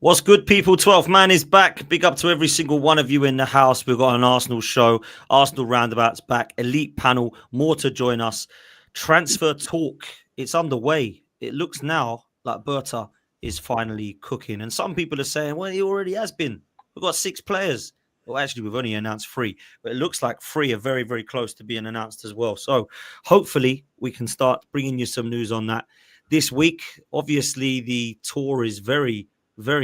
What's good, people? 12th man is back. Big up to every single one of you in the house. We've got an Arsenal show. Arsenal Roundabouts back. Elite panel. More to join us. Transfer talk. It's underway. It looks now like Berta is finally cooking. And some people are saying, well, he already has been. We've got 6 players. Well, actually, we've only announced 3. But it looks like 3 are very, very close to being announced as well. So hopefully we can start bringing you some news on that this week. Obviously, the tour is very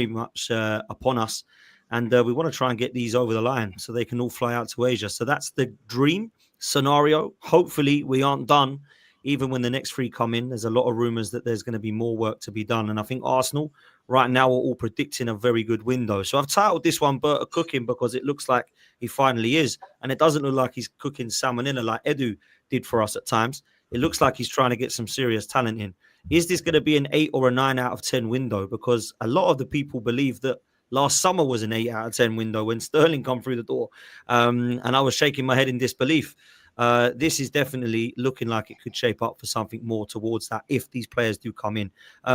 much upon us, and we want to try and get these over the line so they can all fly out to Asia. So that's the dream scenario. Hopefully we aren't done even when the next 3 come in. There's a lot of rumors that there's going to be more work to be done, and I think Arsenal right now are all predicting a very good window. So I've titled this one Berta Cooking because it looks like he finally is, and it doesn't look like he's cooking salmonella like Edu did for us at times. It looks like he's trying to get some serious talent in. Is this going to be an 8 or a 9 out of 10 window? Because a lot of the people believe that last summer was an 8 out of 10 window when Sterling come through the door. And I was shaking my head in disbelief. This is definitely looking like it could shape up for something more towards that if these players do come in.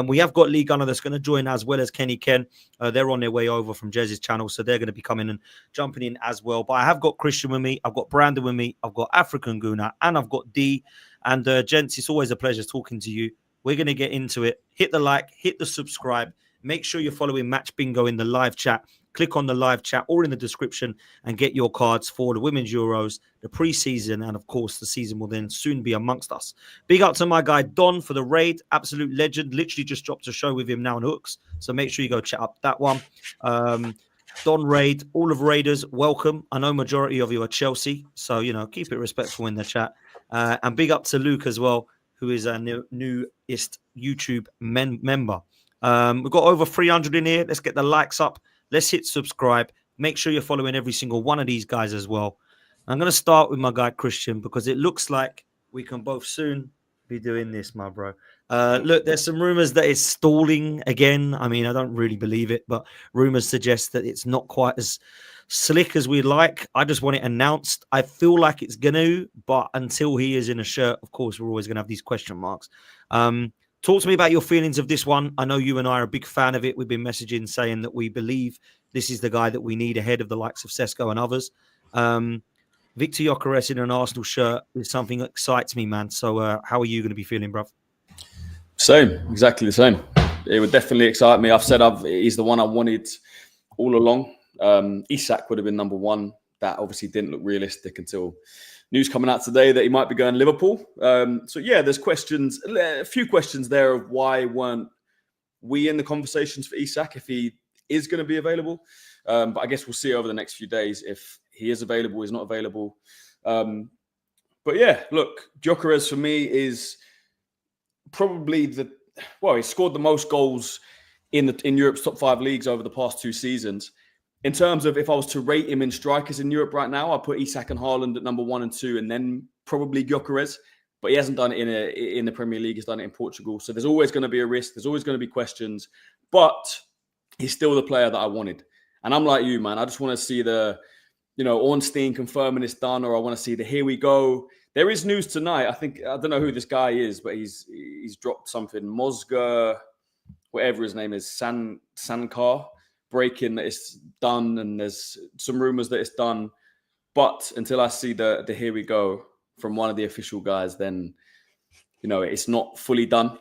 We have got Lee Gunner that's going to join as well as Kenny Ken. They're on their way over from Jez's channel, so they're going to be coming and jumping in as well. But I have got Christian with me. I've got Brandon with me. I've got African Guna, and I've got D. And gents, it's always a pleasure talking to you. We're going to get into it. Hit the like, hit the subscribe. Make sure you're following Match Bingo in the live chat. Click on the live chat or in the description and get your cards for the Women's Euros, the pre-season, and of course, the season will then soon be amongst us. Big up to my guy, Don, for the raid. Absolute legend. Literally just dropped a show with him now on Hooks. So make sure you go chat up that one. Don Raid, all of Raiders, welcome. I know majority of you are Chelsea, so, keep it respectful in the chat. And big up to Luke as well, who is our newest YouTube member. We've got over 300 in here. Let's get the likes up. Let's hit subscribe. Make sure you're following every single one of these guys as well. I'm going to start with my guy, Christian, because it looks like we can both soon be doing this, my bro. Look, there's some rumors that it's stalling again. I mean, I don't really believe it, but rumors suggest that it's not quite as slick as we'd like. I just want it announced. I feel like it's going to, but until he is in a shirt, of course, we're always going to have these question marks. Talk to me about your feelings of this one. I know you and I are a big fan of it. We've been messaging saying that we believe this is the guy that we need ahead of the likes of Sesko and others. Viktor Gyökeres in an Arsenal shirt is something that excites me, man. So how are you going to be feeling, bruv? Same, exactly the same. It would definitely excite me. I've said he's the one I wanted all along. Isak would have been number 1. That obviously didn't look realistic until news coming out today that he might be going Liverpool. So yeah, there's a few questions there of why weren't we in the conversations for Isak if he is going to be available. But I guess we'll see over the next few days if he is available, he's not available. But yeah, look, Gyökeres for me is probably he scored the most goals in Europe's top 5 leagues over the past 2 seasons. In terms of if I was to rate him in strikers in Europe right now, I'd put Isak and Haaland at number 1 and 2, and then probably Gyökeres. But he hasn't done it in the Premier League. He's done it in Portugal. So there's always going to be a risk. There's always going to be questions. But he's still the player that I wanted. And I'm like you, man. I just want to see the, Ornstein confirming it's done, or I want to see the here we go. There is news tonight. I don't know who this guy is, but he's dropped something. Mozga, whatever his name is, Sankar. Breaking that it's done, and there's some rumors that it's done, but until I see the here we go from one of the official guys, then it's not fully done.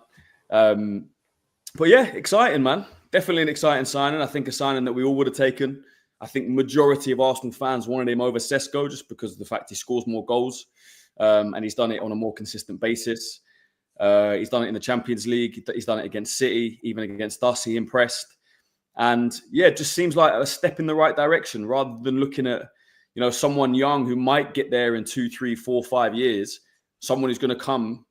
But yeah, exciting, man. Definitely an exciting signing. I think a signing that we all would have taken. I think majority of Arsenal fans wanted him over Sesko just because of the fact he scores more goals, and he's done it on a more consistent basis. He's done it in the Champions League. He's done it against City, even against us. He impressed. And yeah, it just seems like a step in the right direction rather than looking at, someone young who might get there in 2, 3, 4, 5 years. Someone who's going to come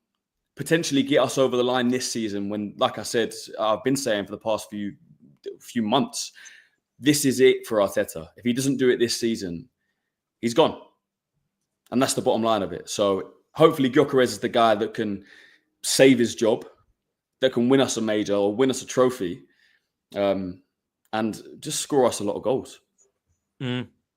potentially get us over the line this season when, like I said, I've been saying for the past few months, this is it for Arteta. If he doesn't do it this season, he's gone. And that's the bottom line of it. So hopefully Gyökeres is the guy that can save his job, that can win us a major or win us a trophy. And just score us a lot of goals.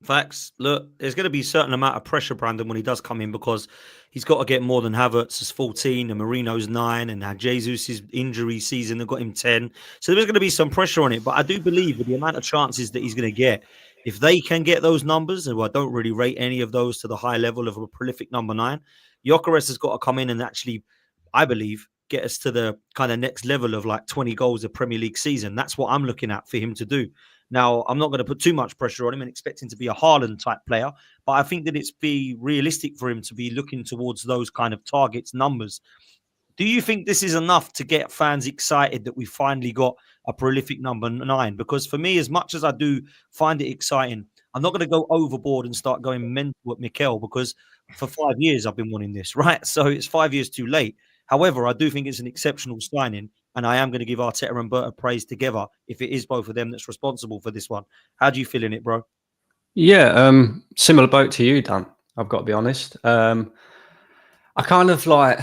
Facts. Look, there's going to be a certain amount of pressure, Brandon, when he does come in because he's got to get more than Havertz is 14 and Marino's 9 and now Jesus' injury season have got him 10. So there's going to be some pressure on it. But I do believe with the amount of chances that he's going to get, if they can get those numbers, and I don't really rate any of those to the high level of a prolific number 9, Gyökeres has got to come in and actually, I believe, get us to the kind of next level of like 20 goals a Premier League season. That's what I'm looking at for him to do. Now, I'm not going to put too much pressure on him and expect him to be a Haaland type player, but I think that it's be realistic for him to be looking towards those kind of targets, numbers. Do you think this is enough to get fans excited that we finally got a prolific number 9? Because for me, as much as I do find it exciting, I'm not going to go overboard and start going mental at Mikel because for 5 years I've been wanting this, right? So it's 5 years too late. However, I do think it's an exceptional signing, and I am going to give Arteta and Berta praise together if it is both of them that's responsible for this one. How do you feel in it, bro? Yeah, similar boat to you, Dan. I've got to be honest. I kind of like,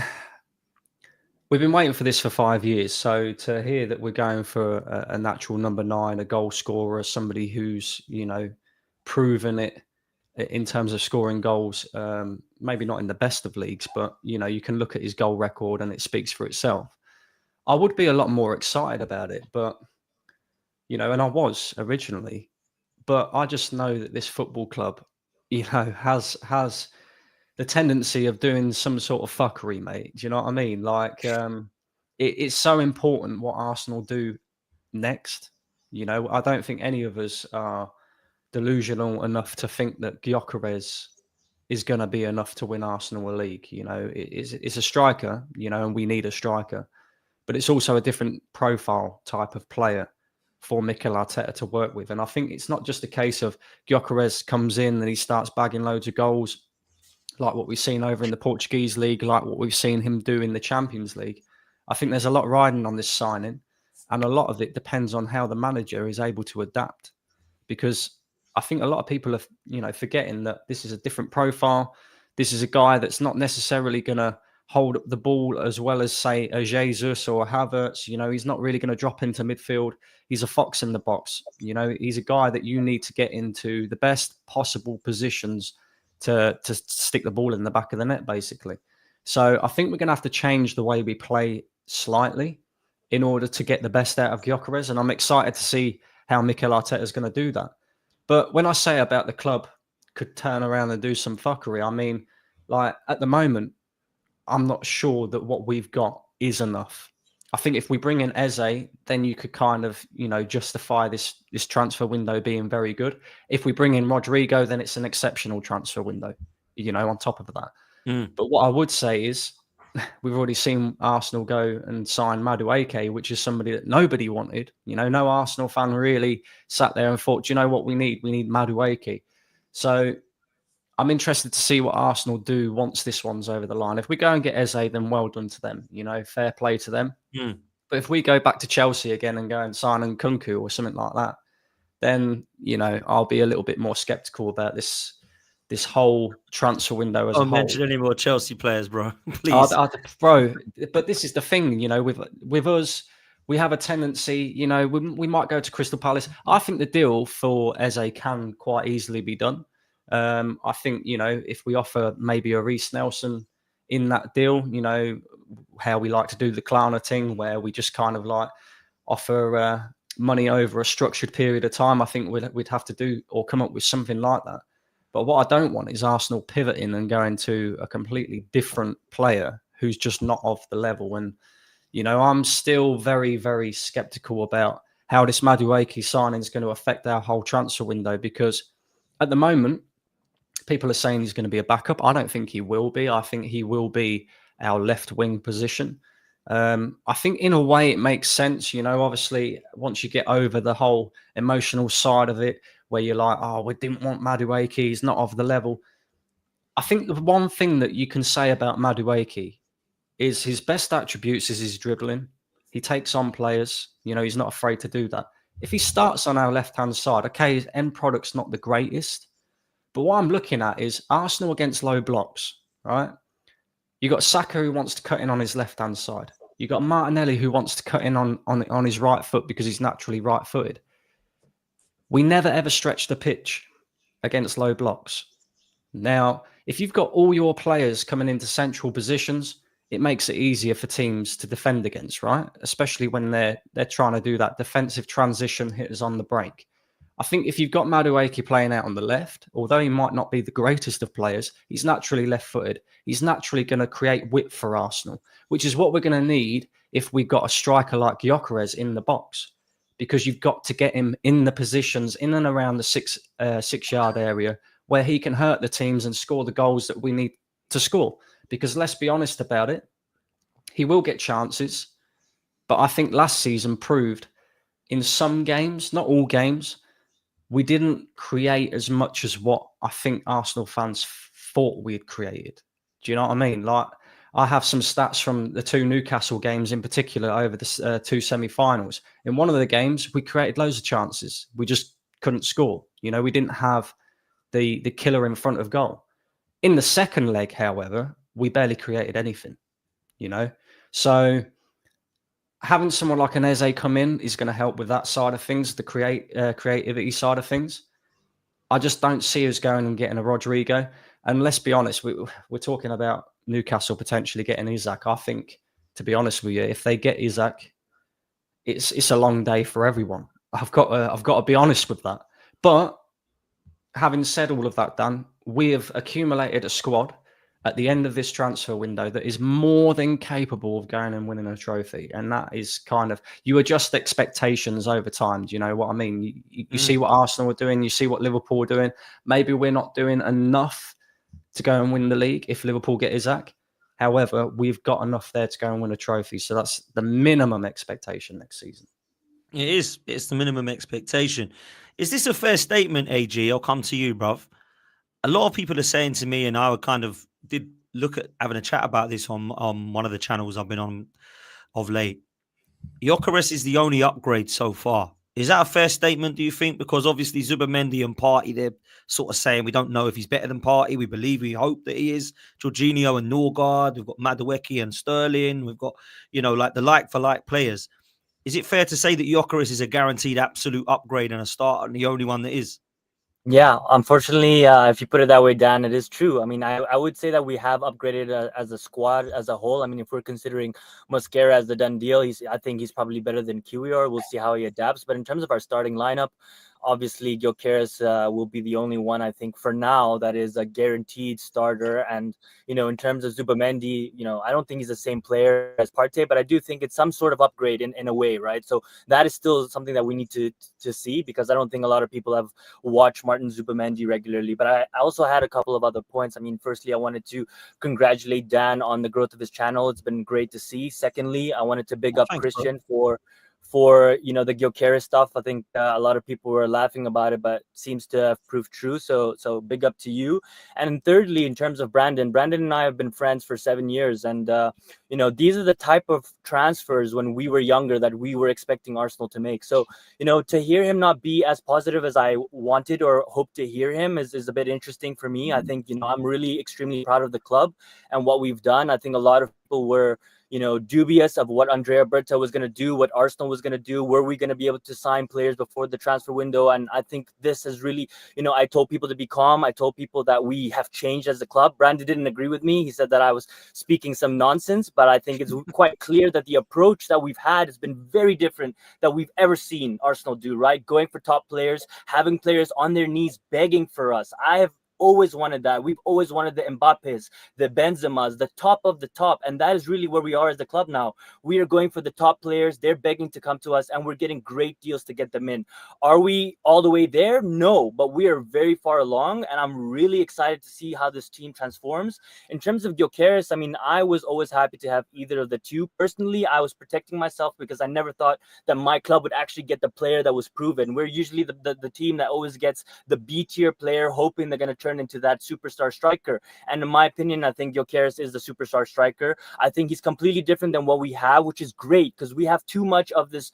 we've been waiting for this for 5 years. So to hear that we're going for a natural number 9, a goal scorer, somebody who's, proven it in terms of scoring goals, maybe not in the best of leagues, but, you can look at his goal record and it speaks for itself. I would be a lot more excited about it, but, and I was originally, but I just know that this football club, has the tendency of doing some sort of fuckery, mate. Do you know what I mean? Like, it's so important what Arsenal do next. I don't think any of us are delusional enough to think that Gyökeres is going to be enough to win Arsenal a league. It's a striker, and we need a striker, but it's also a different profile type of player for Mikel Arteta to work with. And I think it's not just a case of Gyökeres comes in and he starts bagging loads of goals like what we've seen over in the Portuguese league, like what we've seen him do in the Champions League. I think there's a lot riding on this signing, and a lot of it depends on how the manager is able to adapt, because I think a lot of people are, forgetting that this is a different profile. This is a guy that's not necessarily going to hold up the ball as well as, say, a Jesus or a Havertz. He's not really going to drop into midfield. He's a fox in the box. He's a guy that you need to get into the best possible positions to stick the ball in the back of the net, basically. So I think we're going to have to change the way we play slightly in order to get the best out of Gyökeres. And I'm excited to see how Mikel Arteta is going to do that. But when I say about the club could turn around and do some fuckery, I mean, like, at the moment, I'm not sure that what we've got is enough. I think if we bring in Eze, then you could kind of, justify this transfer window being very good. If we bring in Rodrigo, then it's an exceptional transfer window, on top of that. But what I would say is we've already seen Arsenal go and sign Madueke, which is somebody that nobody wanted. No Arsenal fan really sat there and thought, do you know what we need? We need Madueke. So I'm interested to see what Arsenal do once this one's over the line. If we go and get Eze, then well done to them. Fair play to them. But if we go back to Chelsea again and go and sign Nkunku or something like that, then, I'll be a little bit more sceptical about this whole transfer window as a whole. Don't mention any more Chelsea players, bro. Please. Bro, but this is the thing, with us, we have a tendency, we might go to Crystal Palace. I think the deal for Eze can quite easily be done. I think, if we offer maybe a Reece Nelson in that deal, how we like to do the Clowner thing, where we just kind of like offer money over a structured period of time, I think we'd have to do or come up with something like that. But what I don't want is Arsenal pivoting and going to a completely different player who's just not of the level. And, I'm still very, very skeptical about how this Madueke signing is going to affect our whole transfer window, because at the moment, people are saying he's going to be a backup. I don't think he will be. I think he will be our left wing position. I think in a way it makes sense. Obviously, once you get over the whole emotional side of it, where you're like, oh, we didn't want Madueke, he's not of the level. I think the one thing that you can say about Madueke is his best attributes is his dribbling. He takes on players. He's not afraid to do that. If he starts on our left-hand side, okay, his end product's not the greatest. But what I'm looking at is Arsenal against low blocks, right? You got Saka who wants to cut in on his left-hand side. You got Martinelli who wants to cut in on his right foot because he's naturally right-footed. We never, ever stretch the pitch. against low blocks. Now, if you've got all your players coming into central positions, it makes it easier for teams to defend against, right? Especially when they're trying to do that defensive transition hitters on the break. I think if you've got Madueke playing out on the left, although he might not be the greatest of players, he's naturally left-footed. He's naturally going to create width for Arsenal, which is what we're going to need if we've got a striker like Gyökeres in the box, because you've got to get him in the positions in and around the six-yard area where he can hurt the teams and score the goals that we need to score. Because let's be honest about it, he will get chances, but I think last season proved in some games, not all games, we didn't create as much as what I think Arsenal fans thought we had created. Do you know what I mean? Like, I have some stats from the 2 Newcastle games in particular over the 2 semi-finals. In one of the games, we created loads of chances. We just couldn't score. You know, we didn't have the killer in front of goal. In the second leg, however, we barely created anything, you know? So having someone like an Eze come in is going to help with that side of things, the creativity side of things. I just don't see us going and getting a Rodrigo. And let's be honest, we're talking about Newcastle potentially getting Isak. I think, to be honest with you, if they get Isak, it's a long day for everyone. I've got to be honest with that. But having said all of that, Dan, we have accumulated a squad at the end of this transfer window that is more than capable of going and winning a trophy. And that is kind of, you adjust expectations over time. Do you know what I mean? You see what Arsenal are doing, you see what Liverpool are doing. Maybe we're not doing enough to go and win the league if Liverpool get Isak. However, we've got enough there to go and win a trophy. So that's the minimum expectation next season. It is. It's the minimum expectation. Is this a fair statement, AG? I'll come to you, bruv. A lot of people are saying to me, and I kind of did look at having a chat about this on one of the channels I've been on of late. Gyökeres is the only upgrade so far. Is that a fair statement, do you think? Because obviously Zubimendi and Partey, they're sort of saying we don't know if he's better than Partey. We hope that he is. Jorginho and Norgard. We've got Madueke and Sterling. We've got, like the like-for-like players. Is it fair to say that Gyökeres is a guaranteed absolute upgrade and a starter and the only one that is? Yeah, unfortunately, if you put it that way, Dan, it is true. I mean, I would say that we have upgraded as a squad as a whole. I mean, if we're considering Mosquera as the done deal, I think he's probably better than Kiwior. We'll see how he adapts. But in terms of our starting lineup, obviously Gyökeres will be the only one, I think, for now that is a guaranteed starter. And, in terms of Zubimendi, I don't think he's the same player as Partey, but I do think it's some sort of upgrade in a way, right? So that is still something that we need to see, because I don't think a lot of people have watched Martin Zubimendi regularly. But I also had a couple of other points. I mean, firstly, I wanted to congratulate Dan on the growth of his channel. It's been great to see. Secondly, I wanted to big up Christian for the Gyökeres stuff. I think a lot of people were laughing about it, but seems to have proved true. So big up to you. And thirdly, in terms of Brandon and I have been friends for 7 years. And, these are the type of transfers when we were younger that we were expecting Arsenal to make. So, to hear him not be as positive as I wanted or hoped to hear him is a bit interesting for me. I think, I'm really extremely proud of the club and what we've done. I think a lot of people were dubious of what Andrea Berta was going to do, what Arsenal was going to do. Were we going to be able to sign players before the transfer window? And I think this has really, I told people to be calm. I told people that we have changed as a club. Brandon didn't agree with me. He said that I was speaking some nonsense, but I think it's quite clear that the approach that we've had has been very different that we've ever seen Arsenal do, right? Going for top players, having players on their knees begging for us. I have always wanted that. We've always wanted the Mbappes, the Benzemas, the top of the top. And that is really where we are as the club now. We are going for the top players. They're begging to come to us, and we're getting great deals to get them in. Are we all the way there? No, but we are very far along, and I'm really excited to see how this team transforms. In terms of Gyökeres, I mean, I was always happy to have either of the two. Personally, I was protecting myself because I never thought that my club would actually get the player that was proven. We're usually the team that always gets the B-tier player, hoping they're going to turn into that superstar striker. And in my opinion, I think Gyökeres is the superstar striker. I think he's completely different than what we have, which is great because we have too much of this,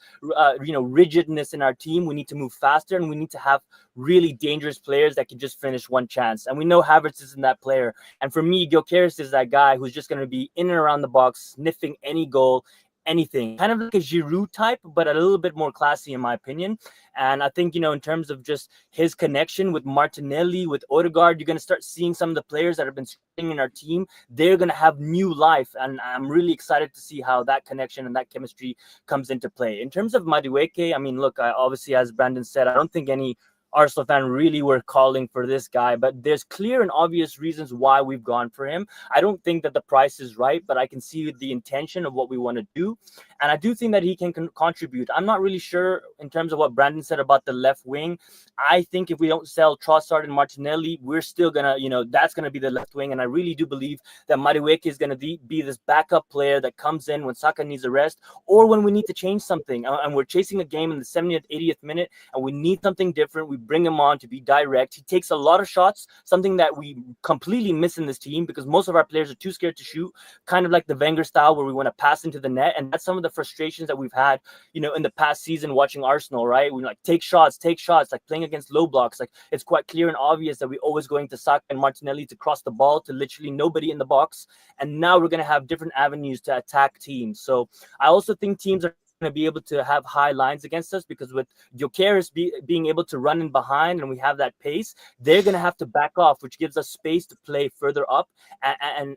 rigidness in our team. We need to move faster, and we need to have really dangerous players that can just finish one chance. And we know Havertz isn't that player. And for me, Gyökeres is that guy who's just going to be in and around the box, sniffing any goal, anything. Kind of like a Giroud type, but a little bit more classy in my opinion. And I think, in terms of just his connection with Martinelli, with Odegaard, you're going to start seeing some of the players that have been staying in our team. They're going to have new life. And I'm really excited to see how that connection and that chemistry comes into play. In terms of Madueke, I mean, look, obviously, as Brandon said, I don't think any Arsenal fan really were calling for this guy, but there's clear and obvious reasons why we've gone for him. I don't think that the price is right, but I can see the intention of what we want to do. And I do think that he can contribute. I'm not really sure in terms of what Brandon said about the left wing. I think if we don't sell Trossard and Martinelli, we're still going to, that's going to be the left wing. And I really do believe that Madueke is going to be this backup player that comes in when Saka needs a rest or when we need to change something. And we're chasing a game in the 70th, 80th minute, and we need something different. We bring him on to be direct. He takes a lot of shots, something that we completely miss in this team because most of our players are too scared to shoot, kind of like the Wenger style where we want to pass into the net. And that's some of the frustrations that we've had, in the past season watching Arsenal, right? We take shots, like playing against low blocks. Like it's quite clear and obvious that we're always going to Saka and Martinelli to cross the ball to literally nobody in the box. And now we're going to have different avenues to attack teams. So I also think teams are going to be able to have high lines against us because with Gyökeres being able to run in behind and we have that pace, they're going to have to back off, which gives us space to play further up and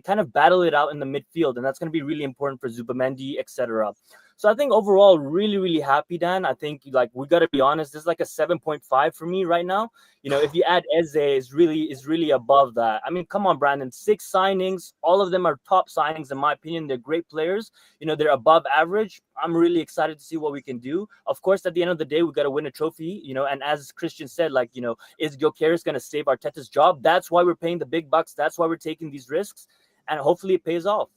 kind of battle it out in the midfield. And that's going to be really important for Zubamendi, etc. So I think overall, really, really happy, Dan. I think we got to be honest. This is like a 7.5 for me right now. If you add Eze, is really above that. I mean, come on, Brandon. 6 signings, all of them are top signings in my opinion. They're great players. They're above average. I'm really excited to see what we can do. Of course, at the end of the day, we got to win a trophy. And as Christian said, is Gyökeres going to save Arteta's job? That's why we're paying the big bucks. That's why we're taking these risks, and hopefully it pays off.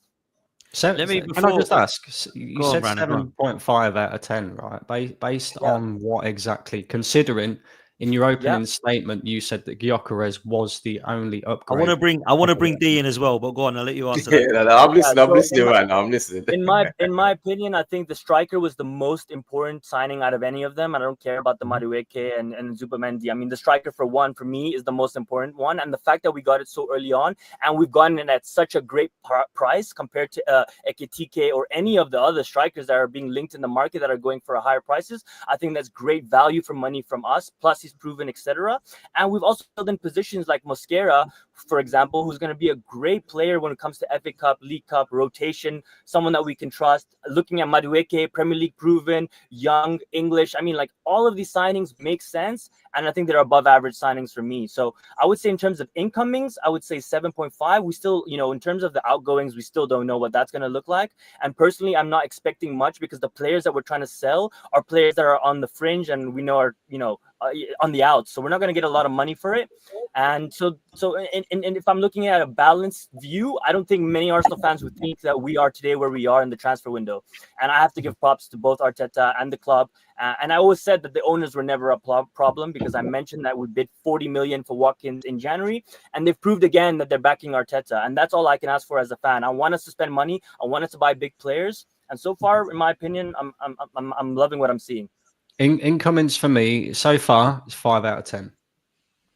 So can I just ask? You said 7.5 out of 10, right? Based on what exactly? Considering in your opening statement, you said that Gyökeres was the only upgrade. I want to bring D in as well, but go on, I'll let you answer that. I'm listening. I'm listening right now. I'm listening. In my opinion, I think the striker was the most important signing out of any of them. I don't care about the Madueke and Zubamendi. I mean, the striker for me is the most important one, and the fact that we got it so early on and we've gotten it at such a great price compared to Ekitike or any of the other strikers that are being linked in the market that are going for higher prices. I think that's great value for money from us. Plus, he's proven, etc. And we've also filled in positions like Mosquera, for example, who's going to be a great player when it comes to FA Cup, League Cup, rotation, someone that we can trust. Looking at Madueke, Premier League proven, young, English. I mean, all of these signings make sense, and I think they're above average signings for me. So I would say in terms of incomings, I would say 7.5. We still, in terms of the outgoings, we still don't know what that's going to look like. And personally, I'm not expecting much because the players that we're trying to sell are players that are on the fringe and we know are, on the outs. So we're not going to get a lot of money for it. And so if I'm looking at a balanced view, I don't think many Arsenal fans would think that we are today where we are in the transfer window. And I have to give props to both Arteta and the club. And I always said that the owners were never a problem because I mentioned that we bid 40 million for Watkins in January, and they've proved again that they're backing Arteta. And that's all I can ask for as a fan. I want us to spend money. I want us to buy big players. And so far, in my opinion, I'm loving what I'm seeing. Incomings for me so far is 5 out of 10.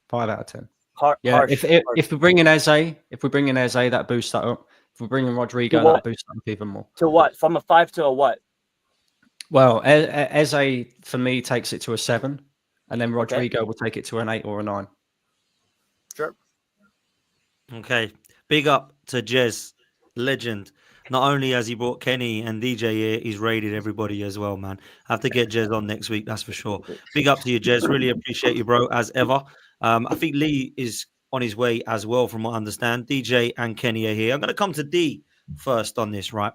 5 out of 10. Harsh. If we bring in Eze, that boosts that up. If we bring in Rodrigo, that boosts that up even more. To what? From a 5 to a what? Well, Eze for me takes it to a 7, and then Rodrigo will take it to an 8 or a 9. Sure. Okay. Big up to Jez, legend. Not only has he brought Kenny and DJ here, he's raided everybody as well, man. I have to get Jez on next week, that's for sure. Big up to you, Jez. Really appreciate you, bro, as ever. I think Lee is on his way as well, from what I understand. DJ and Kenny are here. I'm going to come to D first on this, right?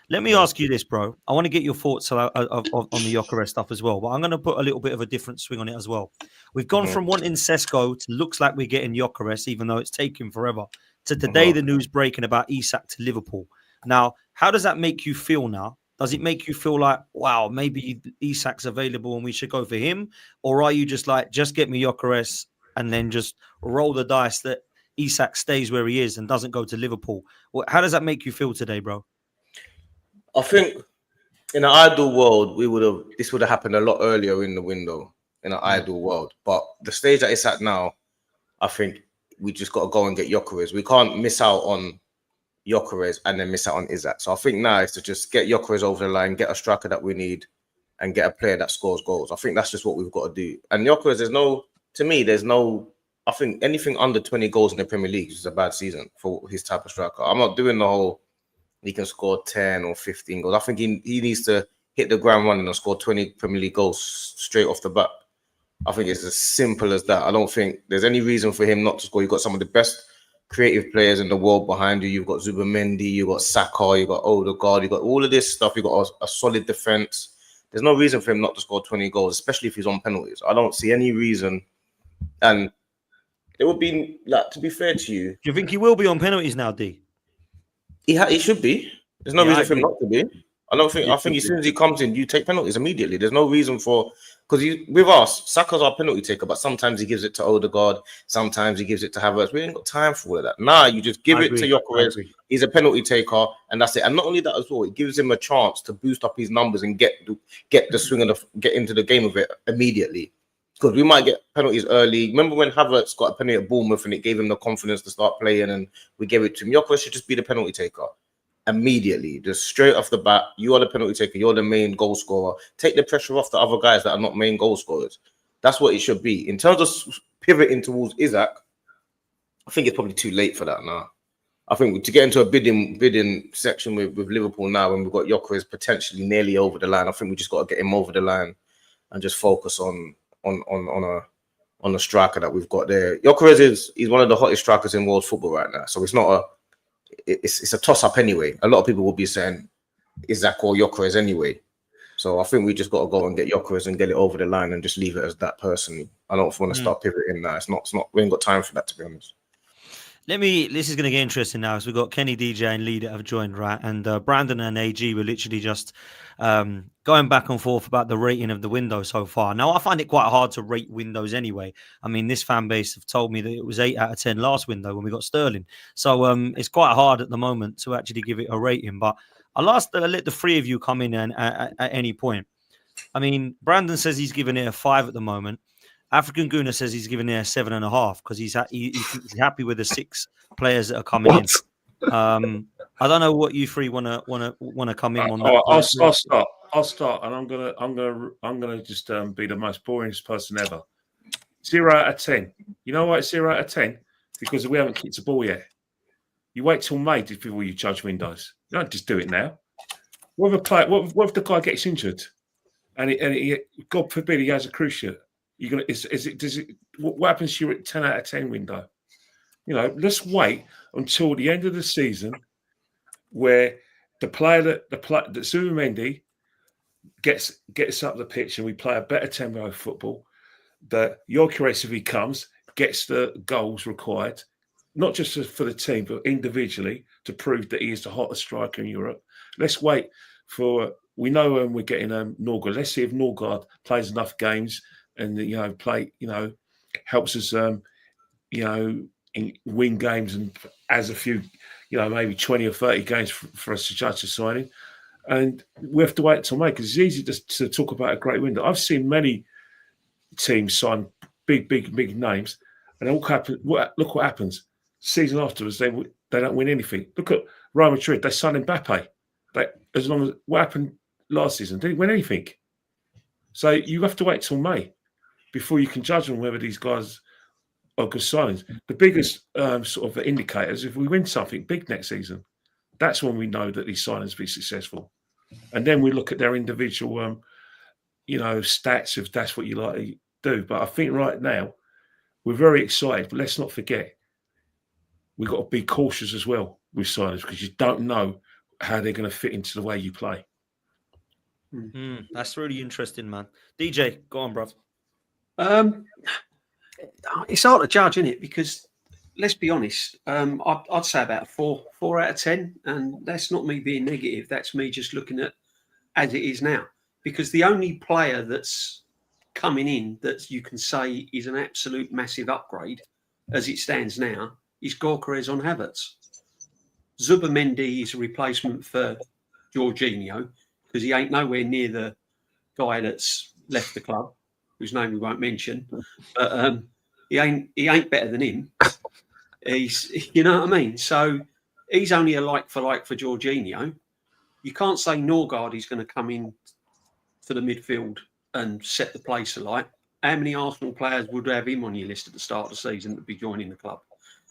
Let me ask you this, bro. I want to get your thoughts on the Gyökeres stuff as well, but I'm going to put a little bit of a different swing on it as well. We've gone from wanting Sesko to looks like we're getting Gyökeres, even though it's taken forever, to today the news breaking about Isak to Liverpool. Now, how does that make you feel now? Does it make you feel like, wow, maybe Isak's available and we should go for him? Or are you just like, just get me Gyökeres and then just roll the dice that Isak stays where he is and doesn't go to Liverpool? How does that make you feel today, bro? I think in an ideal world, this would have happened a lot earlier in the window, in an ideal world. But the stage that it's at now, I think we just got to go and get Gyökeres. We can't miss out on Gyökeres, and then miss out on Isak. So I think now is to just get Gyökeres over the line, get a striker that we need, and get a player that scores goals. I think that's just what we've got to do. And Gyökeres, I think anything under 20 goals in the Premier League is a bad season for his type of striker. I'm not doing the whole he can score 10 or 15 goals. I think he needs to hit the ground running and score 20 Premier League goals straight off the bat. I think it's as simple as that. I don't think there's any reason for him not to score. You've got some of the best creative players in the world behind you. You've got Zubamendi, you've got Saka, you've got Odegaard, you've got all of this stuff. You've got a solid defense. There's no reason for him not to score 20 goals, especially if he's on penalties. I don't see any reason. And it would be, like, to be fair to you. Do you think he will be on penalties now, D? He should be. There's no reason for him not to be. I think as soon as he comes in, you take penalties immediately. There's no reason for, because with us, Saka's our penalty taker, but sometimes he gives it to Odegaard, sometimes he gives it to Havertz. We ain't got time for all of that. Nah, you just give it to Gyökeres. He's a penalty taker, and that's it. And not only that as well, it gives him a chance to boost up his numbers and get the swing of get into the game of it immediately. Because we might get penalties early. Remember when Havertz got a penalty at Bournemouth and it gave him the confidence to start playing, and we gave it to him. Gyökeres should just be the penalty taker immediately, just straight off the bat. You are the penalty taker. You're the main goal scorer. Take the pressure off the other guys that are not main goal scorers. That's what it should be. In terms of pivoting towards Isak, I think it's probably too late for that now. I think to get into a bidding section with Liverpool now, when we've got Gyökeres potentially nearly over the line, I think we just got to get him over the line and just focus on a striker that we've got there. Gyökeres is one of the hottest strikers in world football right now. So it's not it's a toss up anyway. A lot of people will be saying Isak or Gyökeres anyway. So I think we just got to go and get Gyökeres and get it over the line and just leave it as that. Personally, I don't want to start pivoting now. It's not. We ain't got time for that, to be honest. This is going to get interesting now. So we've got Kenny, DJ, and Lee that have joined, right? And Brandon and AG were literally just going back and forth about the rating of the window so far. Now, I find it quite hard to rate windows anyway. I mean, this fan base have told me that it was 8 out of 10 last window when we got Sterling. So it's quite hard at the moment to actually give it a rating. But I'll let the three of you come in at any point. I mean, Brandon says he's giving it a 5 at the moment. African Guna says he's giving it a 7.5 because he's happy with the 6 players that are coming in. I don't know what you three want to come in on that. I'll start, and I'm gonna just be the most boringest person ever. 0 out of 10. You know why it's 0 out of 10? Because we haven't kicked a ball yet. You wait till May before you judge windows. You don't just do it now. What if the guy gets injured, and he God forbid he has a cruciate? What happens to you at 10 out of 10 window? You know, let's wait until the end of the season, where the player that Zubamendi gets up the pitch and we play a better tempo of football. That Gyökeres, if he comes, gets the goals required, not just for the team but individually, to prove that he is the hottest striker in Europe. Let's wait for. We know when we're getting Norgard. Let's see if Norgard plays enough games. And helps us, win games and as a few, maybe 20 or 30 games for us to judge the signing. And we have to wait until May because it's easy to talk about a great window. I've seen many teams sign big names, and look what happens. Season afterwards, they don't win anything. Look at Real Madrid. They signed Mbappe. What happened last season? Didn't win anything. So you have to wait till May before you can judge on whether these guys are good signings. The biggest sort of indicators, if we win something big next season, that's when we know that these signings will be successful. And then we look at their individual, stats, if that's what you like to do. But I think right now, we're very excited, but let's not forget, we've got to be cautious as well with signings because you don't know how they're going to fit into the way you play. That's really interesting, man. DJ, go on, bruv. It's hard to judge, isn't it? Because let's be honest, I'd say about a 4 out of 10, and that's not me being negative. That's me just looking at as it is now. Because the only player that's coming in that you can say is an absolute massive upgrade, as it stands now, is Gyökeres on Havertz. Zubamendi is a replacement for Jorginho because he ain't nowhere near the guy that's left the club, whose name we won't mention, but he ain't better than him. He's, you know what I mean? So He's only a like for Jorginho. You can't say Norgard is going to come in for the midfield and set the place alight. How many Arsenal players would have him on your list at the start of the season to be joining the club?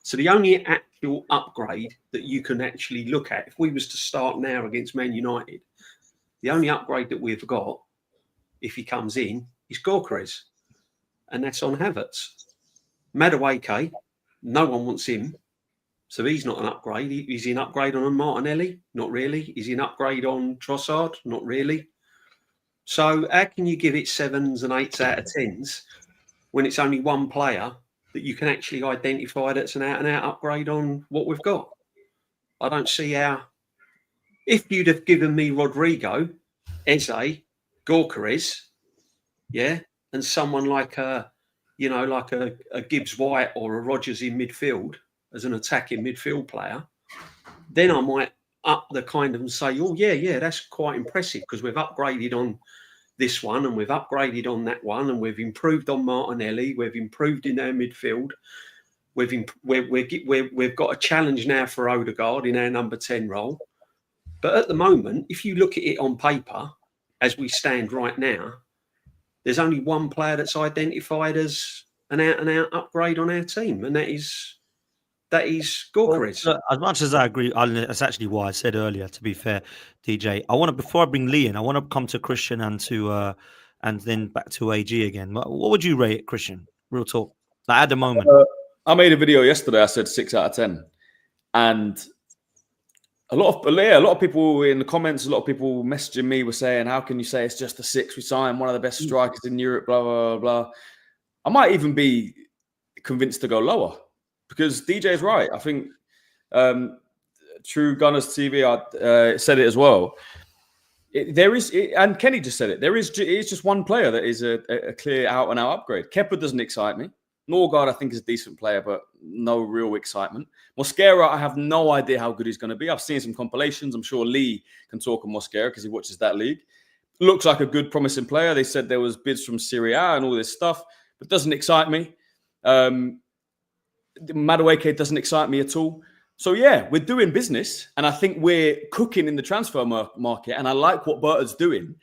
So the only actual upgrade that you can actually look at, if we was to start now against Man United, the only upgrade that we've got, if he comes in, is Gyökeres. And that's on Havertz. Madueke, no one wants him. So he's not an upgrade. Is he an upgrade on Martinelli? Not really. Is he an upgrade on Trossard? Not really. So how can you give it 7s and 8s out of 10s when it's only one player that you can actually identify that's an out-and-out upgrade on what we've got? I don't see how. If you'd have given me Rodrigo, Eze, Gyökeres, yeah, and someone like a Gibbs White or a Rodgers in midfield as an attacking midfield player, then I might up the kind of and say, oh, yeah, that's quite impressive because we've upgraded on this one and we've upgraded on that one and we've improved on Martinelli, we've improved in our midfield, we've got a challenge now for Odegaard in our number 10 role. But at the moment, if you look at it on paper, as we stand right now, there's only one player that's identified as an out-and-out upgrade on our team, and that is Gyökeres. Well, as much as I agree, that's actually what I said earlier. To be fair, DJ, before I bring Lee in, I want to come to Christian and then back to AG again. What would you rate it, Christian? Real talk, like at the moment. I made a video yesterday. I said 6 out of 10, and a lot of people in the comments, a lot of people messaging me were saying, "How can you say it's just a 6? We signed one of the best strikers in Europe." Blah blah blah. I might even be convinced to go lower. Because DJ is right. I think True Gunners TV said it as well. And Kenny just said it. It's just one player that is a clear out-and-out upgrade. Kepa doesn't excite me. Norgard, I think, is a decent player, but no real excitement. Mosquera, I have no idea how good he's going to be. I've seen some compilations. I'm sure Lee can talk on Mosquera because he watches that league. Looks like a good, promising player. They said there was bids from Serie A and all this stuff, but doesn't excite me. Madueke doesn't excite me at all. So, yeah, we're doing business. And I think we're cooking in the transfer market. And I like what Berta's doing.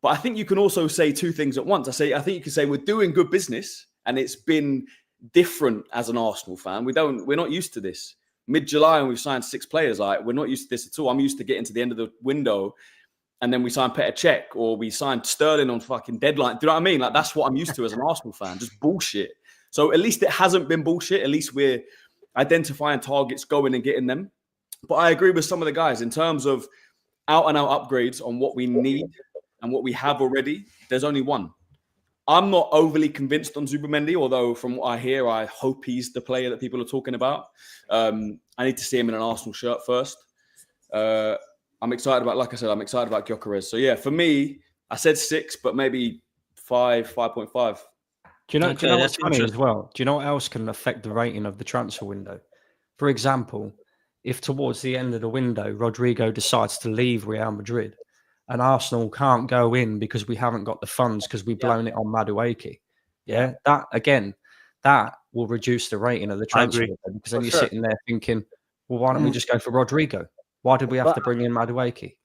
But I think you can also say two things at once. I think you can say we're doing good business. And it's been different as an Arsenal fan. We're not used to this. Mid-July and we've signed 6 players. Like, we're not used to this at all. I'm used to getting to the end of the window and then we sign Petr Cech or we signed Sterling on fucking deadline. Do you know what I mean? Like, that's what I'm used to as an Arsenal fan. Just bullshit. So at least it hasn't been bullshit. At least we're identifying targets, going and getting them. But I agree with some of the guys in terms of out-and-out upgrades on what we need and what we have already. There's only one. I'm not overly convinced on Zubimendi, although from what I hear, I hope he's the player that people are talking about. I need to see him in an Arsenal shirt first. I'm excited about, like I said, I'm excited about Gyökeres. So yeah, for me, I said 6, but maybe 5.5. Do you know what's funny as well? Do you know what else can affect the rating of the transfer window? For example, if towards the end of the window, Rodrigo decides to leave Real Madrid and Arsenal can't go in because we haven't got the funds because we've blown it on Madueke. Yeah, that will reduce the rating of the transfer window because then you're sitting there thinking, well, why don't we just go for Rodrigo? Why did we have to bring in Madueke?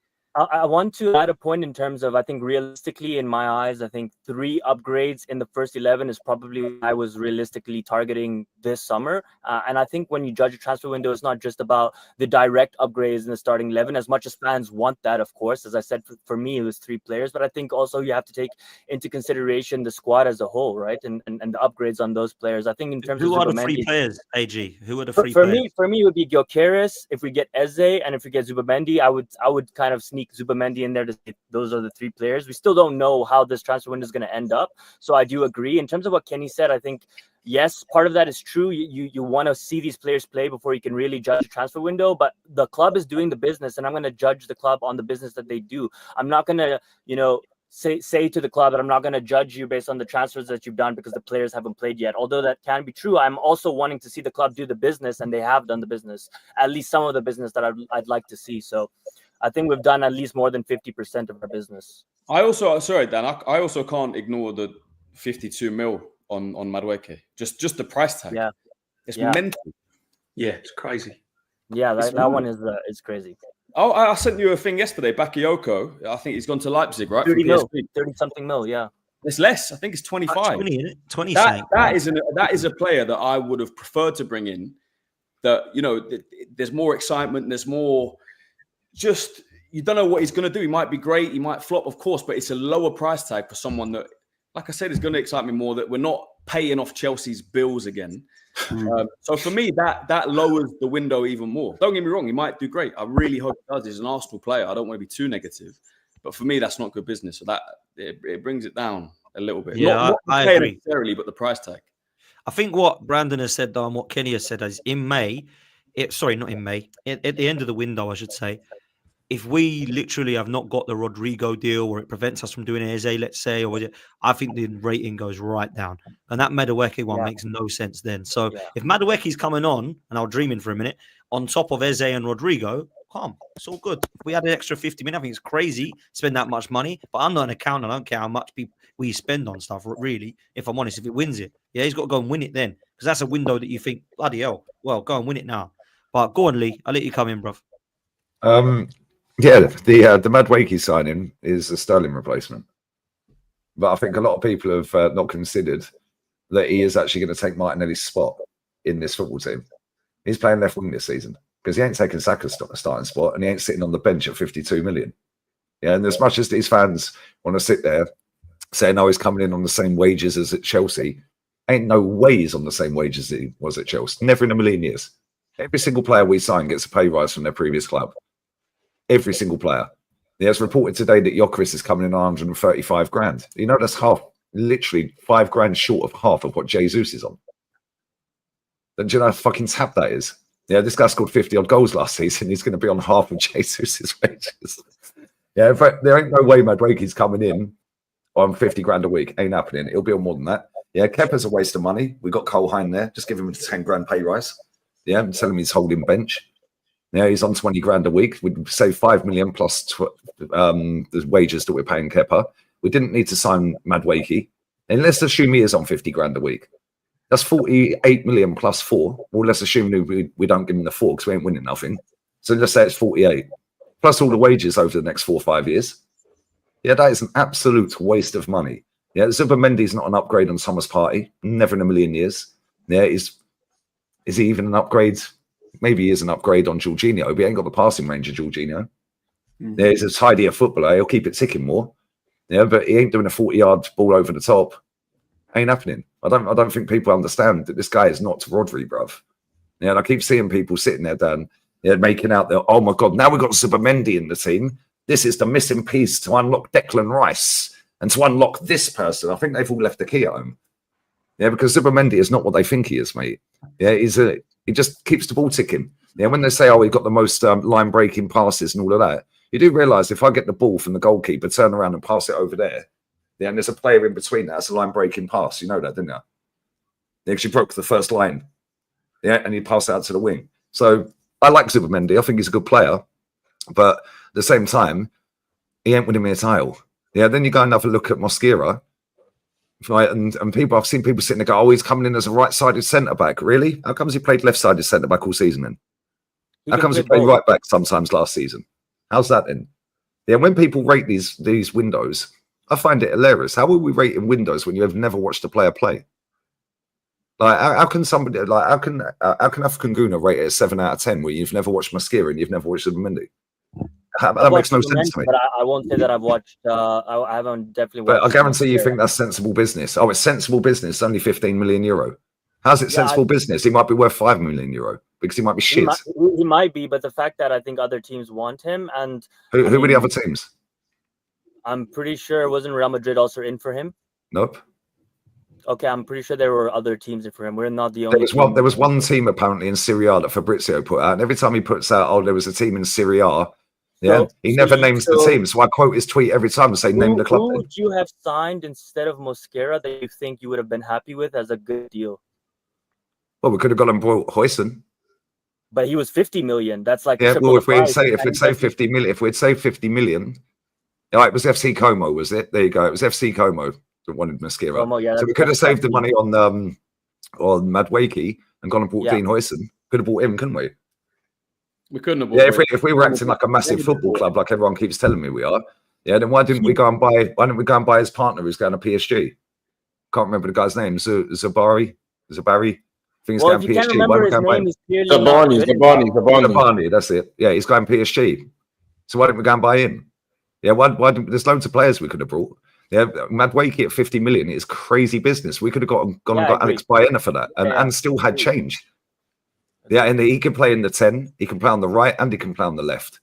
I want to add a point in terms of, I think realistically, in my eyes, I think 3 upgrades in the first 11 is probably what I was realistically targeting this summer. And I think when you judge a transfer window, it's not just about the direct upgrades in the starting 11, as much as fans want that, of course. As I said, for me, it was 3 players. But I think also you have to take into consideration the squad as a whole, right? And the upgrades on those players. I think in terms of who are the 3 players, AG? Who are the 3 players? For me, it would be Gyökeres. If we get Eze and if we get Zubimendi, I would kind of sneak Zubimendi in there to say those are the 3 players. We still don't know how this transfer window is going to end up. So I do agree. In terms of what Kenny said, I think, yes, part of that is true. You want to see these players play before you can really judge the transfer window. But the club is doing the business, and I'm going to judge the club on the business that they do. I'm not going to, say to the club that I'm not going to judge you based on the transfers that you've done because the players haven't played yet. Although that can be true, I'm also wanting to see the club do the business, and they have done the business, at least some of the business that I'd like to see. So I think we've done at least more than 50% of our business. I also can't ignore the 52 mil on Madueke. Just the price tag. Yeah. It's mental. Yeah, it's crazy. Yeah, that one is crazy. Oh, I sent you a thing yesterday. Bakayoko, I think he's gone to Leipzig, right? 30 From mil, PSV. 30 something mil. Yeah. It's less. I think it's 25. 20, isn't it? 20 That is a player that I would have preferred to bring in. That, you know, there's more excitement. There's more. Just, you don't know what he's going to do. He might be great. He might flop, of course, but it's a lower price tag for someone that, like I said, is going to excite me more. That we're not paying off Chelsea's bills again. So for me, that lowers the window even more. Don't get me wrong, he might do great. I really hope he does. He's an Arsenal player. I don't want to be too negative, but for me, that's not good business. So that it brings it down a little bit. Yeah, not I pay agree. necessarily, but the price tag. I think what Brandon has said, though, and what Kenny has said is in May. Not in May. At the end of the window, I should say. If we literally have not got the Rodrigo deal, or it prevents us from doing Eze, let's say, I think the rating goes right down. And that Madueke one makes no sense then. So if Madueke's coming on, and I'll dream in for a minute, on top of Eze and Rodrigo, calm, it's all good. If we had an extra 50 million, I think it's crazy to spend that much money. But I'm not an accountant. I don't care how much we spend on stuff, really, if I'm honest. If it wins it, he's got to go and win it then. Because that's a window that you think, bloody hell, well, go and win it now. But go on, Lee. I'll let you come in, bruv. Yeah, the Madueke signing is a Sterling replacement. But I think a lot of people have not considered that he is actually going to take Martinelli's spot in this football team. He's playing left wing this season because he ain't taking Saka's starting spot and he ain't sitting on the bench at 52 million. Yeah, and as much as these fans want to sit there saying, oh, he's coming in on the same wages as at Chelsea, ain't no way he's on the same wages that he was at Chelsea. Never in a million years. Every single player we sign gets a pay rise from their previous club. Every single player. It's reported today that Gyökeres is coming in 135 grand. You know, that's literally 5 grand short of half of what Jesus is on. Then do you know how fucking tap that is? Yeah, this guy scored 50 odd goals last season. He's going to be on half of Jesus's wages. Yeah, in fact, there ain't no way Madueke's coming in on 50 grand a week. Ain't happening. It'll be on more than that. Yeah, Kepa's a waste of money. We got Cole Hine there. Just give him a 10 grand pay rise. Yeah, and tell him he's holding bench. Yeah, he's on 20 grand a week. We'd save 5 million plus the wages that we're paying Kepa. We didn't need to sign Madueke. And let's assume he is on 50 grand a week. That's 48 million plus 4. Well, let's assume we don't give him the 4 because we ain't winning nothing. So let's say it's 48. Plus all the wages over the next 4 or 5 years. Yeah, that is an absolute waste of money. Yeah, Zubimendi's not an upgrade on Thomas Partey. Never in a million years. Yeah, is he even an upgrade? Maybe he is an upgrade on Jorginho, but he ain't got the passing range of Jorginho. Yeah, he's a tidier footballer. He'll keep it ticking more. Yeah, but he ain't doing a 40-yard ball over the top. Ain't happening. I don't think people understand that this guy is not Rodri, bruv. Yeah, and I keep seeing people sitting there, Dan, making out that, oh my God, now we've got Zubimendi in the team. This is the missing piece to unlock Declan Rice and to unlock this person. I think they've all left the key at home. Yeah, because Zubimendi is not what they think he is, mate. Yeah, he just keeps the ball ticking. Yeah, when they say, oh, he got the most line-breaking passes and all of that, you do realise if I get the ball from the goalkeeper, turn around and pass it over there, yeah, and there's a player in between that's a line-breaking pass. You know that, didn't you? He actually broke the first line. Yeah, and he passed it out to the wing. So I like Zubimendi. I think he's a good player. But at the same time, he ain't winning me a title. Yeah, then you go and have a look at Mosquera. Right, and people, I've seen people sitting there go, oh, he's coming in as a right-sided centre-back. Really? How comes he played left-sided centre-back all season then? How comes he played right-back sometimes last season? How's that then? Yeah, when people rate these windows, I find it hilarious. How will we rate in windows when you have never watched a player play? Like, how can somebody, like, how can African Guna rate it a 7 out of 10 where you've never watched Mosquera and you've never watched Zubimendi? That makes no sense to me. But I won't say that I've watched. I haven't definitely watched. But I guarantee you think that's sensible business. Oh, it's sensible business. Only 15 million euro. How's it sensible business? He might be worth 5 million euro because he might be shit. He might be, but the fact that I think other teams want him, and who were the other teams? I'm pretty sure it wasn't Real Madrid also in for him. Nope. Okay, I'm pretty sure there were other teams in for him. We're not the only. There was one team apparently in Serie A that Fabrizio put out, and every time he puts out, oh, there was a team in Serie A. Yeah, he never names the team. So I quote his tweet every time and say, name the club. Who would you have signed instead of Mosquera that you think you would have been happy with as a good deal? Well, we could have gone and bought Huijsen. But he was 50 million. That's like well, if we'd say 50 million, yeah, it was FC Como, was it? There you go. It was FC Como that wanted Mosquera. So we could have saved the money on Madueke and gone and bought Dean Huijsen. Could have bought him, couldn't we? We couldn't have. Yeah, if we were acting like a massive football club, like everyone keeps telling me we are, yeah, then why didn't we go and buy his partner who's going to PSG? Can't remember the guy's name. Zabari. I think he's Well, going if you can't PSG. remember his name, he's clearly not good enough. Zabani, that's it. Yeah, he's going PSG. So why didn't we go and buy him? Yeah, why didn't, there's loads of players we could have brought. Yeah, Madueke at 50 million is crazy business. We could have gone and got Alex Baena for that and still had change. Yeah, and he can play in the 10, he can play on the right, and he can play on the left.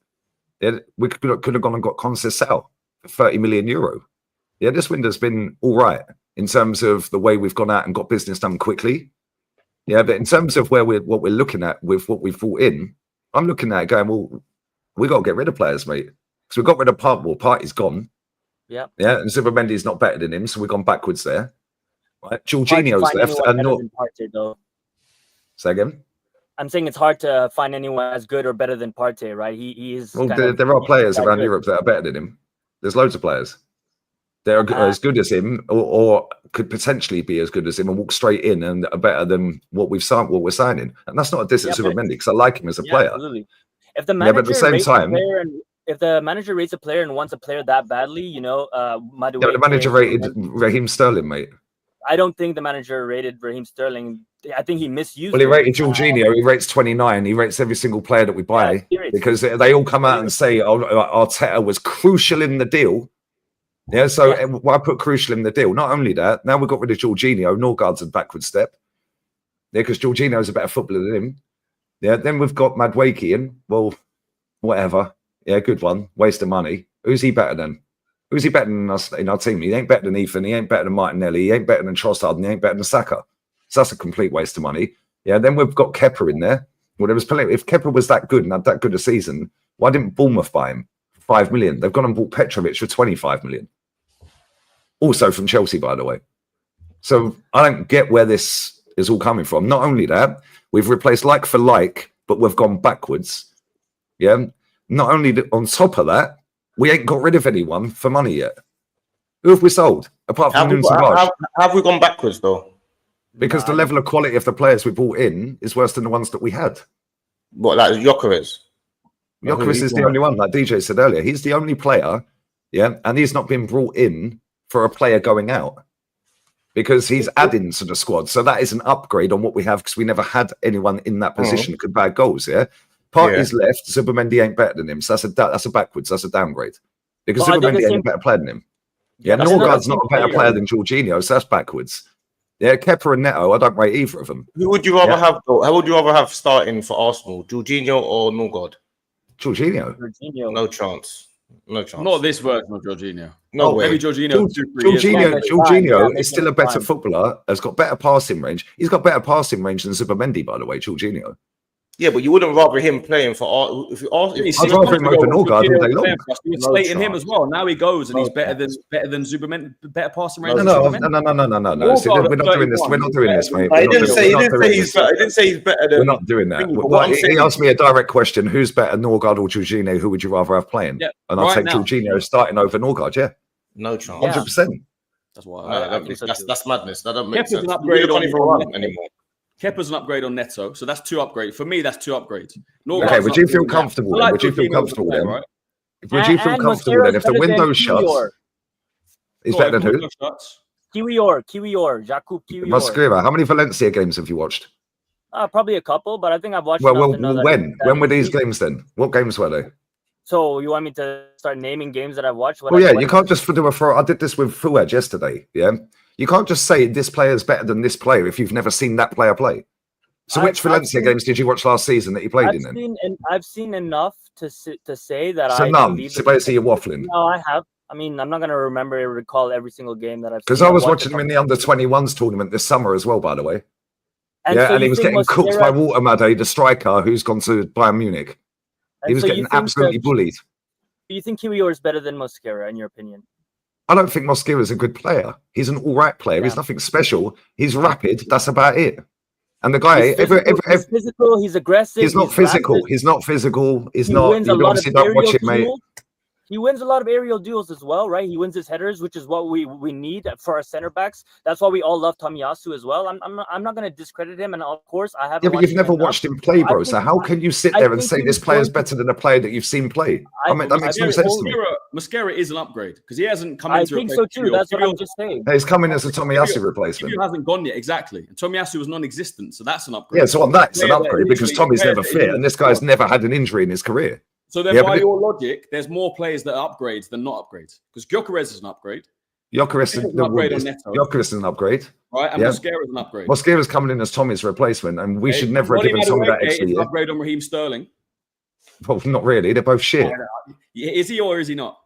Yeah, we could have gone and got Conceição for 30 million euro. Yeah, this window's been all right in terms of the way we've gone out and got business done quickly. Yeah, but in terms of what we're looking at with what we've brought in, I'm looking at it going, well, we got to get rid of players, mate. Because we got rid of Partey's gone. Yeah. Yeah, and Zubimendi's not better than him, so we've gone backwards there. Right, Jorginho's left, and not. Partey, though. Say again. I'm saying it's hard to find anyone as good or better than Partey, right? He is. Well, there are players around Europe that are better than him. There's loads of players. They're as good as him, or could potentially be as good as him, and walk straight in and are better than what we're signing. And that's not a diss at Zubimendi, because I like him as a player. Absolutely. If the manager but at the same time, if the manager rates a player and wants a player that badly, you know, Madueke, the manager rated Raheem Sterling, mate. I don't think the manager rated Raheem Sterling. I think he misused. Well, he rated Jorginho. He rates 29. He rates every single player that we buy because they all come out and say, "Oh, Arteta was crucial in the deal." Yeah, so why put crucial in the deal? Not only that, now we've got rid of Jorginho. Norgard's a backward step. Yeah, because Jorginho's a better footballer than him. Yeah, then we've got Madueke in. Well, whatever. Yeah, good one. Waste of money. Who's he better than? Who's he better than us in our team? He ain't better than Ethan. He ain't better than Martinelli. He ain't better than Trossard. And he ain't better than Saka. So that's a complete waste of money. Yeah, then we've got Kepa in there. Well, there was plenty. If Kepa was that good and had that good a season, why didn't Bournemouth buy him for 5 million? They've gone and bought Petrovic for 25 million. Also from Chelsea, by the way. So I don't get where this is all coming from. Not only that, we've replaced like for like, but we've gone backwards. Yeah. Not only on top of that, we ain't got rid of anyone for money yet. Who have we sold? Apart from Nunes and Raj? Have we gone backwards, though? Because the level of quality of the players we brought in is worse than the ones that we had. What, like Gyökeres? Gyökeres is the only one, like DJ said earlier. He's the only player, yeah, and he's not been brought in for a player going out because he's adding to the squad. So that is an upgrade on what we have because we never had anyone in that position that could bag goals, yeah? Partey's left, Zubimendi ain't better than him. So that's a backwards, that's a downgrade. Because Zubimendi ain't a better player than him. Yeah, Norgard's not a better player than Jorginho, so that's backwards. Yeah, Kepa and Neto, I don't rate either of them. Who would you rather have, though? How would you rather have starting for Arsenal? Jorginho or Norgard? Jorginho. No chance. No chance. Not this version of Jorginho. No way. Maybe Jorginho. Jorginho is still a better footballer, has got better passing range. He's got better passing range than Zubimendi, by the way, Jorginho. Yeah, but you wouldn't rather him playing for if I'd rather him over Norgard all day long. You're slating him as well. Now he goes and he's better than Zubimendi, better passing range. No. See, we're not doing this. We're not doing this, mate. He didn't say he's better than. We're not doing that. He asked me a direct question: who's better, Norgard or Jorginho? Who would you rather have playing? Yeah, and I'll take Jorginho starting over Norgard. Yeah, no chance. 100%. That's why. That's madness. That doesn't make sense. Upgrade on anymore. Kepa's an upgrade on Neto, so that's 2 upgrades. For me, that's 2 upgrades. Okay, would you feel comfortable then? Would you feel comfortable then? Would you feel comfortable then if the window shuts? He's better than who? Kiwior, Jakub Kiwior. Mosquera. How many Valencia games have you watched? Probably a couple, but I think I've watched. Well, when were these games then? What games were they? So you want me to start naming games that I've watched? Well, yeah, you can't just do a throw. I did this with Fuad yesterday. Yeah, you can't just say this player is better than this player if you've never seen that player play. So, which Valencia games did you watch last season that you played in? I've seen enough to say that so none. So basically, you're waffling. No, I have. I mean, I'm not going to recall every single game that I've seen. Because I was watching him in the under-21s tournament this summer as well, by the way. And he was getting cooked by Watermade, the striker who's gone to Bayern Munich. He was getting absolutely bullied. Do you think Kiwior is better than Mosquera, in your opinion? I don't think Mosquera is a good player. He's an all-right player. He's nothing special. He's rapid. That's about it. And the guy, he's physical. He's aggressive. He's not physical. Rapid. He's not physical. He's he not. Wins You obviously don't watch it, mate. He wins a lot of aerial duels as well, right? He wins his headers, which is what we need for our center backs. That's why we all love Tomiyasu as well. I'm not going to discredit him, and of course I haven't. Yeah, but you've never watched him play, bro. So how can you sit there and say this player's better than a player that you've seen play? I mean, that makes no sense to me. Mascara is an upgrade because he hasn't come into. I think so too. That's what I'm just saying. He's coming as a Tomiyasu replacement. He hasn't gone yet, exactly. And Tomiyasu was non-existent, so that's an upgrade. Yeah, so on that, it's an upgrade because Tommy's never fit, and this guy's never had an injury in his career. So then, by your logic, there's more players that are upgrades than not upgrades. Because Gyökeres is an upgrade. Gyökeres is an upgrade. Right, and Mascara is an upgrade. Mascara's coming in as Tommy's replacement, and we should never have given Tommy that extra year. An upgrade on Raheem Sterling. Well, not really. They're both shit. Is he or is he not?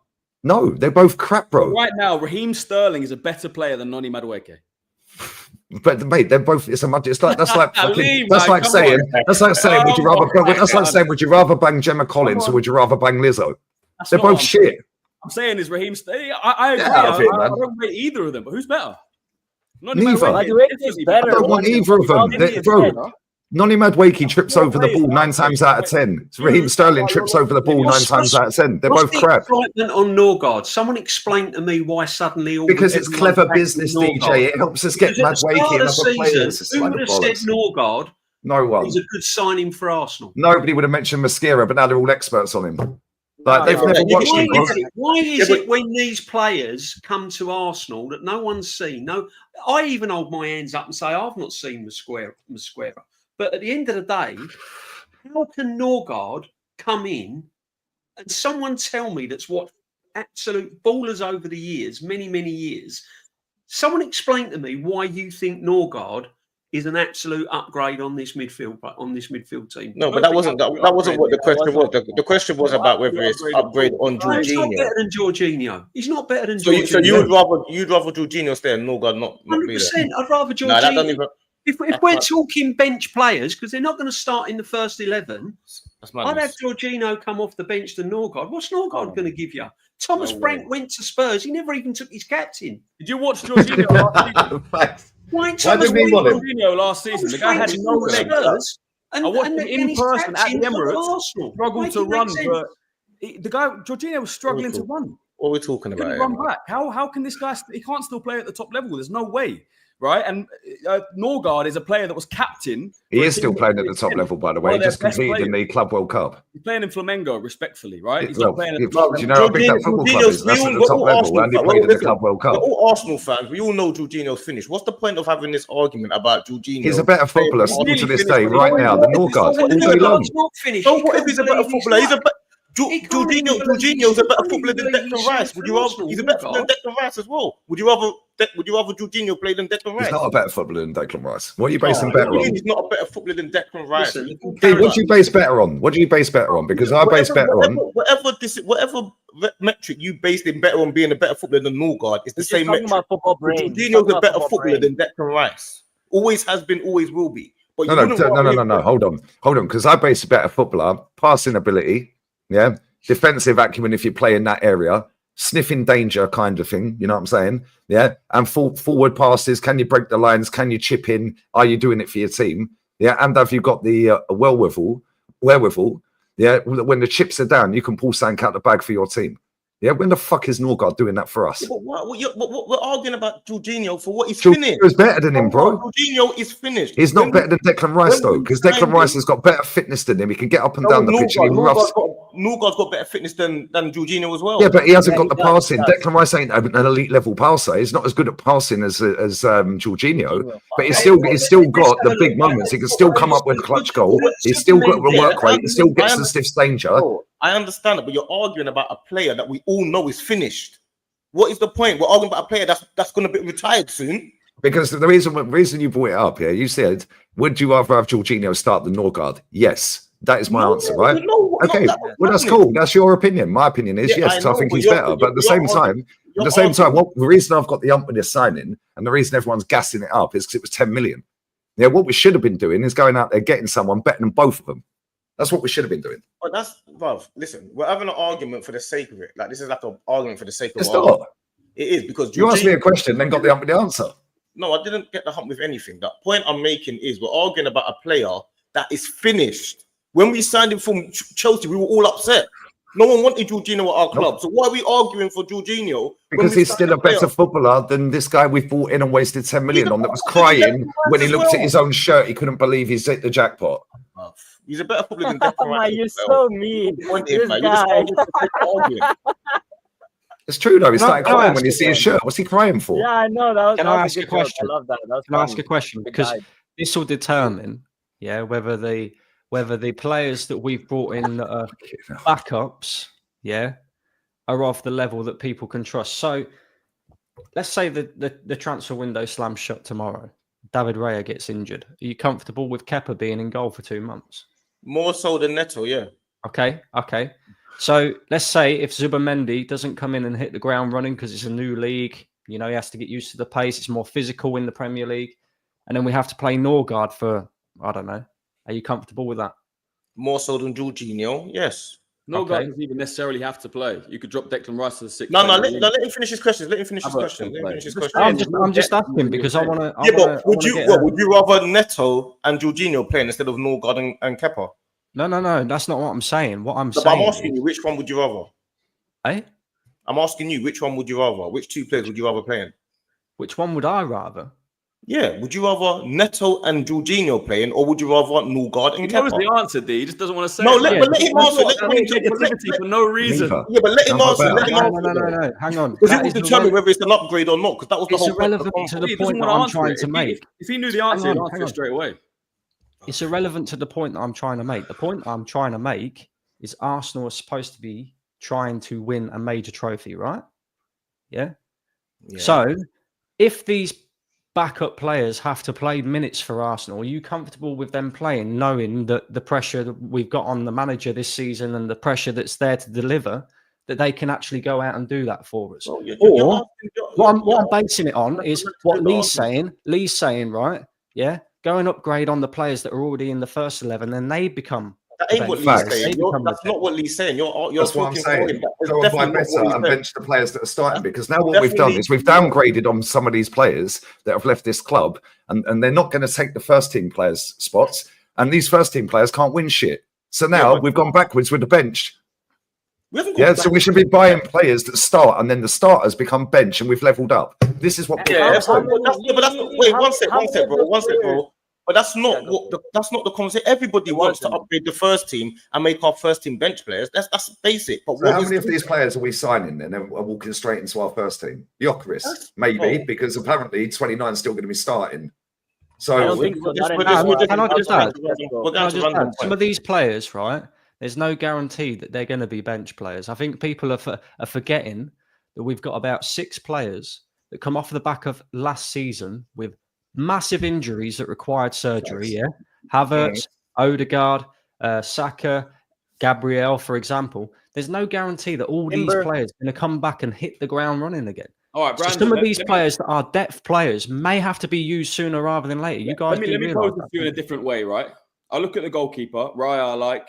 No, they're both crap, bro. Right now, Raheem Sterling is a better player than Noni Madueke. But mate, they're both. It's like saying would you rather bang Gemma Collins or would you rather bang Lizzo? They're both shit. I'm saying is Raheem Sterling. I agree. I don't rate either of them, but who's better? Neither. I don't want either of them, bro. Noni Madueke trips over the ball 9 times out of 10. Raheem Sterling trips over the ball 9 times out of 10. They're both crap. Excitement on Norgard. Someone explain to me why suddenly because it's clever business, DJ. It helps us get Madueke and other players. Who would have said Norgard? No one. He's a good signing for Arsenal. Nobody would have mentioned Mascara, but now they're all experts on him. Like they've never watched him. Why is it when these players come to Arsenal that no one's seen? No, I even hold my hands up and say I've not seen Mascara. But at the end of the day, how can Norgard come in and someone tell me that's what absolute ballers over the years, many years, someone explain to me why you think Norgard is an absolute upgrade on this midfield team. No, but that wasn't what the question was. The question was about whether it's upgrade on Jorginho. He's not better than Jorginho. He's not better than Jorginho. So you'd rather Jorginho stay and Norgard not 100%. I'd rather Jorginho. No, that doesn't even. If we're talking bench players, because they're not going to start in the first 11, I'd have Jorginho come off the bench than Norgard. What's Norgard going to give you? Thomas Frank went to Spurs. He never even took his captain. Did you watch Jorginho last season? Why did we watch Jorginho last season? The guy had no legs. I watched him in person at the Emirates. Struggled to run, but the guy Jorginho was struggling to run. What are we talking about? Couldn't run back. How can this guy? He can't still play at the top level. There's no way. Right, and Norgard is a player that was captain. He is still playing at the top level, by the way. He just competed in the Club World Cup. He's playing in Flamengo, respectfully, right? He's not playing at the top level. Do you know how big that football club is? That's at the top level, and he played in the Club World Cup. We're all Arsenal fans. We all know Jorginho's finished. What's the point of having this argument about Jorginho? He's a better footballer still to this day, right now, than Norgard. All day long. So what if he's a better footballer? He's a Jorginho's a better footballer than Declan Rice. Would you rather? He's a better footballer than Declan Rice as well. Would you rather Jorginho play than Declan Rice? He's not a better footballer than Declan Rice. What are you basing better on? He's not a better footballer than Declan Rice. What do you base better on? What do you base better on? Because I base better on whatever metric you based him better on being a better footballer than Norgard. It's the same metric. Jorginho's a better footballer than Declan Rice. Always has been, always will be. But no. Hold on. Because I base a better footballer, passing ability, yeah, defensive acumen if you play in that area, sniffing danger kind of thing, you know what I'm saying? Yeah, and forward passes. Can you break the lines? Can you chip in? Are you doing it for your team? Yeah, and have you got the wherewithal? Yeah, when the chips are down, you can pull something out the bag for your team. Yeah, when the fuck is Norgard doing that for us? Yeah, but we're arguing about Jorginho for what he's finished. He's better than him, bro. Jorginho is finished. He's not better than Declan Rice, though, because Declan Rice has got better fitness than him. He can get up and down the pitch. Norgard's got better fitness than Jorginho as well. Yeah, but he hasn't got the passing. Declan Rice ain't an elite level passer. He's not as good at passing as Jorginho, but he's still got the big moments. He can still come up with a clutch goal. He's still got the work rate. He still gets the stiff danger. I understand it, but you're arguing about a player that we all know is finished. What is the point? We're arguing about a player that's going to be retired soon. Because the reason you brought it up, yeah, you said, would you rather have Jorginho start than Norgard? Yes, that is my answer, right? Okay, well that's cool. That's your opinion. My opinion is yes, I think he's better. But at the same time, the reason I've got the ump with this signing and the reason everyone's gassing it up is because it was 10 million. Yeah, what we should have been doing is going out there getting someone better than both of them. That's what we should have been doing. But listen, we're having an argument for the sake of it. Like, this is like an argument for the sake of it. It is, because you asked me a question, then got the hump with the answer. No, I didn't get the hump with anything. The point I'm making is we're arguing about a player that is finished. When we signed him from Chelsea, we were all upset. No one wanted Jorginho at our club. So why are we arguing for Jorginho? Because he's still a better footballer than this guy we bought in and wasted 10 million on that was crying when he looked at his own shirt. He couldn't believe he's hit the jackpot. He's a better footballer than Declan Oh my, Rice. you're so mean. This guy. It's true though. He started Can I crying ask when you you see his shirt. What's he crying for? Yeah, I know. Can I ask a good joke. question? I love that. That was Can I ask funny. a question? Because this will determine, whether the players that we've brought in that are backups, are of the level that people can trust. So let's say the transfer window slams shut tomorrow. David Raya gets injured. Are you comfortable with Kepa being in goal for 2 months? More so than Neto, yeah. Okay. So let's say if Zubamendi doesn't come in and hit the ground running because it's a new league, he has to get used to the pace. It's more physical in the Premier League. And then we have to play Norgard for, I don't know. Are you comfortable with that? More so than Jorginho, yes. No guy doesn't even necessarily have to play. You could drop Declan Rice to the 6th. No, let him finish his questions. I'm just asking because I want to. But would you rather Neto and Jorginho playing instead of Norgard and Kepa? No. That's not what I'm saying. What I'm But saying. I'm asking you, which one would you rather? Eh? I'm asking you, which one would you rather? Which two players would you rather playing? Which one would I rather? Yeah, would you rather Neto and Jorginho playing, or would you rather Norgard and Kepa? He knows the answer, D. He just doesn't want to say. No, it. let him answer. Negativity for no reason. Yeah, but let him answer. No. Hang on. Because it will determine whether it's an upgrade or not. Because that was the whole point. It's irrelevant to the point that I'm trying to make. If he knew the answer, he'd answer it straight away. It's irrelevant to the point that I'm trying to make. The point I'm trying to make is Arsenal are supposed to be trying to win a major trophy, right? Yeah. So if these backup players have to play minutes for Arsenal, are you comfortable with them playing, knowing that the pressure that we've got on the manager this season and the pressure that's there to deliver, that they can actually go out and do that for us? Or what I'm basing it on is what Lee's saying. Lee's saying, right? Yeah. Go and upgrade on the players that are already in the first 11, then they become. That ain't what Lee's saying. That's not what Lee's saying. You're That's what I'm saying. Go and buy Berta and bench the players that are starting, because now what Definitely. we've done is we've downgraded on some of these players that have left this club, and they're not going to take the first team players' spots, and these first team players can't win shit. So now we've gone backwards with the bench. So we should be buying players that start, and then the starters become bench, and we've leveled up. This is what. But that's not. Wait, one sec, bro. But that's not that's not the conversation. Everybody wants to upgrade the first team and make our first team bench players. That's basic. But so how many of these players are we signing then? Are walking straight into our first team? Gyökeres, maybe, because apparently 29 is still going to be starting. So I don't think so. Some of these players, right? There's no guarantee that they're going to be bench players. I think people are forgetting that we've got about 6 players that come off the back of last season with massive injuries that required surgery. Yeah, Havertz, Odegaard, Saka, Gabriel, for example. There's no guarantee that all these players are going to come back and hit the ground running again. All right, Brandon, so some of these players that are depth players may have to be used sooner rather than later. You guys, let me pose this to you in a different way, right? I look at the goalkeeper, Raya.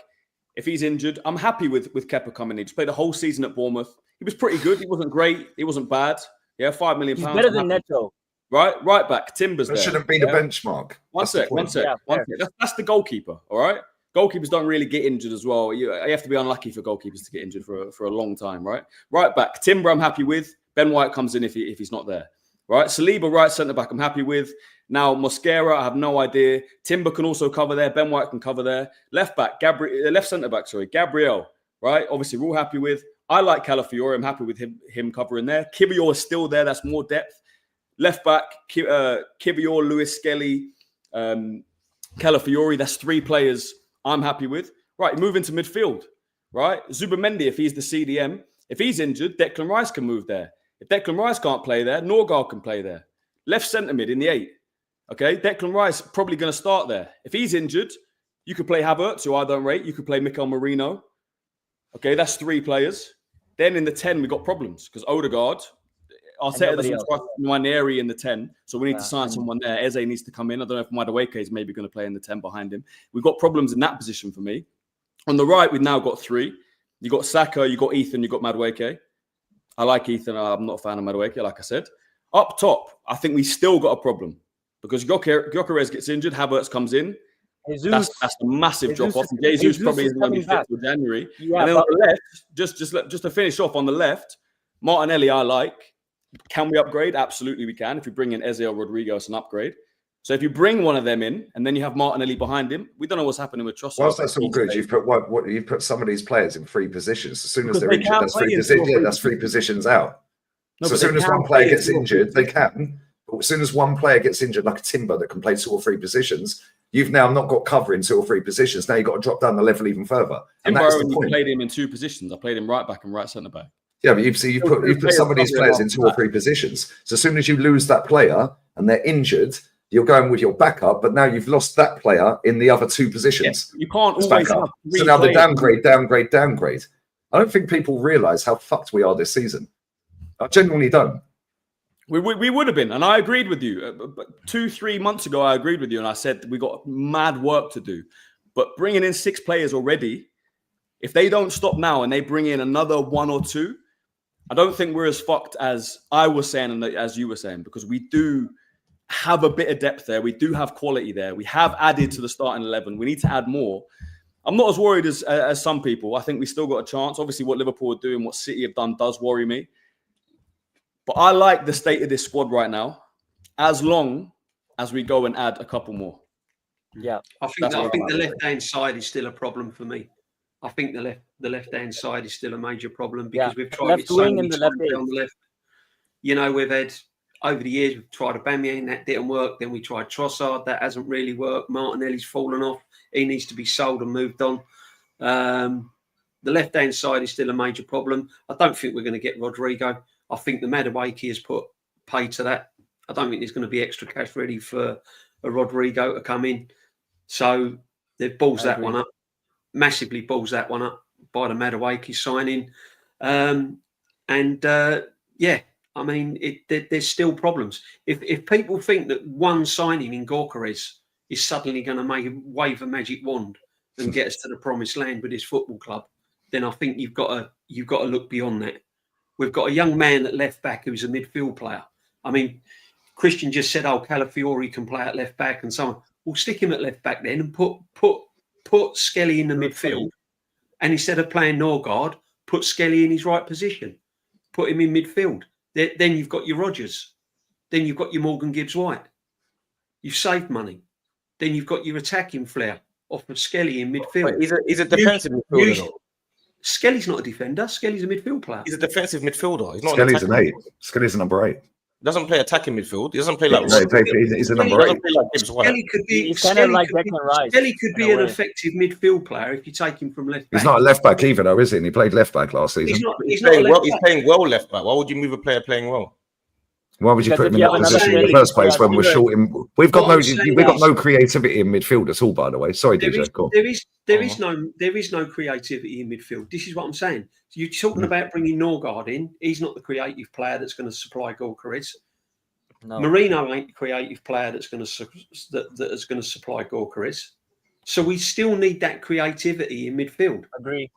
If he's injured, I'm happy with Kepa coming in. He just played the whole season at Bournemouth. He was pretty good. He wasn't great. He wasn't bad. Yeah, £5 million. He's better than Neto. Right back. Timber's that there. shouldn't be the benchmark. One sec. That's the goalkeeper, all right? Goalkeepers don't really get injured as well. You have to be unlucky for goalkeepers to get injured for a long time, right? Right back. Timber, I'm happy with. Ben White comes in if he's not there. Right? Saliba, right centre-back, I'm happy with. Now, Mosquera, I have no idea. Timber can also cover there. Ben White can cover there. Left back, left centre-back, Gabriel, right? Obviously, we're all happy with. I like Calafiori. I'm happy with him covering there. Kivior is still there. That's more depth. Left back, Kivior, Lewis-Skelly, Calafiori. That's 3 players I'm happy with. Right, moving to midfield, right? Zubamendi, if he's the CDM, if he's injured, Declan Rice can move there. If Declan Rice can't play there, Norgard can play there. Left centre mid in the 8. Okay, Declan Rice probably going to start there. If he's injured, you could play Havertz, who I don't rate. You could play Mikel Merino. Okay, that's 3 players. Then in the 10, we got problems because Odegaard, Arteta doesn't trust Nwaneri in the 10, so we need to sign someone there. Eze needs to come in. I don't know if Madueke is maybe going to play in the 10 behind him. We've got problems in that position for me. On the right, we've now got 3. You got Saka, you got Ethan, you got Madueke. I like Ethan. I'm not a fan of Madueke, like I said. Up top, I think we still got a problem because Gyökeres gets injured. Havertz comes in. Jesus, That's a massive drop off. Jesus Jesus probably is isn't going to be coming fit till January. Yeah, and then but on the left, just to finish off on the left, Martinelli, I like. Can we upgrade? Absolutely, we can. If we bring in Eze or Rodrigo, it's an upgrade. So if you bring one of them in, and then you have Martinelli behind him, we don't know what's happening with Trossard. Whilst that's all good, you've put some of these players in 3 positions. As soon as Because they're they injured, can't that's play 3 in positions. 2 or 3 That's 3 positions out. No, so but as soon they as can't one player play in gets 2 or 3 injured, they can. But as soon as one player gets injured, like a Timber that can play 2 or 3 positions, you've now not got cover in 2 or 3 positions. Now you've got to drop down the level even further. And that's the Timber, point. you played him in 2 positions. I played him right back and right centre back. Yeah, but you've put some of these players in 2 or 3 positions. So as soon as you lose that player and they're injured, you're going with your backup, but now you've lost that player in the other 2 positions. Yeah, you can't It's always backup. have 3 So now the players. downgrade. I don't think people realise how fucked we are this season. I genuinely don't. We would have been, and I agreed with you. But 2-3 months ago, I agreed with you, and I said we got mad work to do. But bringing in 6 players already, if they don't stop now and they bring in another 1 or 2, I don't think we're as fucked as I was saying and as you were saying, because we do have a bit of depth there. We do have quality there. We have added to the starting 11. We need to add more. I'm not as worried as some people. I think we still got a chance. Obviously, what Liverpool are doing, what City have done does worry me. But I like the state of this squad right now, as long as we go and add a couple more. yeah, I think the left-hand side is still a problem for me. I think the left-hand side is still a major problem because we've tried left it so wing many and the times left on the left. You know, we've had over the years we've tried Aubameyang, that didn't work. Then we tried Trossard, that hasn't really worked. Martinelli's fallen off. He needs to be sold and moved on. The left-hand side is still a major problem. I don't think we're going to get Rodrigo. I think the Madueke has put pay to that. I don't think there's going to be extra cash ready for a Rodrigo to come in. So they've balls that one up, massively balls that one up by the Madueke signing. I mean, there's still problems. If people think that one signing in Gyökeres is suddenly going to wave a magic wand and get us to the promised land with this football club, then I think you've got to look beyond that. We've got a young man at left back who's a midfield player. I mean, Christian just said, "Oh, Calafiori can play at left back," and so on. We'll stick him at left back then and put Skelly in the midfield. And instead of playing Norgard, put Skelly in his right position. Put him in midfield. Then you've got your Rodgers. Then you've got your Morgan Gibbs-White. You've saved money. Then you've got your attacking flair off of Skelly in midfield. But he's a defensive midfielder, though. Skelly's not a defender. Skelly's a midfield player. He's a defensive midfielder. He's not Skelly's an 8. Skelly's a number 8. Doesn't play attacking midfield. He doesn't play like. He's a number 8. Skelly could be. He's kind of like Declan Rice. Skelly could be an effective midfield player if you take him from left back. He's not a left back either, though, is he? And he played left back last season. He's playing well left back. Why would you move a player playing well? Why would you put him in that position in the first place when we're short in? We've got no creativity in midfield at all, by the way. Sorry, DJ. Go on. There is no creativity in midfield. This is what I'm saying. So you're talking about bringing Norgard in. He's not the creative player that's going to supply Gyökeres. no. Marino ain't the creative player that's going to supply Gyökeres. So we still need that creativity in midfield. Agree.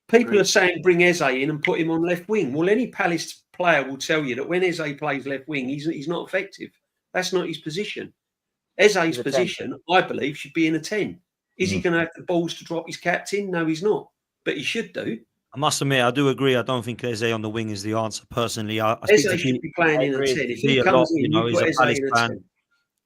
People are saying bring Eze in and put him on left wing. Well, any Palace player will tell you that when Eze plays left wing, he's not effective. That's not his position. Eze's position, I believe, should be in a 10. Is he going to have the balls to drop his captain? No, he's not. But he should do. I must admit, I do agree. I don't think Eze on the wing is the answer. Personally, I Eze should be playing in a 10. If he comes in, he's a Palace fan.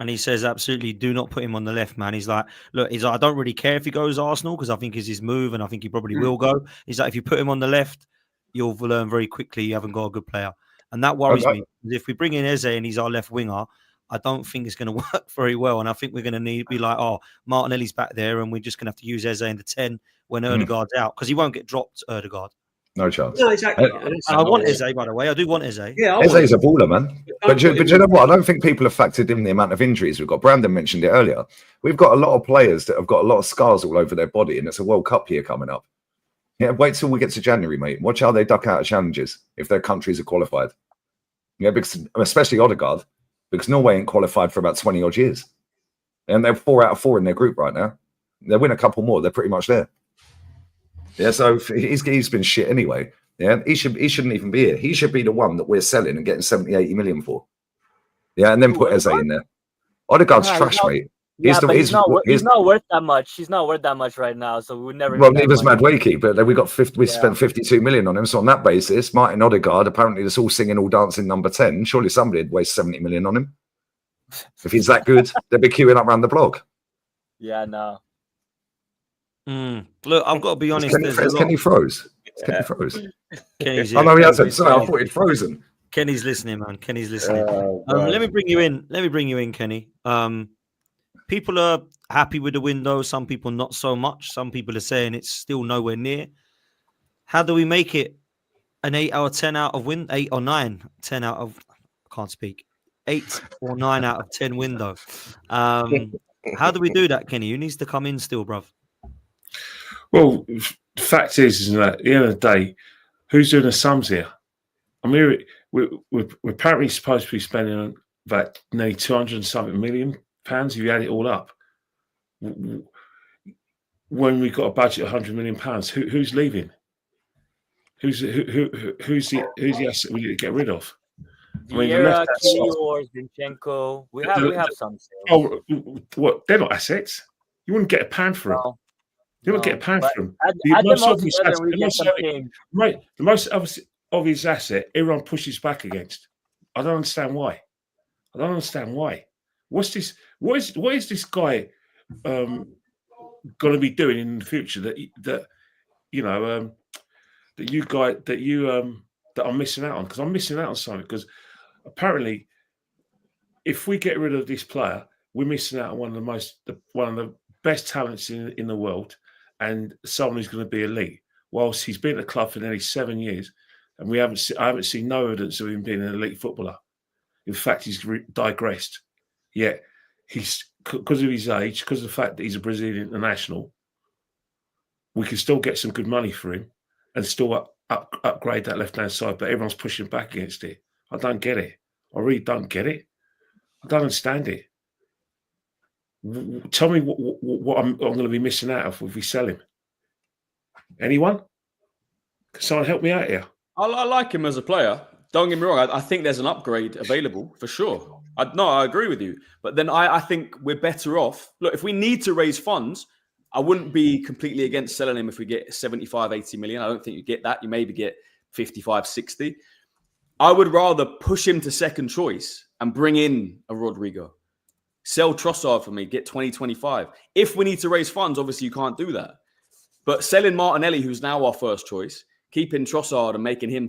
And he says, absolutely, do not put him on the left, man. He's like, look, I don't really care if he goes Arsenal because I think it's his move and I think he probably will go. He's like, if you put him on the left, you'll learn very quickly you haven't got a good player. And that worries me. If we bring in Eze and he's our left winger, I don't think it's going to work very well. And I think we're going to be like, oh, Martinelli's back there and we're just going to have to use Eze in the 10 when Ødegaard's out because he won't get dropped, Ødegaard. No chance. No, exactly. I want Eze, by the way. I do want Eze. Yeah, Eze's a baller, man. But you know what? I don't think people have factored in the amount of injuries we've got. Brandon mentioned it earlier. We've got a lot of players that have got a lot of scars all over their body, and it's a World Cup year coming up. Yeah, wait till we get to January, mate. Watch how they duck out of challenges if their countries are qualified. Yeah, because especially Ødegaard, because Norway ain't qualified for about 20 odd years, and they're 4 out of 4 in their group right now. They win a couple more, they're pretty much there. Yeah, so he's been shit anyway. Yeah, he shouldn't even be here. He should be the one that we're selling and getting 70, 80 million for. Yeah, and then put Eze in there. Ødegaard's trash, mate. Yeah, but he's not worth that much. He's not worth that much right now, so we would never. Well, neither's Madueke, but then we Yeah. spent 52 million on him. So on that basis, Martin Odegaard, apparently that's all singing, all dancing number 10. Surely somebody would waste 70 million on him. If he's that good, they'd be queuing up around the block. Yeah, no. Look, I've got to be honest. Kenny froze. Kenny froze. Kenny's Oh no, he hasn't. Kenny's- Sorry, I thought he'd frozen. Kenny's listening, man. Kenny's listening. right. Let me bring you in. Kenny. People are happy with the window. Some people not so much. Some people are saying it's still nowhere near. How do we make it an 8 or 10 out of 8 or 9? 10 out of I can't speak. 8 or 9 out of 10 window. How do we do that, Kenny? Who needs to come in still, bruv? Well, the fact is that at the end of the day, who's doing the sums here? I mean, we're apparently supposed to be spending about nearly 200 and something million pounds if you add it all up. When we've got a budget of 100 million pounds, who's leaving? Who's the asset we need to get rid of? I mean, Vieira, Kiwior, Zinchenko. We have some. Oh, what? They're not assets. You wouldn't get a pound for them. No. You wouldn't get a pound for them. Add them all together, we get something. Right, the most obvious asset everyone pushes back against. I don't understand why. What's this? What is this guy going to be doing in the future that I'm missing out on? Because I'm missing out on something. Because apparently, if we get rid of this player, we're missing out on one of the best talents in the world, and someone who's going to be elite. Whilst he's been at the club for nearly 7 years, and I haven't seen no evidence of him being an elite footballer. In fact, he's digressed. Yet he's, because of his age, because of the fact that he's a Brazilian international, we can still get some good money for him and still upgrade that left-hand side. But everyone's pushing back against it. I don't get it. I really don't get it. I don't understand it. Tell me what I'm going to be missing out of if we sell him. Anyone? Can someone help me out here? I like him as a player. Don't get me wrong. I think there's an upgrade available for sure. I agree with you. But then I think we're better off. Look, if we need to raise funds, I wouldn't be completely against selling him if we get 75, 80 million. I don't think you get that. You maybe get 55, 60. I would rather push him to second choice and bring in a Rodrigo. Sell Trossard for me, get 20, 25. If we need to raise funds, obviously you can't do that. But selling Martinelli, who's now our first choice, keeping Trossard and making him...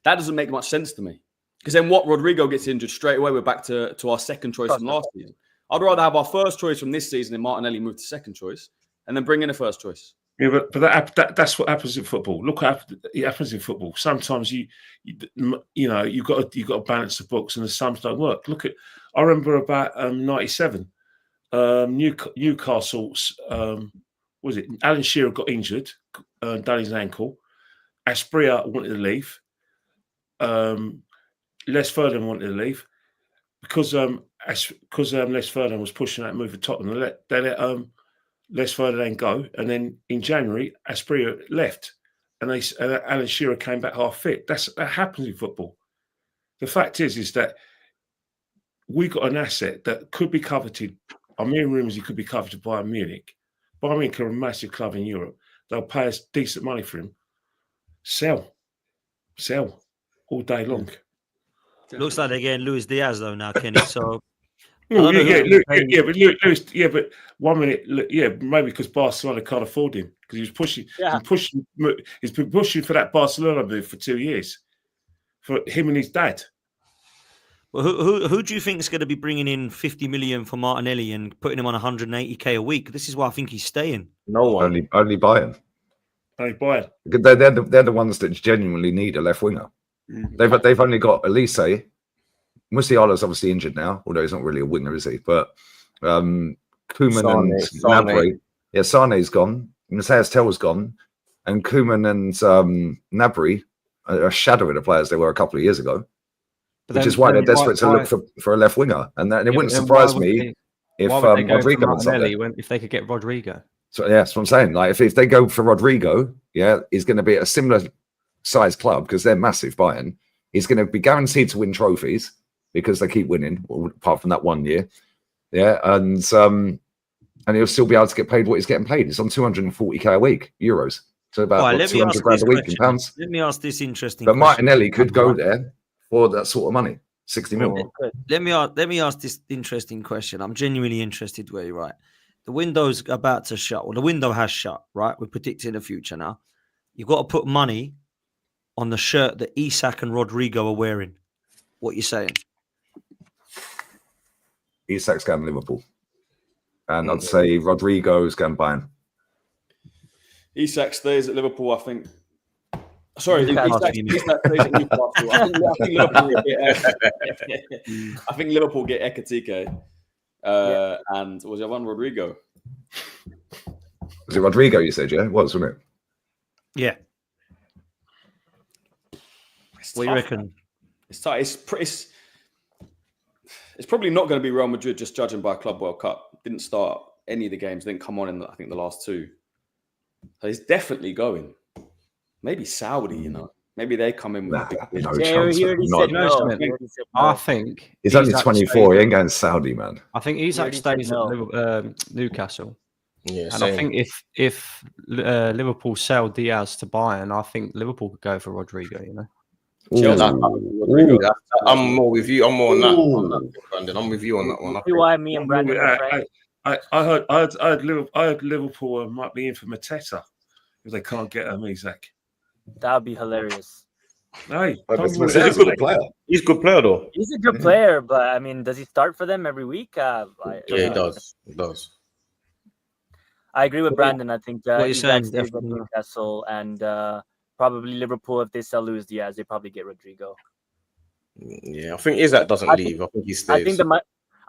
That doesn't make much sense to me. Because then what, Rodrigo gets injured straight away, we're back to our second choice from last season. I'd rather have our first choice from this season and Martinelli move to second choice and then bring in a first choice. Yeah, but that's what happens in football. Look what happens in football. Sometimes you've got to balance the books, and the sums don't work. I remember about 97, Newcastle's was it Alan Shearer got injured, done his ankle. Asprilla wanted to leave. Les Ferdinand wanted to leave because Les Ferdinand was pushing that move for Tottenham. They let Les Ferdinand go, and then in January, Asprilla left, and Alan Shearer came back half fit. That happens in football. The fact is that we got an asset that could be coveted. I'm hearing rumours he could be coveted by Munich. Bayern Munich are a massive club in Europe. They'll pay us decent money for him. Sell all day long. Looks like they're getting Luis Diaz though now, Kenny. So. But 1 minute, maybe because Barcelona can't afford him because he was pushing. Yeah. He's been pushing for that Barcelona move for 2 years, for him and his dad. Well, who do you think is going to be bringing in 50 million for Martinelli and putting him on 180k a week? This is why I think he's staying. No one. Only Bayern. Only Bayern. They're the ones that genuinely need a left winger. Mm-hmm. They've only got Elise. Musiala's obviously injured now, although he's not really a winger, is he? But Koeman and Gnabry. Yeah, Sane's gone. Matthias Tell's gone. And Koeman and Gnabry are shadowing the players they were a couple of years ago. Which is why they're desperate to look for a left winger. And it wouldn't surprise me if Rodrigo was up there. If they could get Rodrigo. So yeah, that's what I'm saying. Like if they go for Rodrigo, yeah, he's going to be at a similar size club because they're massive, Bayern. He's going to be guaranteed to win trophies because they keep winning, apart from that 1 year. Yeah, and he'll still be able to get paid what he's getting paid. It's on 240k a week, euros. So about All right, what, let me 200 ask grand this a week in question. pounds. Let me ask this interesting But question. Martinelli could go there for that sort of money, 60 mil. Let me ask this interesting question. I'm genuinely interested where you're right. The window's about to shut, or the window has shut, right? We're predicting the future now. You've got to put money on the shirt that Isak and Rodrigo are wearing. What you saying? Isak's going to Liverpool. And I'd say Rodrigo's going Bayern. Isak stays at Liverpool, I think. Sorry, Newcastle. Isak stays at Newcastle. I think Liverpool get Ekitike. And was there one Rodrigo? Was it Rodrigo you said, yeah? It was, wasn't it? Yeah. It's What do you reckon? It's tight. It's probably not going to be Real Madrid, just judging by Club World Cup. Didn't start any of the games. Didn't come on in, I think, the last two. So he's definitely going. Maybe Saudi, you know. Maybe they come in with a big bid. No Yeah, chance. he already Not- said no. He He already said I no. think He's only Isak 24. He stays- ain't going Saudi, man. I think Isak already said stays no. at Newcastle. Yeah, And I think if Liverpool sell Diaz to Bayern, I think Liverpool could go for Rodrigo, you know. Chelsea. Ooh. I'm more with you. I'm more on that, Brandon. I'm with you on that one. See why me and Brandon are friends? I heard Liverpool might be in for Mateta if they can't get Isak. That would be hilarious. Hey, He's don't a good player. He's a good player, though. He's a good player, but I mean, does he start for them every week? Yeah, he does. He does. I agree with Brandon. I think what you're Isak saying, stays at definitely. Newcastle and probably Liverpool, if they sell Luis Diaz, they probably get Rodrigo. Yeah, I think Isak doesn't leave. I think he stays.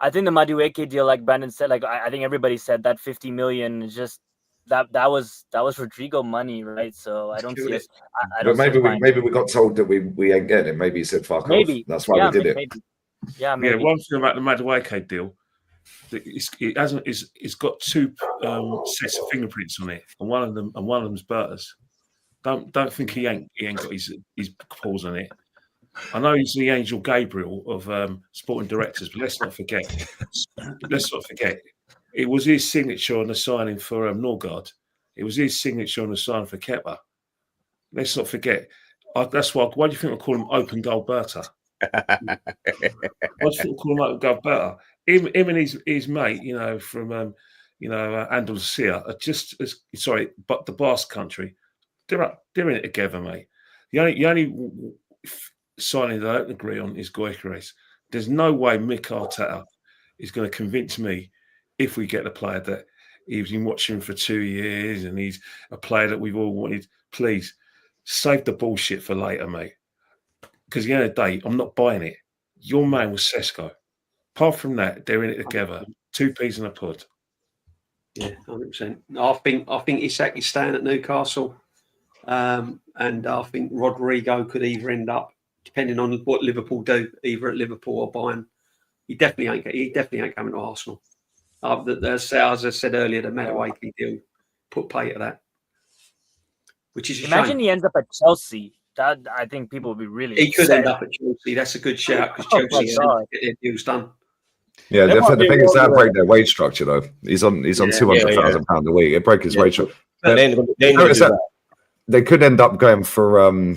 I think the Madueke deal, like Brandon said, like I think everybody said that 50 million is just that was Rodrigo money, right? So I don't see us. I don't. But maybe we got told that we ain't getting it. Maybe he said fuck off. That's why we did it. Maybe. Yeah, Yeah, one thing about the Madueke deal, it's got two sets of fingerprints on it, and one of them's Berta's. Don't think he ain't got his paws on it. I know he's the Angel Gabriel of sporting directors, but let's not forget. It was his signature on the signing for Norgard. It was his signature on the signing for Kepa. Let's not forget. That's why. Why do you think I call him Open Goal Berta? Why do you think I call him Open Goal Berta? Him and his mate, you know, from Andalusia are just as but the Basque country, they're in it together, mate. The only signing that I don't agree on is Gyökeres. There's no way Mick Arteta is going to convince me if we get the player that he's been watching for 2 years and he's a player that we've all wanted. Please save the bullshit for later, mate. Because at the end of the day, I'm not buying it. Your man was Sesko. Apart from that, they're in it together. 2 peas in a pod. Yeah, 100%. I think Isak is staying at Newcastle, and I think Rodrigo could either end up, depending on what Liverpool do, either at Liverpool or Bayern. He definitely ain't coming to Arsenal. As I said earlier, the Madueke deal put pay to that, which is a Imagine shame. he ends up at Chelsea. That I think people would be really. He could upset. end up at Chelsea. That's a good shout because Oh my Chelsea God. get their deals done. Yeah, There might the be thing is that one break their wage structure though. He's on £200,000 a week. It break his wage structure. They could end up going for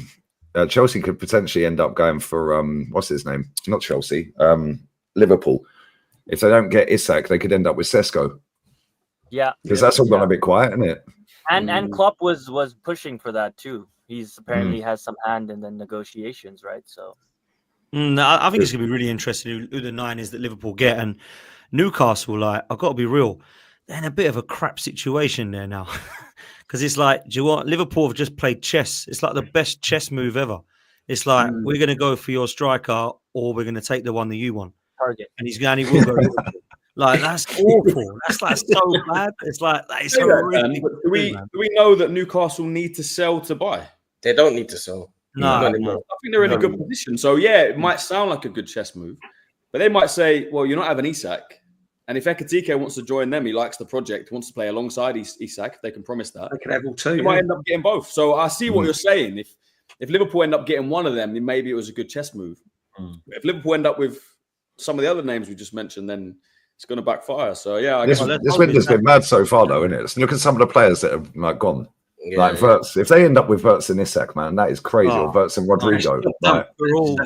Chelsea could potentially end up going for what's his name? Not Chelsea, Liverpool. If they don't get Isak, they could end up with Sesko. Yeah, Because that's all gone a bit quiet, isn't it? and Klopp was pushing for that too. He's apparently has some hand in the negotiations, right? So I think it's going to be really interesting who the 9 is that Liverpool get. And Newcastle, like, I've got to be real, they're in a bit of a crap situation there now. Because it's like, do you want Liverpool have just played chess. It's like the best chess move ever. It's like, we're going to go for your striker or we're going to take the one that you want. target. And he will go Liverpool. Like, that's awful. That's like so bad. It's like, that is horrific. Do we know that Newcastle need to sell to buy? They don't need to sell. No. I think they're in a good position. So, yeah, it might sound like a good chess move, but they might say, well, you're not having Isak. And if Ekitike wants to join them, he likes the project, wants to play alongside Isak, they can promise that. They could have all two. They might end up getting both. So I see what you're saying. If Liverpool end up getting one of them, then maybe it was a good chess move. If Liverpool end up with some of the other names we just mentioned, then it's going to backfire. So yeah, I This guess this window's been mad so far, though, isn't it? So look at some of the players that have like gone. Yeah, Like Verts, if they end up with Verts and Isak, man, that is crazy. Oh, or Verts and Rodrigo. Like, We're all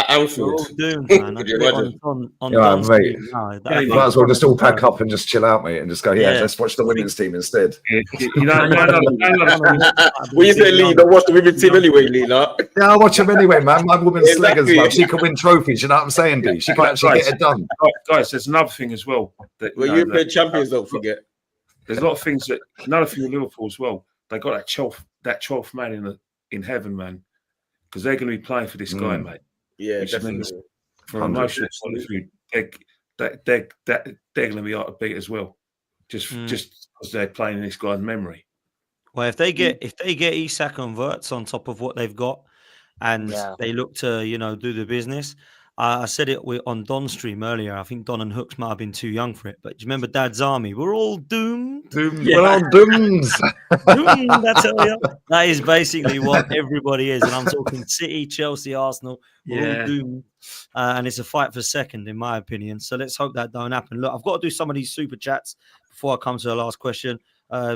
Anfield. doomed, man. Could you On imagine? Yeah, Dunn mate. Street now, might as well just all pack up and just chill out, mate, and just go, yeah, Yeah. let's watch the women's team instead. You know, we said Lee, don't watch the women's team anyway, Lee. No? Yeah, I'll watch them anyway, man. My woman's Exactly. Sleggers, man. She can win trophies, you know what I'm saying, D? She can actually get it done. guys, there's another thing as well. That, Well, European champions, don't forget. There's a lot of things that another thing with Liverpool as well. They got that 12th man in heaven, man, because they're going to be playing for this guy, mate. Yeah, Which definitely. means from an emotional point of view, they're going to be hard to beat as well, just because they're playing in this guy's memory. Well, if they get Isak and Verts on top of what they've got, and they look to do the business. I said it on Don's stream earlier. I think Don and Hooks might have been too young for it, but do you remember Dad's Army? We're all doomed. We're all doomed. Doomed, I tell you. That is basically what everybody is, and I'm talking City, Chelsea, Arsenal. We're all doomed, and it's a fight for second, in my opinion. So let's hope that don't happen. Look, I've got to do some of these super chats before I come to the last question.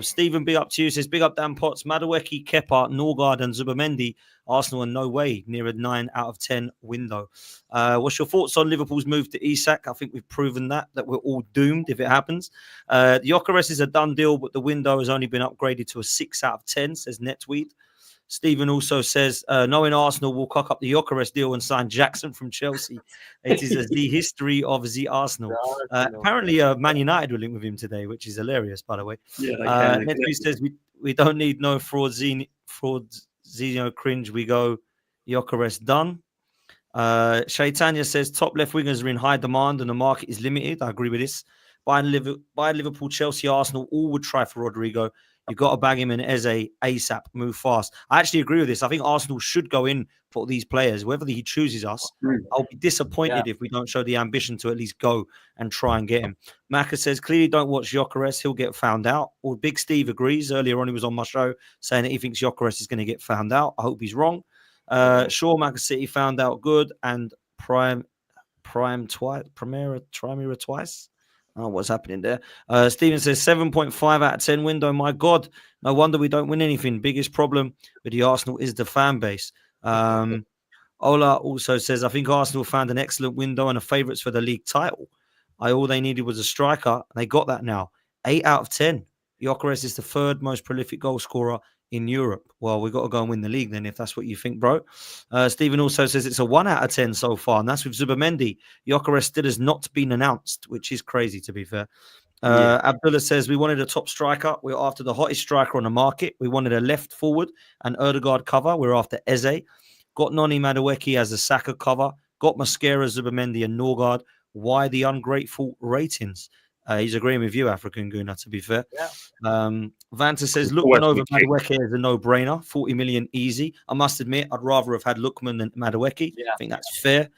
Stephen, big up to you. Says, big up Dan Potts, Madueke, Kepa, Norgard, and Zubamendi. Arsenal and no way near a 9 out of 10 window. What's your thoughts on Liverpool's move to Isak? I think we've proven that we're all doomed if it happens. Gyökeres is a done deal, but the window has only been upgraded to a 6 out of 10, says Netweed. Stephen also says, knowing Arsenal will cock up the Gyökeres deal and sign Jackson from Chelsea. It is the history of the Arsenal. Apparently, Man United will link with him today, which is hilarious, by the way. Yeah, Netflix says we don't need no fraudzinho cringe. We go Gyökeres done. Shaitanya says top left wingers are in high demand and the market is limited. I agree with this. Bayern Liverpool, Chelsea, Arsenal all would try for Rodrigo. You've got to bag him in Eze ASAP, move fast. I actually agree with this. I think Arsenal should go in for these players, whether he chooses us. I'll be disappointed if we don't show the ambition to at least go and try and get him. Maka says, clearly don't watch Gyökeres. He'll get found out. Well, Big Steve agrees. Earlier on, he was on my show saying that he thinks Gyökeres is going to get found out. I hope he's wrong. Sure, Maka City found out good and Primera twice. Oh, what's happening there? Steven says 7.5 out of 10 window. My God, no wonder we don't win anything. Biggest problem with the Arsenal is the fan base. Ola also says, I think Arsenal found an excellent window and are favourites for the league title. All they needed was a striker. They got that now. 8 out of 10. Gyökeres is the third most prolific goal scorer in Europe. Well, we've got to go and win the league then, if that's what you think, bro. Stephen also says it's a 1 out of 10 so far, and that's with Zubamendi. Gyökeres still has not been announced, which is crazy, to be fair. Abdullah says we wanted a top striker. We're after the hottest striker on the market. We wanted a left forward and Ødegaard cover. We're after Eze. Got Noni Madueke as a Saka cover. Got Mascara, Zubamendi, and Norgard. Why the ungrateful ratings? He's agreeing with you, African Guna, to be fair. Vanta says, Lookman over Madueke is a no-brainer. 40 million easy. I must admit, I'd rather have had Lookman than Madueke. I think that's fair.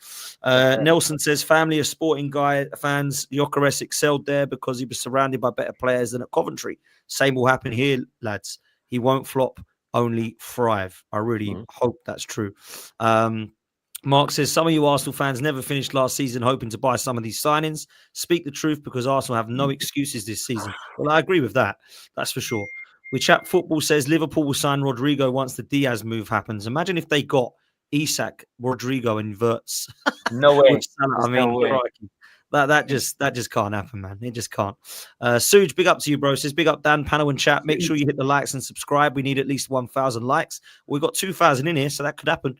Nelson says, family of sporting guy fans, Gyökeres excelled there because he was surrounded by better players than at Coventry. Same will happen here, lads. He won't flop, only thrive. I really hope that's true. Mark says, some of you Arsenal fans never finished last season hoping to buy some of these signings. Speak the truth because Arsenal have no excuses this season. Well, I agree with that. That's for sure. We Chat Football says Liverpool will sign Rodrigo once the Diaz move happens. Imagine if they got Isak, Rodrigo, and Verts. No way. I mean, that just can't happen, man. It just can't. Suj, big up to you, bro. Says big up Dan, panel, and chat. Make sure you hit the likes and subscribe. We need at least 1,000 likes. We've got 2,000 in here, so that could happen.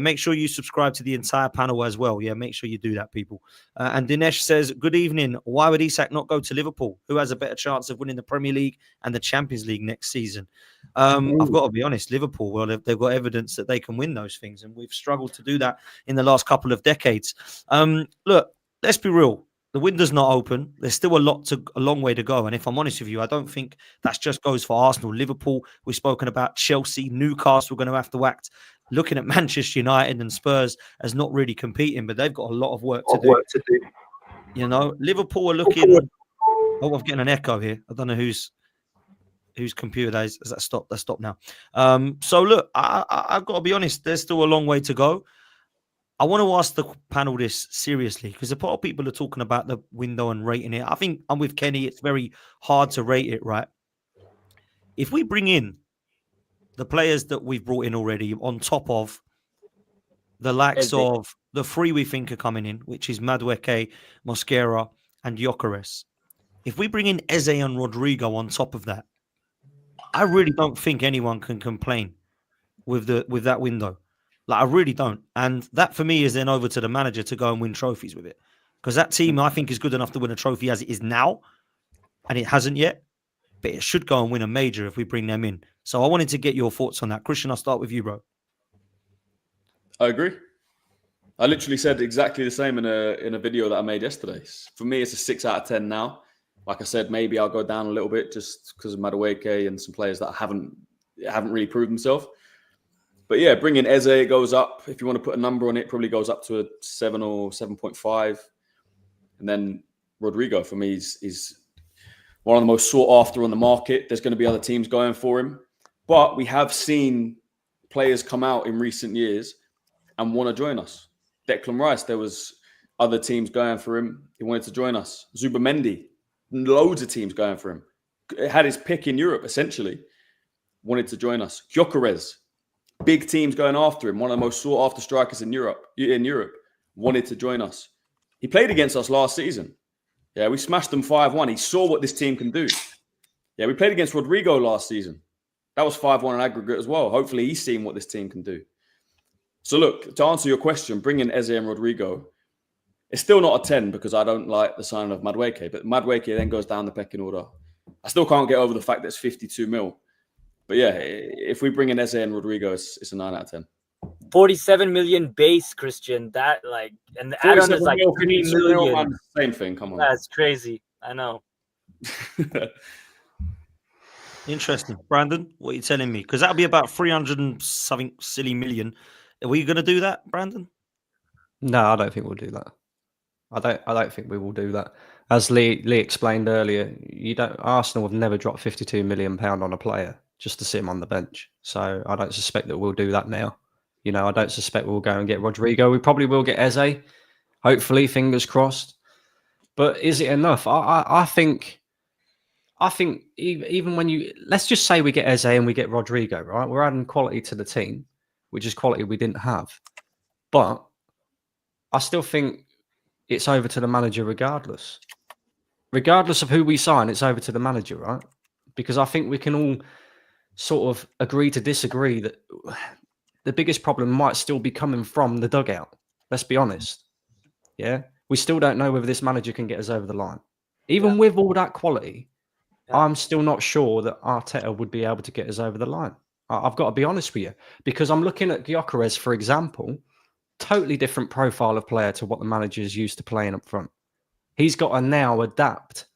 Make sure you subscribe to the entire panel as well. Yeah, make sure you do that, people. And Dinesh says, good evening. Why would Isak not go to Liverpool? Who has a better chance of winning the Premier League and the Champions League next season? I've got to be honest, Liverpool, well, they've got evidence that they can win those things, and we've struggled to do that in the last couple of decades. Look, let's be real. The window's not open. There's still a long way to go. And if I'm honest with you, I don't think that just goes for Arsenal, Liverpool. We've spoken about Chelsea, Newcastle. We're going to have to act. Looking at Manchester United and Spurs as not really competing, but they've got a lot of work to do. You know, Liverpool are looking. Oh, I'm getting an echo here. I don't know whose computer that is. Has that stopped? That's stopped now. So look, I've got to be honest. There's still a long way to go. I want to ask the panel this seriously because a lot of people are talking about the window and rating it. I think I'm with Kenny. It's very hard to rate it, right? If we bring in the players that we've brought in already on top of the likes of the three we think are coming in, which is Madueke, Mosquera, and Gyökeres. If we bring in Eze and Rodrigo on top of that, I really don't think anyone can complain with that window. Like, I really don't. And that for me is then over to the manager to go and win trophies with it. Because that team, I think, is good enough to win a trophy as it is now. And it hasn't yet. But it should go and win a major if we bring them in. So I wanted to get your thoughts on that. Christian, I'll start with you, bro. I agree. I literally said exactly the same in a video that I made yesterday. For me, it's a 6 out of 10 now. Like I said, maybe I'll go down a little bit just because of Madueke and some players that haven't really proved themselves. But yeah, bringing Eze, it goes up. If you want to put a number on it, probably goes up to a 7 or 7.5. And then Rodrigo, for me, is one of the most sought after on the market. There's going to be other teams going for him. But we have seen players come out in recent years and want to join us. Declan Rice, there was other teams going for him. He wanted to join us. Zubamendi, loads of teams going for him. It had his pick in Europe, essentially. Wanted to join us. Gyökeres, big teams going after him. One of the most sought after strikers in Europe. Wanted to join us. He played against us last season. Yeah, we smashed them 5-1. He saw what this team can do. Yeah, we played against Rodrigo last season. That was 5-1 in aggregate as well. Hopefully he's seen what this team can do. So look, to answer your question, bringing Eze and Rodrigo, it's still not a 10 because I don't like the signing of Madueke. But Madueke then goes down the pecking order. I still can't get over the fact that it's 52 mil. But yeah, if we bring in Eze and Rodrigo, it's a 9 out of 10. 47 million base, Christian. That and the add-on is like 3 million. Same thing. Come on. That's crazy. I know. Interesting. Brandon, what are you telling me? Because that'll be about 300 and something silly million. Are we going to do that, Brandon? No, I don't think we'll do that. I don't think we will do that. As Lee explained earlier, Arsenal have never dropped £52 million on a player just to sit him on the bench. So I don't suspect that we'll do that now. You know, I don't suspect we'll go and get Rodrigo. We probably will get Eze, hopefully, fingers crossed. But is it enough? I think even when let's just say we get Eze and we get Rodrigo, right? We're adding quality to the team, which is quality we didn't have. But I still think it's over to the manager regardless. Regardless of who we sign, it's over to the manager, right? Because I think we can all sort of agree to disagree that the biggest problem might still be coming from the dugout. Let's be honest. Yeah. We still don't know whether this manager can get us over the line. Even with all that quality, I'm still not sure that Arteta would be able to get us over the line. I've got to be honest with you. Because I'm looking at Gyökeres, for example, totally different profile of player to what the manager is used to playing up front. He's got to now adapt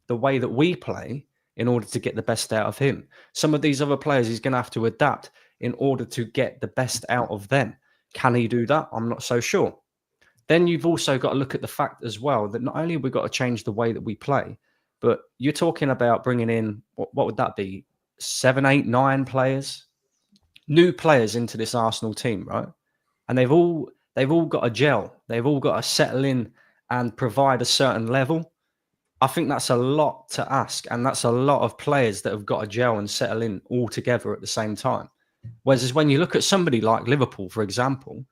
the way that we play in order to get the best out of him. Some of these other players he's going to have to adapt in order to get the best out of them. Can he do that? I'm not so sure. Then you've also got to look at the fact as well that not only have we got to change the way that we play, but you're talking about bringing in, what would that be? 7, 8, 9 players, new players into this Arsenal team, right? And they've all got to gel. They've all got to settle in and provide a certain level. I think that's a lot to ask. And that's a lot of players that have got to gel and settle in all together at the same time. Whereas when you look at somebody like Liverpool, for example,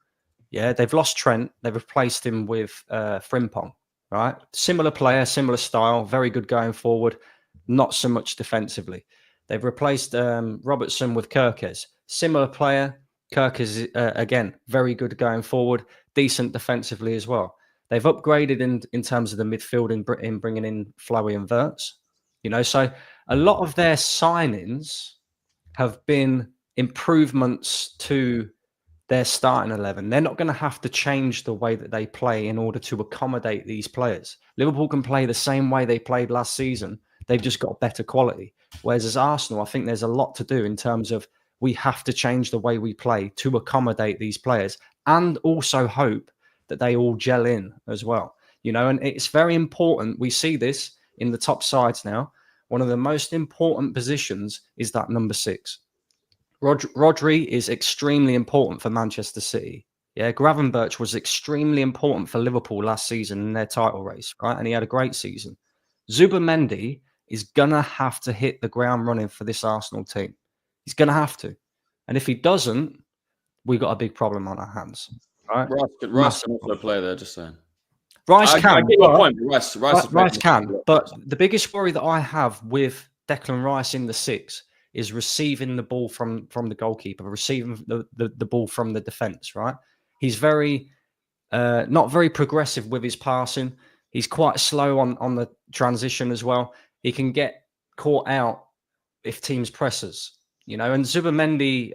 yeah, they've lost Trent. They've replaced him with Frimpong, right? Similar player, similar style, very good going forward, not so much defensively. They've replaced Robertson with Gyökeres. Similar player. Gyökeres, again, very good going forward, decent defensively as well. They've upgraded in terms of the midfield in bringing in Flowey and Wirtz. You know, so a lot of their signings have been improvements to their starting 11. They're not going to have to change the way that they play in order to accommodate these players. Liverpool can play the same way they played last season. They've just got better quality. Whereas as Arsenal, I think there's a lot to do in terms of we have to change the way we play to accommodate these players and also hope that they all gel in as well. You know, and it's very important. We see this in the top sides now. One of the most important positions is that number 6. Rodri is extremely important for Manchester City. Yeah, Gravenberch was extremely important for Liverpool last season in their title race, right? And he had a great season. Zubimendi is going to have to hit the ground running for this Arsenal team. He's going to have to. And if he doesn't, we've got a big problem on our hands. Right? Rice can also play there, just saying. Rice can. I get your point. Rice can. But the biggest worry that I have with Declan Rice in the six is receiving the ball from the goalkeeper, receiving the ball from the defence, right? He's very not very progressive with his passing. He's quite slow on the transition as well. He can get caught out if teams presses, you know. And Zubimendi,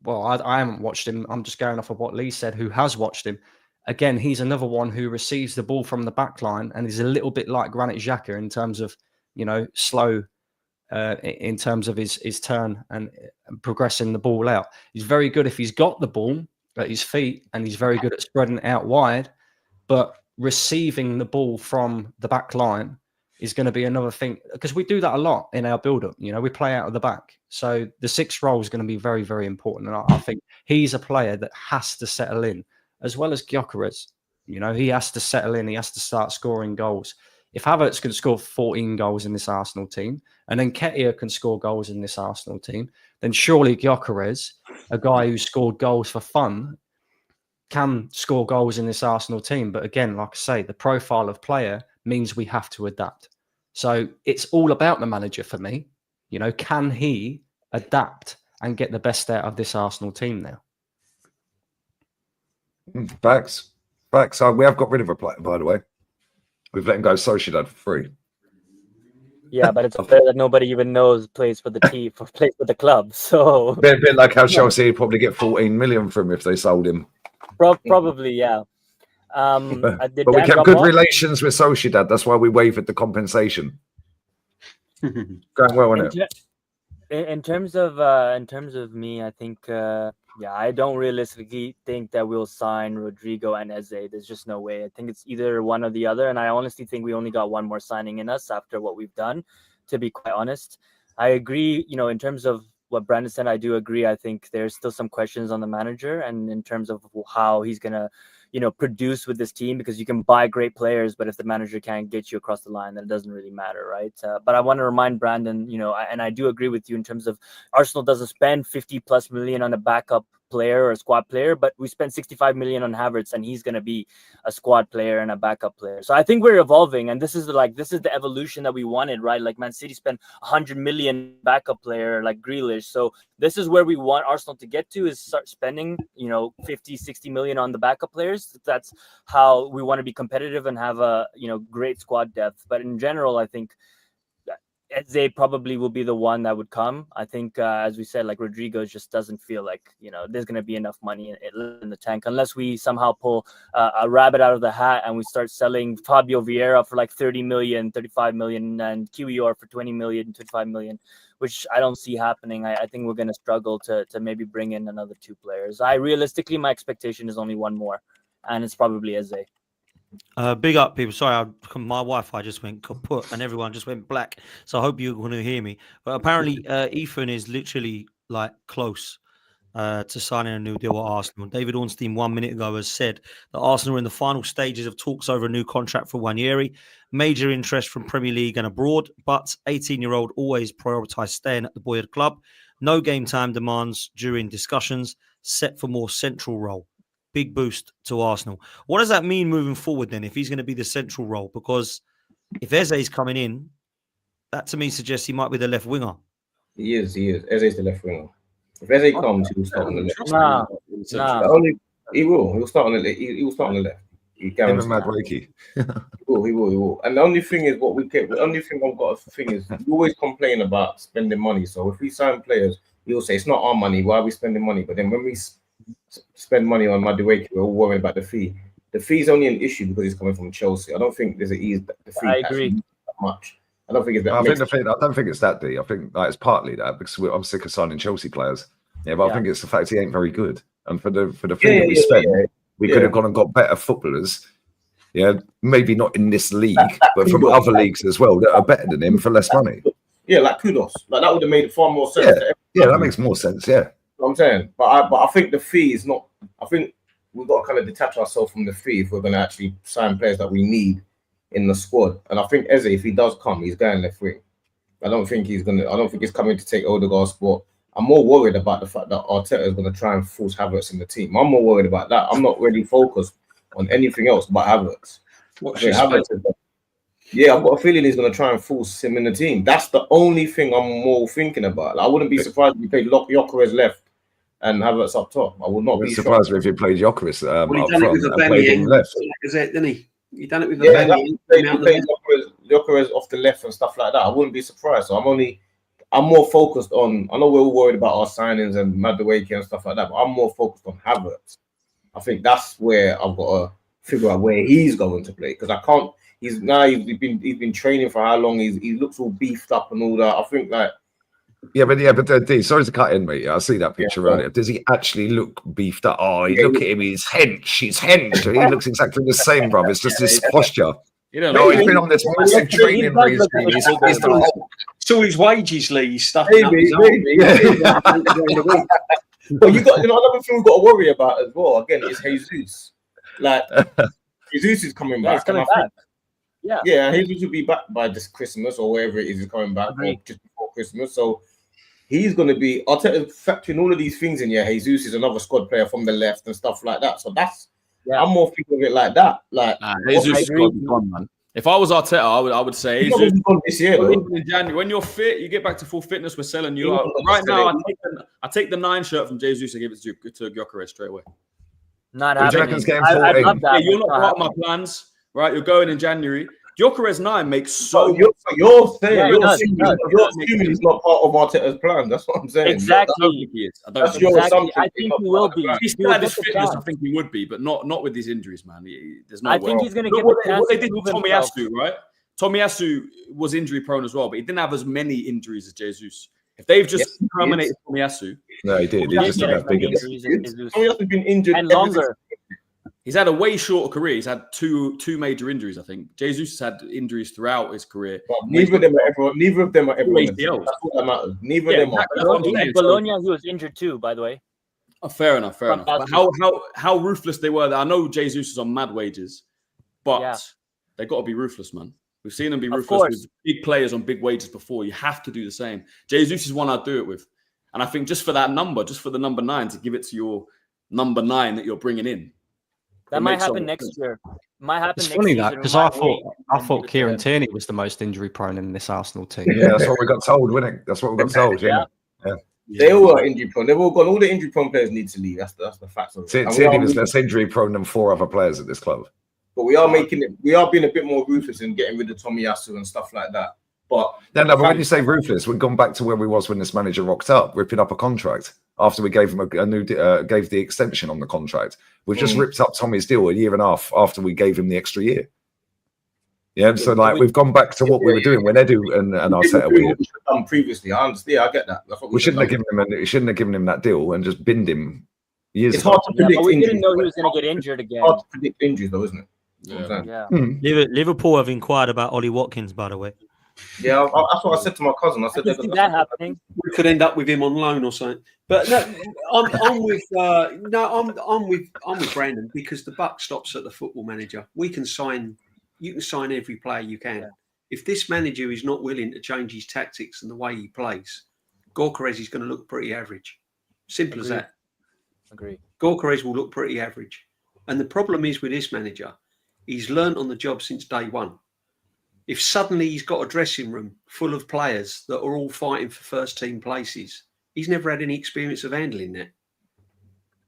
well, I haven't watched him. I'm just going off of what Lee said, who has watched him. Again, he's another one who receives the ball from the back line and is a little bit like Granit Xhaka in terms of, you know, slow in terms of his turn and progressing the ball out. He's very good if he's got the ball at his feet, and he's very good at spreading it out wide, but receiving the ball from the back line is going to be another thing, because we do that a lot in our build-up. You know, we play out of the back. So the sixth role is going to be very, very important. And I think he's a player that has to settle in, as well as Gyökeres. You know, he has to settle in. He has to start scoring goals. If Havertz can score 14 goals in this Arsenal team, and then Ketia can score goals in this Arsenal team, then surely Gyökeres, a guy who scored goals for fun, can score goals in this Arsenal team. But again, like I say, the profile of player means we have to adapt. So it's all about the manager for me. You know, can he adapt and get the best out of this Arsenal team now? Facts. We have got rid of a player, by the way. We've let him go Sociedad for free. Yeah, but it's a player that nobody even knows plays for the team, plays for the club. So A bit like how Chelsea would probably get 14 million from him if they sold him. Probably, yeah. But we kept good relations with Sociedad. That's why we waived the compensation. Going well, isn't it? In terms of me, I think I don't realistically think that we'll sign Rodrigo and Eze. There's just no way. I think it's either one or the other, and I honestly think we only got one more signing in us after what we've done, to be quite honest. I agree, you know, in terms of what Brandon said, I do agree. I think there's still some questions on the manager and in terms of how he's gonna, you know, produce with this team, because you can buy great players, but if the manager can't get you across the line, then it doesn't really matter, right? But I want to remind Brandon, you know, and I do agree with you in terms of Arsenal doesn't spend 50+ million on a backup player or a squad player, but we spent 65 million on Havertz, and he's going to be a squad player and a backup player. So I think we're evolving, and this is the evolution that we wanted, right? Like Man City spent 100 million backup player like Grealish. So this is where we want Arsenal to get to, is start spending, you know, 50-60 million on the backup players. That's how we want to be competitive and have a, you know, great squad depth. But in general, I think Eze probably will be the one that would come. I think, as we said, like Rodrigo just doesn't feel like, you know, there's going to be enough money in the tank unless we somehow pull a rabbit out of the hat and we start selling Fabio Vieira for like 30 million, 35 million, and QER for 20 million, 25 million, which I don't see happening. I think we're going to struggle to maybe bring in another two players. Realistically, my expectation is only one more, and it's probably Eze. Big up, people. Sorry, my Wi-Fi just went kaput and everyone just went black. So I hope you're going to hear me. But apparently, Ethan is literally like close to signing a new deal at Arsenal. David Ornstein 1 minute ago has said that Arsenal are in the final stages of talks over a new contract for Nwaneri. Major interest from Premier League and abroad, but 18-year-old always prioritised staying at the boyhood club. No game time demands during discussions. Set for more central role. Big boost to Arsenal. What does that mean moving forward then, if he's going to be the central role? Because if Eze is coming in, that to me suggests he might be the left winger. He is. Eze is the left winger. If Eze comes, he will start on the left. Nah. He will. He'll start on the left. He will start on the left. He guarantees. He will. And the only thing is what we get. The only thing I've got to think is you always complain about spending money. So if we sign players, you'll say it's not our money. Why are we spending money? But then when we spend money on Madueke, we're all worried about the fee. The fee is only an issue because he's coming from Chelsea. I don't think there's an ease. The fee I agree. that much. I don't think it's that. I don't think it's that deep. I think it's partly that because I'm sick of signing Chelsea players. Yeah, but I think it's the fact he ain't very good. And for the fee that we spent, we could have gone and got better footballers. Yeah, maybe not in this league, but from other leagues as well that are better than him for less money. Yeah, like Kudos. Like that would have made far more sense. Yeah, that makes more sense. Yeah. I'm saying, but I think the fee is not. I think we've got to kind of detach ourselves from the fee if we're going to actually sign players that we need in the squad. And I think Eze, if he does come, he's going left wing. I don't think he's coming to take Odegaard's spot. I'm more worried about the fact that Arteta is going to try and force Havertz in the team. I'm more worried about that. I'm not really focused on anything else but Havertz. Yeah, I've got a feeling he's going to try and force him in the team. That's the only thing I'm more thinking about. Like, I wouldn't be surprised if he played Gyökeres left and Havertz up top. I would not be surprised if he played Gyökeres up front and played him left. Didn't he? He done it with he played Gyökeres off the left and stuff like that. I wouldn't be surprised. So I'm more focused on. I know we're all worried about our signings and Madueke and stuff like that, but I'm more focused on Havertz. I think that's where I've got to figure out where he's going to play, because I can't. He's been training for how long? He looks all beefed up and all that. I think like. But D, sorry to cut in, mate. I see that picture earlier. Does he actually look beefed up? Oh, look at him. He's hench. He looks exactly the same, bro. It's just his posture. You know, he's been on this massive training regime. It's all his wages, Lee. He's stuck. Maybe. But another thing we've got to worry about as well. Again, is Jesus. Like Jesus is coming back. He's coming back. Yeah, Jesus will be back by this Christmas or wherever it is he's coming back, or just before Christmas. So he's going to be. I'll tell you, factoring all of these things in. Yeah, Jesus is another squad player from the left and stuff like that. So that's. I'm more thinking of it like that. Like Jesus has got to be gone, man. If I was Arteta, I would say Jesus, this year, in January, when you're fit, you get back to full fitness. We're selling you out. Right now, I take the 9 shirt from Jesus and give it to Gyökeres straight away. Not happening. I love that. You're not part of my plans, right? You're going in January. Gyökeres 9 makes so. You're saying you're assuming he's not part of Arteta's plan. That's what I'm saying. Exactly. I don't think he is. That's your assumption. I think he will be. If he still had his fitness, I think he would be, but not with these injuries, man. There's no way. I think he's going to get what they did with Tomiyasu, right? Tomiyasu was injury prone as well, but he didn't have as many injuries as Jesus. If they've just terminated Tomiyasu, no, he did. He just didn't have big injuries. Tomiyasu's been injured and longer. He's had a way shorter career. He's had two major injuries, I think. Jesus has had injuries throughout his career. Neither of them are everyone. That's what that matters. Neither of them are. Bologna, he was injured too, by the way. Oh, fair enough. But how ruthless they were. I know Jesus is on mad wages, but they got to be ruthless, man. We've seen them be ruthless with big players on big wages before. You have to do the same. Jesus is one I'd do it with. And I think just for that number, just for the number 9, to give it to your number 9 that you're bringing in. That might happen next year. It's funny that, because I thought Kieran Tierney was the most injury prone in this Arsenal team. Yeah, that's what we got told, wasn't it? That's what we got told. Yeah. They all are injury prone. They've all gone. All the injury prone players need to leave. That's the fact of it. Tierney was less injury prone than 4 other players at this club. But we are making it. We are being a bit more ruthless in getting rid of Tomiyasu and stuff like that. But but when you say ruthless, we've gone back to where we was when this manager rocked up, ripping up a contract after we gave him a new gave the extension on the contract. We've just ripped up Tommy's deal a year and a half after we gave him the extra year. Yeah, so like we've gone back to what we were doing when Edu and Arteta were done previously. I understand. Yeah, I get that. That's what we shouldn't have given him that deal and just binned him years ago. Hard to predict but we didn't know he was going to get injured again. Hard to predict injuries, though, isn't it? Yeah. Liverpool have inquired about Ollie Watkins, by the way. Yeah, that's what I said to my cousin. I said I see that happening. We could end up with him on loan or something. But no, I'm with Brandon, because the buck stops at the football manager. You can sign every player you can. Yeah. If this manager is not willing to change his tactics and the way he plays, Gyökeres is going to look pretty average. Simple as that. Agree. Gyökeres will look pretty average. And the problem is with this manager, he's learnt on the job since day one. If suddenly he's got a dressing room full of players that are all fighting for first team places, he's never had any experience of handling that.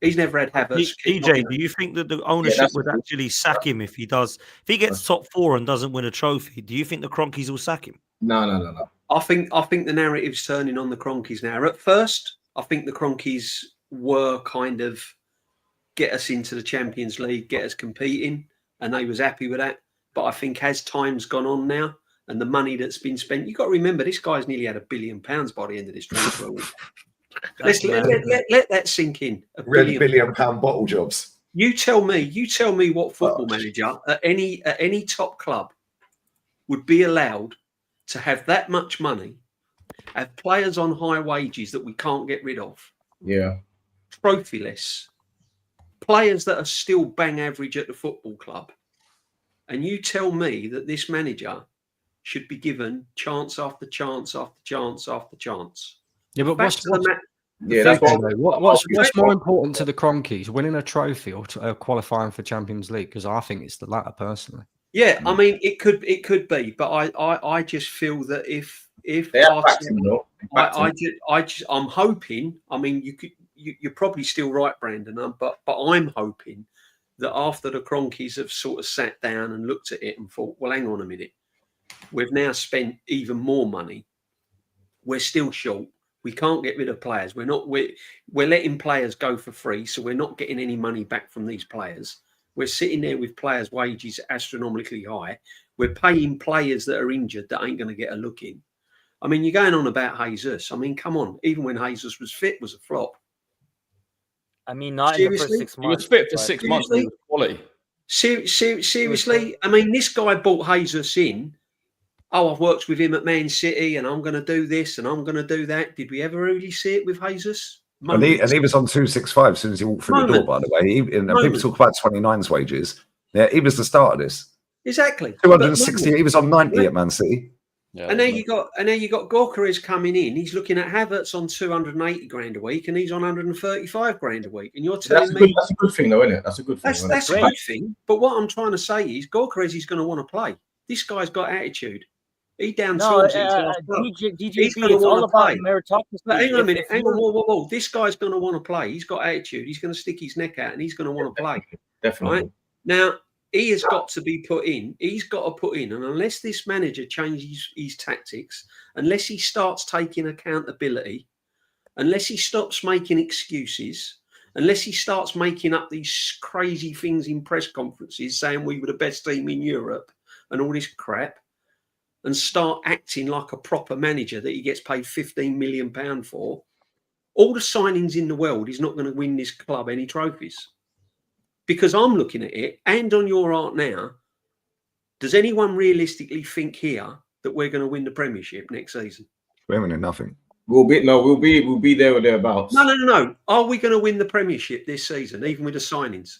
He's never had Havertz. DJ, do you think that the ownership would actually sack him if he does? If he gets top 4 and doesn't win a trophy, do you think the Cronkies will sack him? No. I think the narrative's turning on the Cronkies now. At first, I think the Cronkies were kind of get us into the Champions League, get us competing, and they was happy with that. But I think as time's gone on now and the money that's been spent, you've got to remember this guy's nearly had £1 billion by the end of this transfer. Let that sink in. £1 billion bottle jobs. You tell me what football manager at any top club would be allowed to have that much money, have players on high wages that we can't get rid of. Yeah. Trophyless. players that are still bang average at the football club, and you tell me that this manager should be given chance after chance after chance after chance. Yeah, but That's what's more important to the Cronkies, winning a trophy or qualifying for Champions League? Because I think it's the latter, personally. Yeah, I mean, it could be, but I just feel that if Arsenal, I'm hoping. I mean, you're probably still right, Brandon, but I'm hoping that after the Cronkies have sort of sat down and looked at it and thought, well, hang on a minute, we've now spent even more money. We're still short. We can't get rid of players. We're letting players go for free, so we're not getting any money back from these players. We're sitting there with players' wages astronomically high. We're paying players that are injured that ain't going to get a look in. I mean, you're going on about Jesus. I mean, come on. Even when Jesus was fit, was a flop. I mean, not in the first 6 months. He was fit for 6 months. He was quality. Seriously, I mean, this guy brought Jesus in. Oh, I've worked with him at Man City, and I'm going to do this, and I'm going to do that. Did we ever really see it with Jesus? And he was on 265 as soon as he walked through the door, by the way. People talk about 29's wages. Yeah, he was the start of this. Exactly. 260. He was on 90 at Man City. Yeah, and now you got Gyökeres coming in. He's looking at Havertz on 280 grand a week, and he's on 135 grand a week. And you're telling me that's a good thing, though, isn't it? That's a good thing. That's a good thing. But what I'm trying to say is, Gyökeres is going to want to play. This guy's got attitude. He down tools he's going to want to play. Hang on a minute. Hang on. Whoa. This guy's going to want to play. He's got attitude. He's going to stick his neck out, and he's going to want to play. Definitely. Right? Now, he has got to be put in. He's got to put in. And unless this manager changes his tactics, unless he starts taking accountability, unless he stops making excuses, unless he starts making up these crazy things in press conferences saying we were the best team in Europe and all this crap, and start acting like a proper manager that he gets paid £15 million for, all the signings in the world, he's not going to win this club any trophies. Because I'm looking at it, and on your art now, does anyone realistically think here that we're going to win the Premiership next season? We're winning nothing. We'll be there or thereabouts. No. Are we going to win the Premiership this season, even with the signings?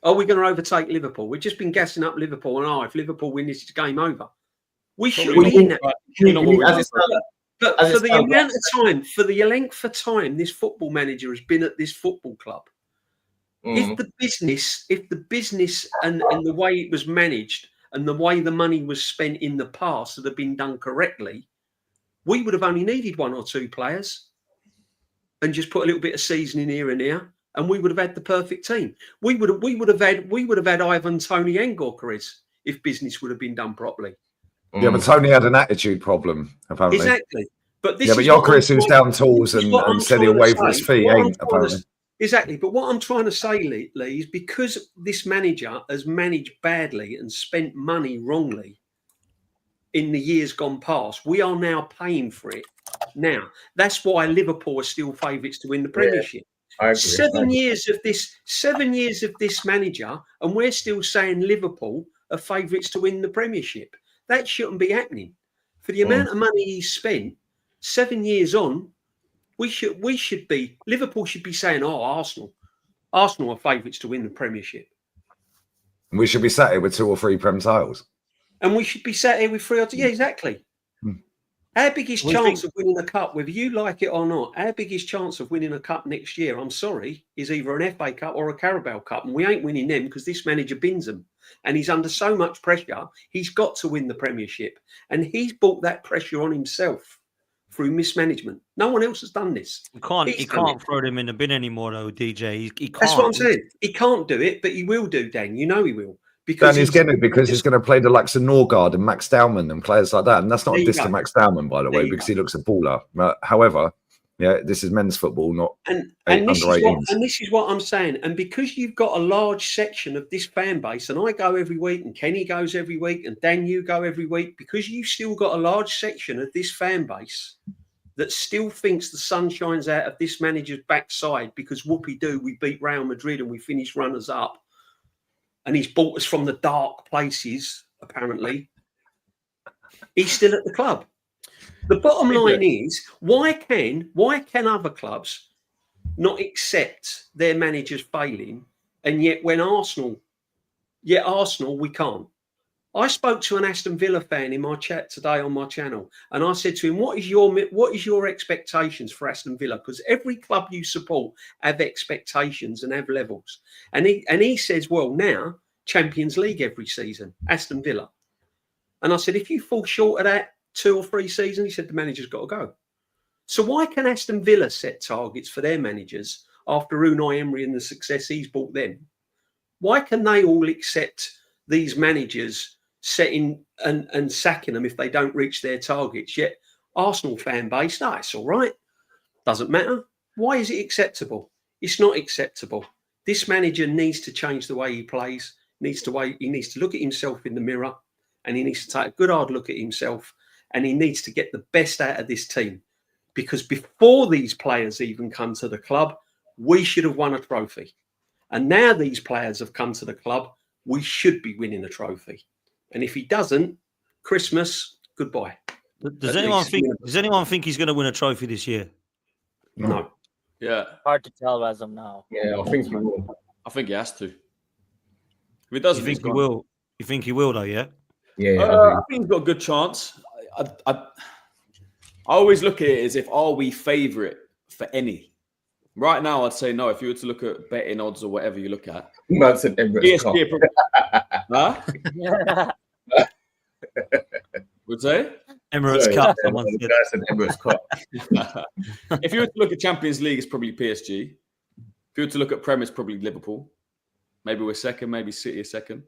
Are we going to overtake Liverpool? We've just been gassing up Liverpool, and if Liverpool win this, it's game over. We should be in that. But for the length of time this football manager has been at this football club, if the business and the way it was managed and the way the money was spent in the past had been done correctly, we would have only needed one or two players and just put a little bit of seasoning here and there, and we would have had the perfect team. We would have had Ivan, Tony, and Gyökeres if business would have been done properly. Yeah, but Tony had an attitude problem, apparently. Exactly. But Gyökeres, who's down tools and said he'll waiver his fee, ain't, apparently. Exactly. But what I'm trying to say, Lee, is because this manager has managed badly and spent money wrongly in the years gone past, we are now paying for it. Now, that's why Liverpool are still favourites to win the Premiership. Yeah, 7 years of this manager, and we're still saying Liverpool are favourites to win the Premiership. That shouldn't be happening. For the amount of money he's spent, 7 years on, Liverpool should be saying, Arsenal are favourites to win the Premiership. We should be sat here with 2 or 3 Prem titles. And we should be sat here with 3 or 2. Yeah, exactly. Our biggest chance of winning a cup, whether you like it or not, our biggest chance of winning a cup next year, I'm sorry, is either an FA Cup or a Carabao Cup. And we ain't winning them because this manager bins them. And he's under so much pressure, he's got to win the Premiership. And he's brought that pressure on himself through mismanagement. No one else has done this. He can't throw them in the bin anymore, though, DJ. He can't. That's what I'm saying. He can't do it, but he will do, Dan. You know he will. Because he's going to play the likes of Norgard and Max Dowman and players like that. And that's not a diss to Max Dowman, by the way, because he looks a baller. However, yeah, this is men's football, not and this is what I'm saying. And because you've got a large section of this fan base, and I go every week, and Kenny goes every week, and Dan, you go every week, because you've still got a large section of this fan base that still thinks the sun shines out of this manager's backside because whoopie-doo, we beat Real Madrid and we finished runners-up. And he's brought us from the dark places, apparently. He's still at the club. The bottom line is, why can other clubs not accept their managers failing And yet Arsenal, we can't. I spoke to an Aston Villa fan in my chat today on my channel, and I said to him, what is your expectations for Aston Villa? Because every club you support have expectations and have levels. And he says, well, now Champions League every season, Aston Villa. And I said, if you fall short of that 2 or 3 seasons, he said, the manager's got to go. So why can Aston Villa set targets for their managers after Unai Emery and the success he's brought them? Why can they all accept these managers setting and sacking them if they don't reach their targets? Yet Arsenal fan base, no, it's all right. Doesn't matter. Why is it acceptable? It's not acceptable. This manager needs to change the way he plays. He needs to look at himself in the mirror, and he needs to take a good hard look at himself, and he needs to get the best out of this team. Because before these players even come to the club, we should have won a trophy. And now these players have come to the club, we should be winning a trophy. And if he doesn't, Christmas, goodbye. Does anyone think he's going to win a trophy this year? No. Yeah. Hard to tell as of now. Yeah, I think he will. I think he has to. If he doesn't, You think he will? You think he will, though? Yeah. Yeah, I think he's got a good chance. I always look at it as if, are we favourite for any? Right now, I'd say no. If you were to look at betting odds or whatever you look at, that's an Emirates Cup. Huh? Would say Emirates Cup. That's an Emirates Cup. If you were to look at Champions League, it's probably PSG. If you were to look at Premier, it's probably Liverpool. Maybe we're second. Maybe City is second.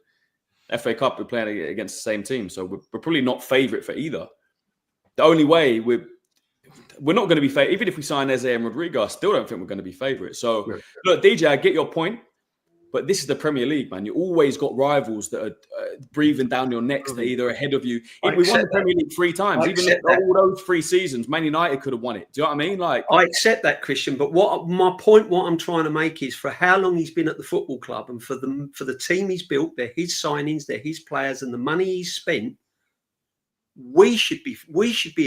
FA Cup, we're playing against the same team, so we're probably not favourite for either. The only way we're not going to be favourite, even if we sign Eze and Rodrigo, I still don't think we're going to be favourite. So, look, DJ, I get your point, but this is the Premier League, man. You always got rivals that are breathing down your necks. They're either ahead of you. We won the Premier League 3 times. Even all those 3 seasons, Man United could have won it. Do you know what I mean? Like, I accept that, Christian. But what I'm trying to make is, for how long he's been at the football club and for the team he's built, they're his signings, they're his players, and the money he's spent. We should be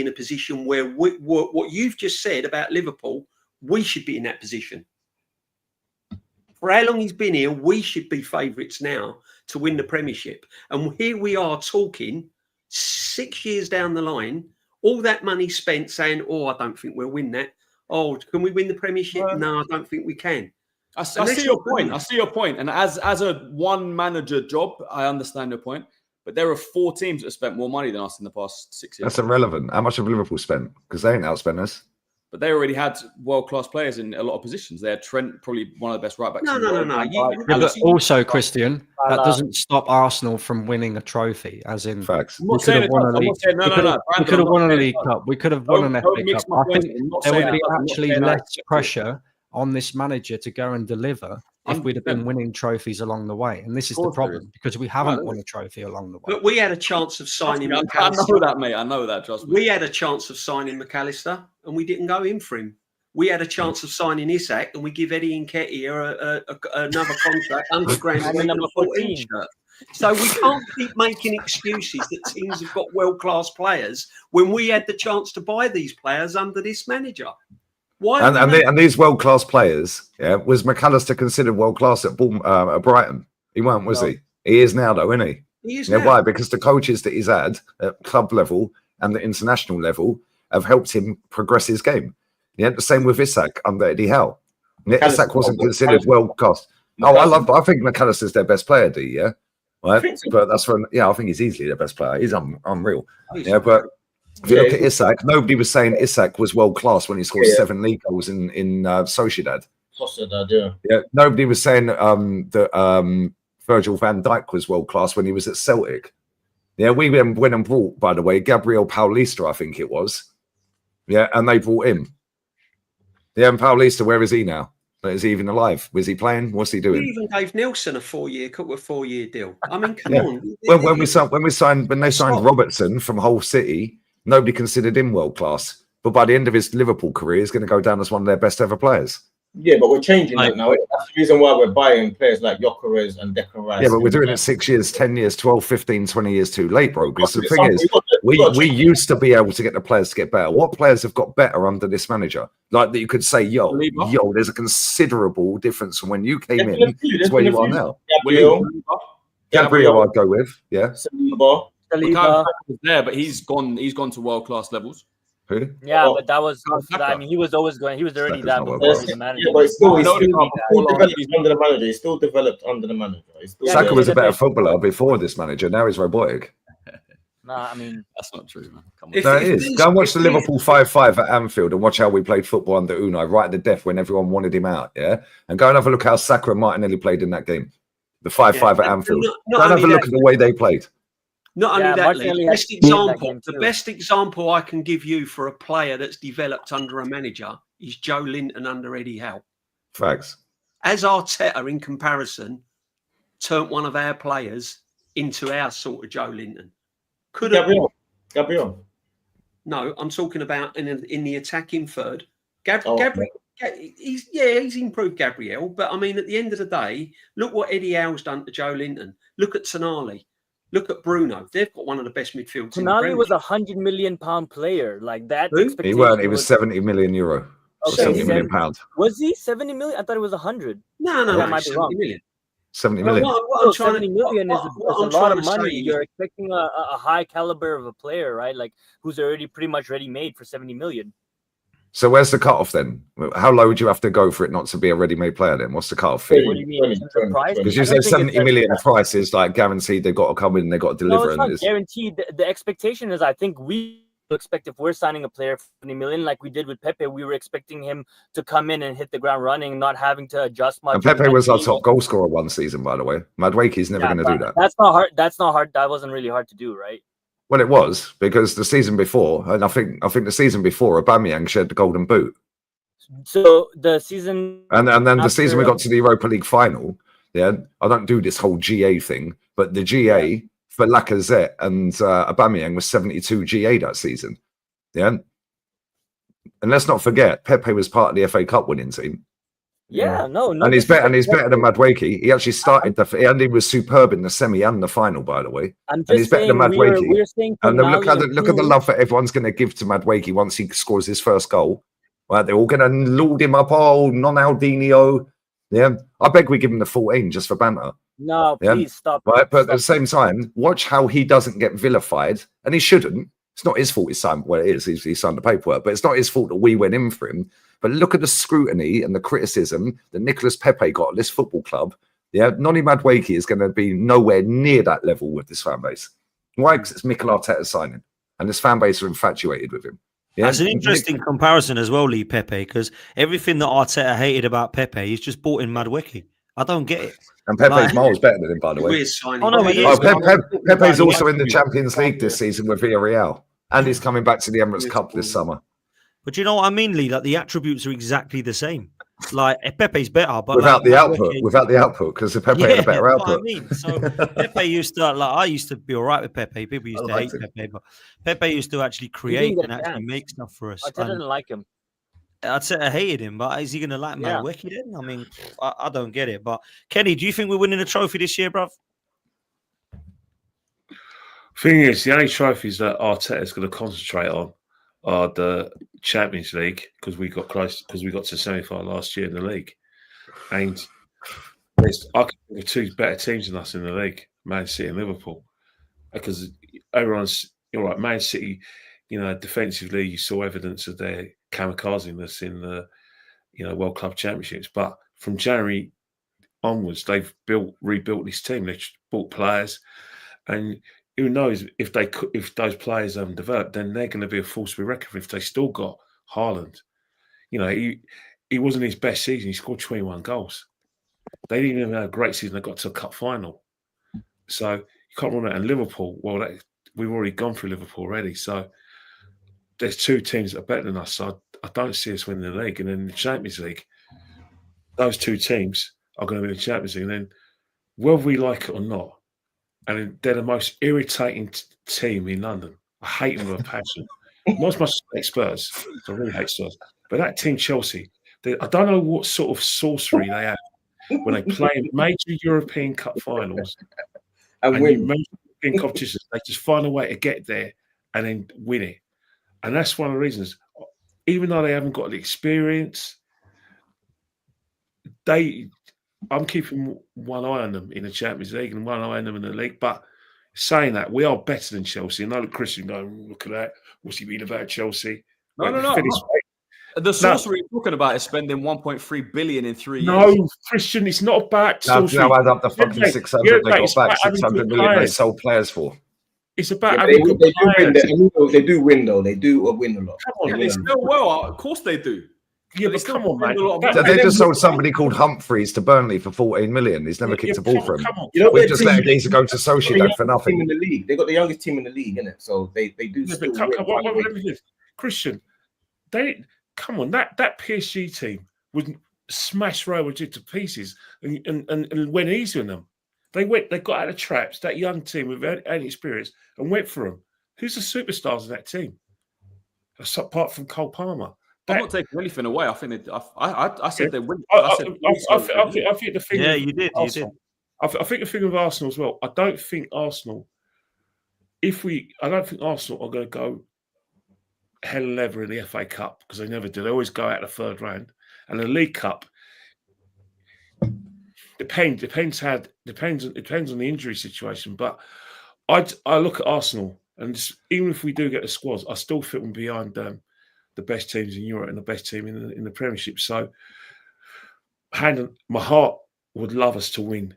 in a position where what you've just said about Liverpool, we should be in that position. For how long he's been here, we should be favourites now to win the Premiership. And here we are talking 6 years down the line, all that money spent saying, oh, I don't think we'll win that. Oh, can we win the Premiership? No, I don't think we can. I see your point. I see your point. And as a one manager job, I understand your point. But there are 4 teams that have spent more money than us in the past 6 years. That's irrelevant. How much have Liverpool spent? Because they ain't outspent us. But they already had world-class players in a lot of positions. They had Trent, probably one of the best right-backs. No. But also, Christian, that doesn't stop Arsenal from winning a trophy, as in facts. We could have won a league. We could have won a League Cup. We could have won an FA Cup. I think there would be actually less pressure on this manager to go and deliver if we'd have been winning trophies along the way. And this is the problem, because we haven't won a trophy along the way. But we had a chance of signing McAllister. I know that, mate. I know that, trust me. We had a chance of signing McAllister, and we didn't go in for him. We had a chance of signing Isak, and we give Eddie Nketiah another contract, £100,000 number 14 shirt. So we can't keep making excuses that teams have got world-class players when we had the chance to buy these players under this manager. Why? And these world-class players, was McAllister considered world-class at Brighton? He weren't, was he? He is now, though, isn't he? He is now. Why? Because the coaches that he's had at club level and the international level have helped him progress his game. Yeah, the same with Isak under Eddie Howe. Isak wasn't considered world-class. I think McAllister's their best player, do you? Yeah, right. But that's from I think he's easily their best player. He's unreal. But if you look at Isak, nobody was saying Isak was world class when he scored 7 league goals in Sociedad. Yeah, nobody was saying that Virgil van Dijk was world class when he was at Celtic. Yeah, we went and brought, by the way, Gabriel Paulista, I think it was. Yeah, and they brought him. Yeah, and Paulista, where is he now? Is he even alive? Was he playing? What's he doing? We even gave Nelson a 4-year deal. I mean, come on. Well, when they signed Robertson from Hull City, nobody considered him world class. But by the end of his Liverpool career, he's going to go down as one of their best ever players. Yeah, but we're changing Like- that now. That's the reason why we're buying players like Gyökeres and Gyökeres. Yeah, but we're doing it 6 years, 10 years, 12, 15, 20 years too late, bro. Because the thing Some- is, we used to be able to get the players to get better. What players have got better under this manager? Like that you could say, yo, there's a considerable difference from when you came in to where you are now. Gabriel, I'd go with, yeah. Saliba. Saliba. was there, but he's gone to world class levels. Who? Yeah, Oh, but that was. Saka. I mean, he was always going. He was already Saka's that not well before balanced. he's the manager. Yeah, but he's still No, developed under the manager. He's still developed under the manager. He's still Saka was a better bit. footballer before this manager. Now he's robotic. Nah, I mean, That's not true, man. Come on. If- No, it if is. these- Go and watch the if these- Liverpool 5-5 at Anfield and watch how we played football under Unai right at the death when everyone wanted him out, yeah? And go and have a look how Saka and Martinelli played in that game. The 5-5 Yeah, at Anfield. not Go and have a only look that- at the way they played. Not only Yeah, that, Martinelli Lee, had best to be in that example, game the too. best example I can give you for a player that's developed under a manager is Joe Linton under Eddie Howe. Facts. As Arteta, in comparison, turned one of our players into our sort of Joe Linton. Could have Gabriel. no, I'm talking about in the attacking third. Oh, Gabriel, he's improved Gabriel, but I mean, at the end of the day, look what Eddie Howe's done to Joe Linton. Look at Tonali. Look at Bruno. They've got one of the best midfields in the Tonali Premier was League. £100 million player. Like that. Who? He expectation weren't. He was 70 million euro. Or Okay, 70 million 70. pounds. Was he 70 million? I thought it was 100. No, I no, might be 70 wrong. million. 70 Well, million. what I'm trying 70 to- million what- is what a I'm lot trying of to say money. is- You're expecting a high caliber of a player, right? Like who's already pretty much ready made for 70 million. So where's the cutoff then? How low would you have to go for it not to be a ready-made player then? What's the cutoff What fee? do you mean? In terms of price? Because I you don't say think 70 it's million price is like guaranteed they've got to come in and they've got to No, deliver. it's not and it's, guaranteed. The expectation is, I think we expect if we're signing a player for 70 million, like we did with Pepe, we were expecting him to come in and hit the ground running, not having to adjust much. and Pepe was our top goal scorer one season, by the way. Madueke's never going to do that. That's not hard. That's not hard. That wasn't really hard to do, right? Well, it was because the season before, and I think the season before, Aubameyang shared the golden boot. So the season, And then the After- season we got to the Europa League final, yeah, I don't do this whole GA thing, but the GA for Lacazette and Aubameyang was 72 GA that season. Yeah. And let's not forget, Pepe was part of the FA Cup winning team. yeah, no, And he's better than Madueke. He actually started and he was superb in the semi and the final, by the way. I'm and he's just better than saying Madueke. we're saying And then look Tonali at the improved. love that everyone's going to give to Madueke once he scores his first goal. Right, they're all going to lord him up. Oh, non-Aldinho. Yeah, I beg we give him the 14 just for banter. No, Yeah. please stop. Right, but at the Stop. same time, watch how he doesn't get vilified, and he shouldn't. It's not his fault he signed. Well, it is. He signed the paperwork, but it's not his fault that we went in for him. But look at the scrutiny and the criticism that Nicolas Pepe got at this football club. Yeah, Noni Madueke is going to be nowhere near that level with this fan base. Why? Because it's Mikel Arteta's signing, and this fan base are infatuated with him. Yeah, That's an interesting comparison as well, Lee Pepe, because everything that Arteta hated about Pepe, he's just bought in Madueke. I don't get it. And Pepe's Like- miles better than him, by the way. We're signing. Oh, no, he Oh, is. Pepe's also in the Champions League this season with Villarreal, and he's coming back to the Emirates Cup this summer. But you know what I mean, Lee? Like the attributes are exactly the same. Like Pepe's better, but Without like, the output, because Pepe had a better that's what output. I mean. So Pepe used to I used to be all right with Pepe. People used to hate liked him. Pepe, but Pepe used to actually create get and a actually chance. make stuff for us. Arteta didn't like him. I hated him, but is he going to like Yeah. Madueke then? I mean, I don't get it. But Kenny, do you think we're winning a trophy this year, bruv? Thing is, the only trophies that Arteta is going to concentrate on are the Champions League because we got close because we got to semi-final last year in the league, and I can think of two better teams than us in the league, Man City and Liverpool, because everyone's you're right. Man City, defensively, you saw evidence of their kamikaze-ness in the World Club Championships, but from January onwards, they've rebuilt this team. They've bought players, and who knows if those players haven't developed, then they're going to be a force to be reckoned with. If they still got Haaland, he wasn't his best season. He scored 21 goals. They didn't even have a great season. They got to a cup final, so you can't run it. And Liverpool, we've already gone through Liverpool already. So there's two teams that are better than us. So I don't see us winning the league. And then the Champions League, those two teams are going to be in the Champions League. And then whether we like it or not, and they're the most irritating team in London. I hate them with a passion. Not as much as I hate Spurs. I really hate Spurs. But that team, Chelsea, I don't know what sort of sorcery they have when they play in major European Cup finals And win. major European competitions. They just find a way to get there and then win it. And that's one of the reasons. Even though they haven't got the experience, I'm keeping one eye on them in the Champions League and one eye on them in the league. But saying that, we are better than Chelsea. And I know Christian going, look at that. What's he mean about Chelsea? No. The sorcery you're talking about is spending 1.3 billion in 3 years. No, Christian, it's not about sorcery. Now add up the fucking 600 they got back, 600 million they sold players for. It's about they do win though. They do win a lot. Come on, They still will. Of course they do. Yeah, but come on, man. So they just sold somebody called Humphreys to Burnley for 14 million. He's never kicked a ball for him. You know, We've just let Geezer go to Sociedad for nothing. Team in the league. They got the youngest team in the league, innit? So they do. Yeah, Christian, come on. That PSG team would smash Real Madrid to pieces and went easy on them. They got out of traps. That young team with any experience and went for them. Who's the superstars of that team? Apart from Cole Palmer. I'm not taking anything away. I think I said they win. I think the thing. Yeah, you did. Arsenal, I think the thing with Arsenal as well. I don't think Arsenal are going to go hell and leather in the FA Cup because they never do. They always go out the third round, and the League Cup depends on the injury situation. But I look at Arsenal, and even if we do get the squads, I still fit them behind the best teams in Europe and the best team in the Premiership. So, my heart would love us to win,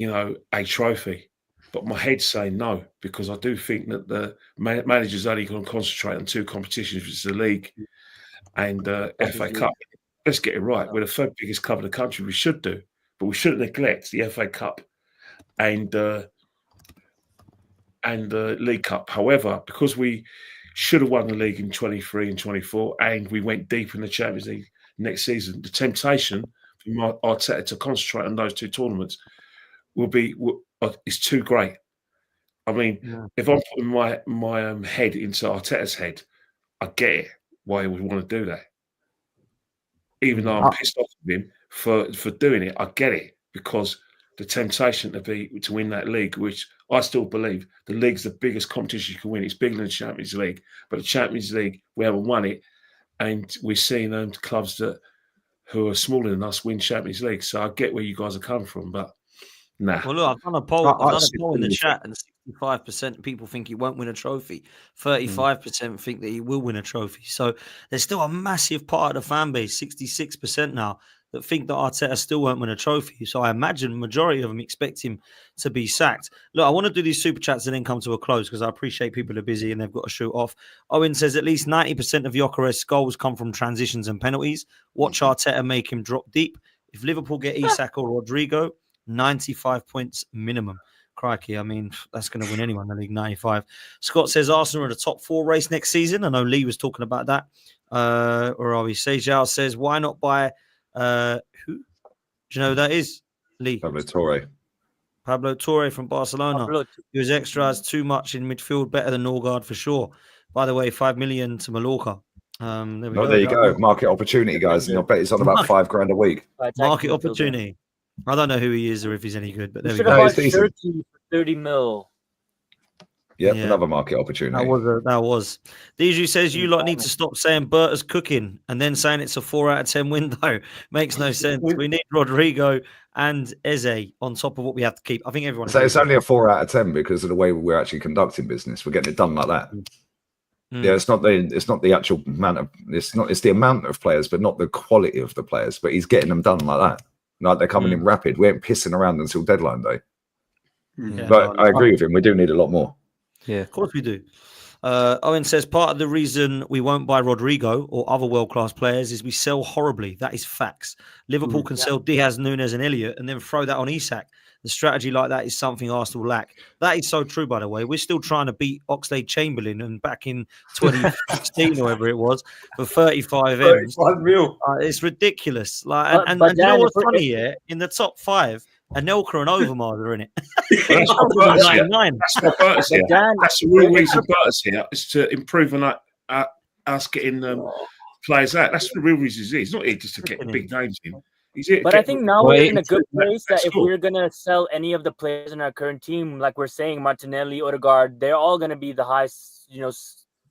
a trophy, but my head's saying no because I do think that the manager's only going to concentrate on two competitions, which is the league and FA Cup. Let's get it right. We're the third biggest club in the country. We should do, but we shouldn't neglect the FA Cup and the League Cup. However, because we should have won the league in 23 and 24, and we went deep in the Champions League next season, the temptation for Arteta to concentrate on those two tournaments is too great. I mean, if I'm putting my head into Arteta's head, I get it why he would want to do that. Even though I'm pissed off with him for doing it, I get it because the temptation to win that league, which I still believe the league's the biggest competition you can win. It's bigger than the Champions League, but the Champions League we haven't won it, and we're seeing clubs who are smaller than us win Champions League. So I get where you guys are coming from, but nah. Well, look, I've done a poll in the chat, and 65% of people think he won't win a trophy. 35% think that he will win a trophy. So there's still a massive part of the fan base, 66% now, that think that Arteta still won't win a trophy. So I imagine the majority of them expect him to be sacked. Look, I want to do these super chats and then come to a close because I appreciate people are busy and they've got to shoot off. Owen says at least 90% of Gyökeres' goals come from transitions and penalties. Watch Arteta make him drop deep. If Liverpool get Isak or Rodrigo, 95 points minimum. Crikey, I mean, that's going to win anyone in the league, 95. Scott says Arsenal are the top 4 race next season. I know Lee was talking about that. Or are we? Sejal says, why not buy... who? Do you know who that is? Lee. Pablo Torre from Barcelona. He was extras too much in midfield, better than Norgard for sure. By the way, 5 million to Mallorca. There you go. Market opportunity, guys. And I bet he's on about $5,000 a week. Market opportunity. I don't know who he is or if he's any good, but there we go. He's for 30 mil. Yep, yeah, another market opportunity. That was. Diju says you lot need to stop saying Berta's cooking and then saying it's a 4 out of 10 window. Makes no sense. We need Rodrigo and Eze on top of what we have to keep. I think everyone. So it's only a 4 out of 10 because of the way we're actually conducting business. We're getting it done like that. Yeah, it's not the actual amount of it's the amount of players, but not the quality of the players. But he's getting them done like that. Like they're coming in rapid. We ain't pissing around until deadline day. Yeah, but I agree with him. We do need a lot more. Yeah, of course we do. Owen says part of the reason we won't buy Rodrigo or other world-class players is we sell horribly. That is facts. Liverpool can sell Diaz, Nunes and Elliott and then throw that on Isak. The strategy like that is something Arsenal lack. That is so true, by the way. We're still trying to beat Oxlade-Chamberlain and back in 2016 or whatever it was for 35 M's. It's ridiculous. And you know what's funny here? In the top 5, Anelka and Overmars are in it. That's the real reason Berta's here is to improve on us getting players out. That's the real reason he's here. He's not here just to get big names in. He's here to But get I think now Well, we're in a good place that if squad. we're gonna sell any of the players in our current team, like we're saying, Martinelli, Odegaard, they're all gonna be the highest,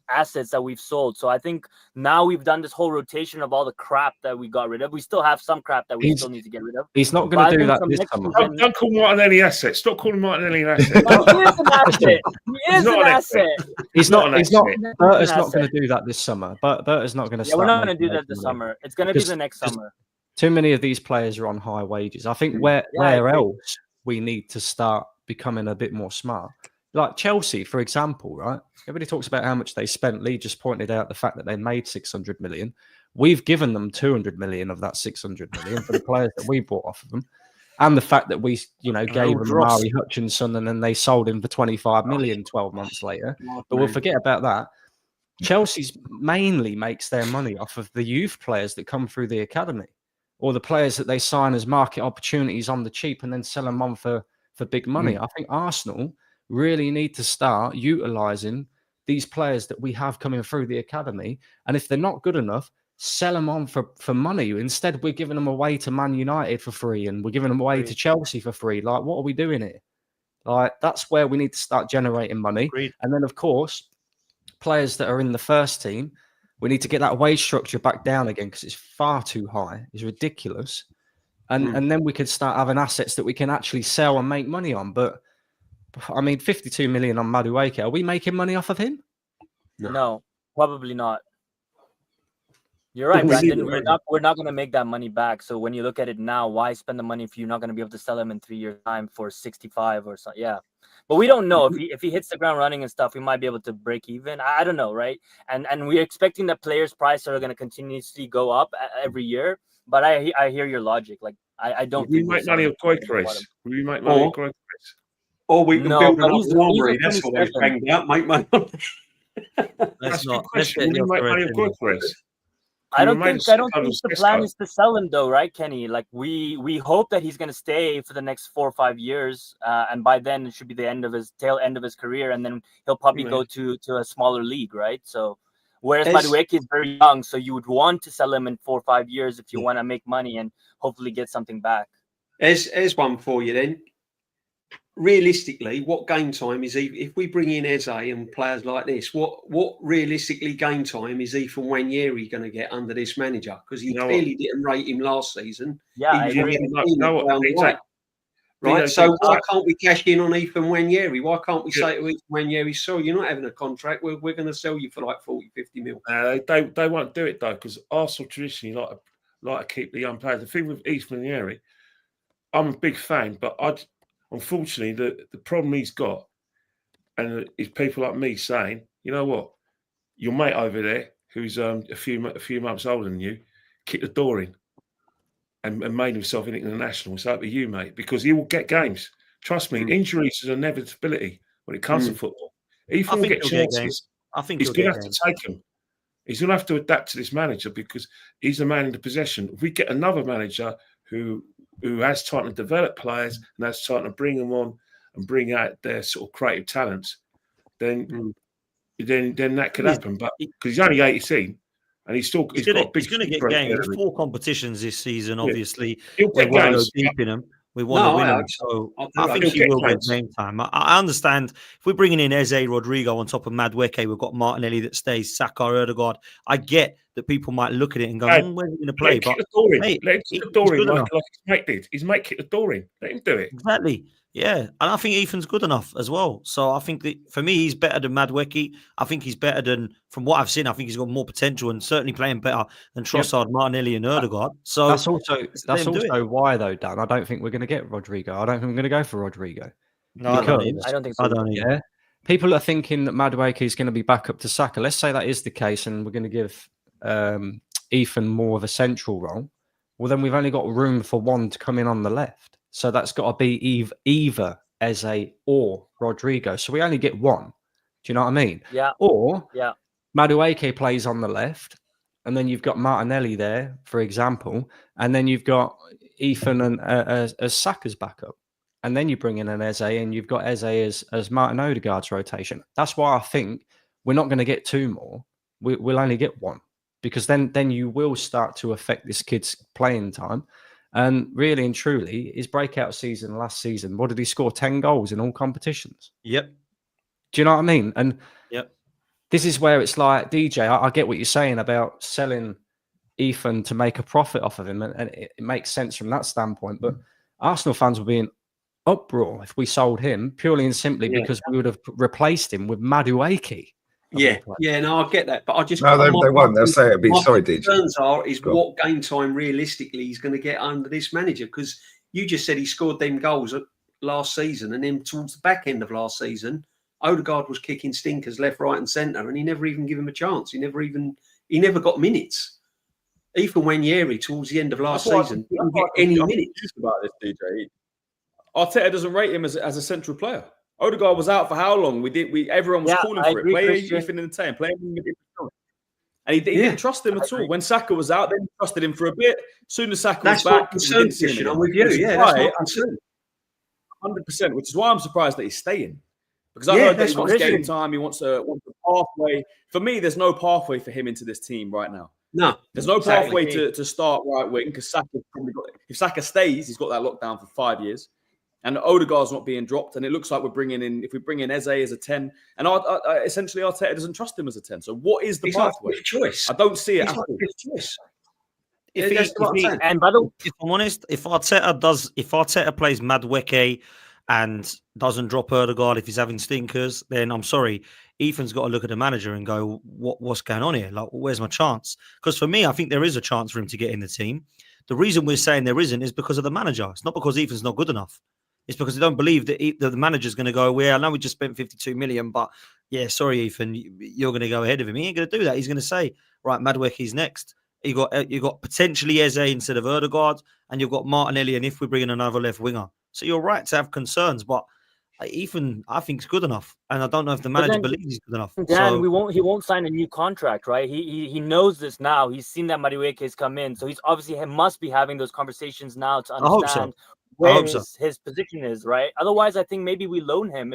assets that we've sold. So I think now we've done this whole rotation of all the crap that we got rid of. We still have some crap that we still need to get rid of. He's not But going I to do think that from this next summer. season- Don't call Martinelli an asset. Stop calling Martinelli an asset. But he is an asset. He is not an an asset. He's not not. an He's not. asset. Berta's An not going asset. to do that this summer. But Berta's not going to. Yeah, we're not going to do that this summer. It's going to be the next summer. Too many of these players are on high wages. I think where else we need to start becoming a bit more smart. Like Chelsea, for example, right? Everybody talks about how much they spent. Lee just pointed out the fact that they made 600 million. We've given them 200 million of that 600 million for the players that we bought off of them. And the fact that we, gave them Amari Hutchinson and then they sold him for 25 million 12 months later. But we'll forget about that. Chelsea's mainly makes their money off of the youth players that come through the academy or the players that they sign as market opportunities on the cheap and then sell them on for big money. I think Arsenal really need to start utilising these players that we have coming through the academy. And if they're not good enough, sell them on for money. Instead, we're giving them away to Man United for free and we're giving them away to Chelsea for free. Like, what are we doing here? Like, that's where we need to start generating money. Agreed. And then, of course, players that are in the first team, we need to get that wage structure back down again because it's far too high. It's ridiculous. And then we could start having assets that we can actually sell and make money on. But, 52 million on Madueke. Are we making money off of him? No, probably not. You're right, Brandon. We're not going to make that money back. So when you look at it now, why spend the money if you're not going to be able to sell him in 3 years' time for 65 or something? Yeah. But we don't know. If he hits the ground running and stuff, we might be able to break even. I don't know, right? And we're expecting that players' prices are going to continuously go up every year. But I hear your logic. Like, I don't We think make money off Gyökeres. We make money off Gyökeres. Or we can build another he's armory. That's what we've 27. banged out. Make money. Let's That's a not. good Let's question. get We make money Gyökeres off in. Gyökeres. I don't made think us the plan is to sell him though, right, Kenny? Like we hope that he's going to stay for the next 4 or 5 years, and by then it should be the tail end of his career, and then he'll probably go to a smaller league, right? So, whereas Madueke is very young, so you would want to sell him in 4 or 5 years if you want to make money and hopefully get something back. Here's one for you then. Realistically, what game time is if we bring in Eze and players like this? What realistically game time is Ethan Nwaneri going to get under this manager? Because he clearly didn't rate him last season. Yeah, I agree. Right, so why can't we cash in on Ethan Nwaneri? Why can't we say to Ethan Nwaneri, sorry, you're not having a contract. We're going to sell you for like 40, 50 mil. They won't do it though, because Arsenal traditionally like to keep the young players. The thing with Ethan Nwaneri, I'm a big fan, but unfortunately, the problem he's got, and is people like me saying, you know what, your mate over there, who's a few months older than you, kicked the door in and made himself an international. It's up to you, mate, because he will get games. Trust me, injuries is an inevitability when it comes to football. Ethan will get chances. I think he's going to have to take them. He's going to have to adapt to this manager because he's the man in the possession. If we get another manager who has time to develop players and has time to bring them on and bring out their sort of creative talents, then that could happen. But because he's only 18 and he's going to get games. There's 4 competitions this season. Obviously, he'll get we want to go games. deep in them. We want to win them. So I think he will get game time. I understand if we're bringing in Eze, Rodrigo on top of Madueke, we've got Martinelli that stays, Saka, Odegaard. I get that people might look at it and go, where's he going to play? But let him kick the door in like his mate did. His mate kicked the door in. Let him do it. Exactly. Yeah. And I think Ethan's good enough as well. So I think that for me, he's better than Madueke. I think he's better than, from what I've seen, I think he's got more potential and certainly playing better than Trossard, Martinelli and Odegaard. So that's also why, though, Dan, I don't think we're going to get Rodrigo. I don't think we're going to go for Rodrigo. No, I don't think so. I don't either. Yeah. People are thinking that Madueke is going to be back up to Saka. Let's say that is the case and we're going to give Ethan more of a central role. Well, then we've only got room for one to come in on the left. So that's got to be either Eze or Rodrigo. So we only get one. Do you know what I mean? Yeah. Or Madueke plays on the left, and then you've got Martinelli there, for example, and then you've got Ethan and as Saka's backup. And then you bring in an Eze, and you've got Eze as Martin Odegaard's rotation. That's why I think we're not going to get 2 more. We'll only get 1. because then you will start to affect this kid's playing time. And really and truly, his breakout season last season, what did he score? 10 goals in all competitions. Yep. Do you know what I mean? And yep. This is where it's like, DJ, I get what you're saying about selling Ethan to make a profit off of him, and it makes sense from that standpoint. But Arsenal fans would be in uproar if we sold him purely and simply because we would have replaced him with Madueke. No, I get that, but I just they won't. They'll say it'll be sorry, DJ. Concerns is what game time realistically he's going to get under this manager, because you just said he scored them goals last season, and then towards the back end of last season, Odegaard was kicking stinkers left, right, and centre, and he never even gave him a chance. He never got minutes. Even Wanyeri towards the end of last season didn't get any minutes. About this, DJ. Arteta doesn't rate him as a central player. Odegaard was out for how long? Everyone was calling for it. Play Ethan in the 10, play him in the midfield. And he didn't trust him at all. When Saka was out, then he trusted him for a bit. As soon as Saka was back, I'm with you. Yeah, that's my concern. 100%, which is why I'm surprised that he's staying. Because I heard that he wants game time, he wants a pathway. For me, there's no pathway for him into this team right now. No. There's no pathway to start right wing, because Saka's probably if Saka stays, he's got that lockdown for 5 years. And Odegaard's not being dropped, and it looks like if we bring in Eze as a 10, and essentially Arteta doesn't trust him as a 10. So what is the pathway? Choice. I don't see it. And by the way, if I'm honest, if Arteta plays Madueke and doesn't drop Odegaard if he's having stinkers, then I'm sorry, Ethan's got to look at the manager and go, what's going on here? Like, where's my chance? Because for me, I think there is a chance for him to get in the team. The reason we're saying there isn't is because of the manager. It's not because Ethan's not good enough. It's because they don't believe that the manager's going to go, well, I know we just spent 52 million, but yeah, sorry, Ethan, you're going to go ahead of him. He ain't going to do that. He's going to say, right, Madueke's next. You got potentially Eze instead of Odegaard, and you've got Martinelli, and if we bring in another left winger. So you're right to have concerns, but Ethan, I think, is good enough, and I don't know if the manager believes he's good enough. Dan, he won't sign a new contract, right? He knows this now. He's seen that Madueke has come in, so he's obviously must be having those conversations now to understand where his position is, right? Otherwise, I think maybe we loan him.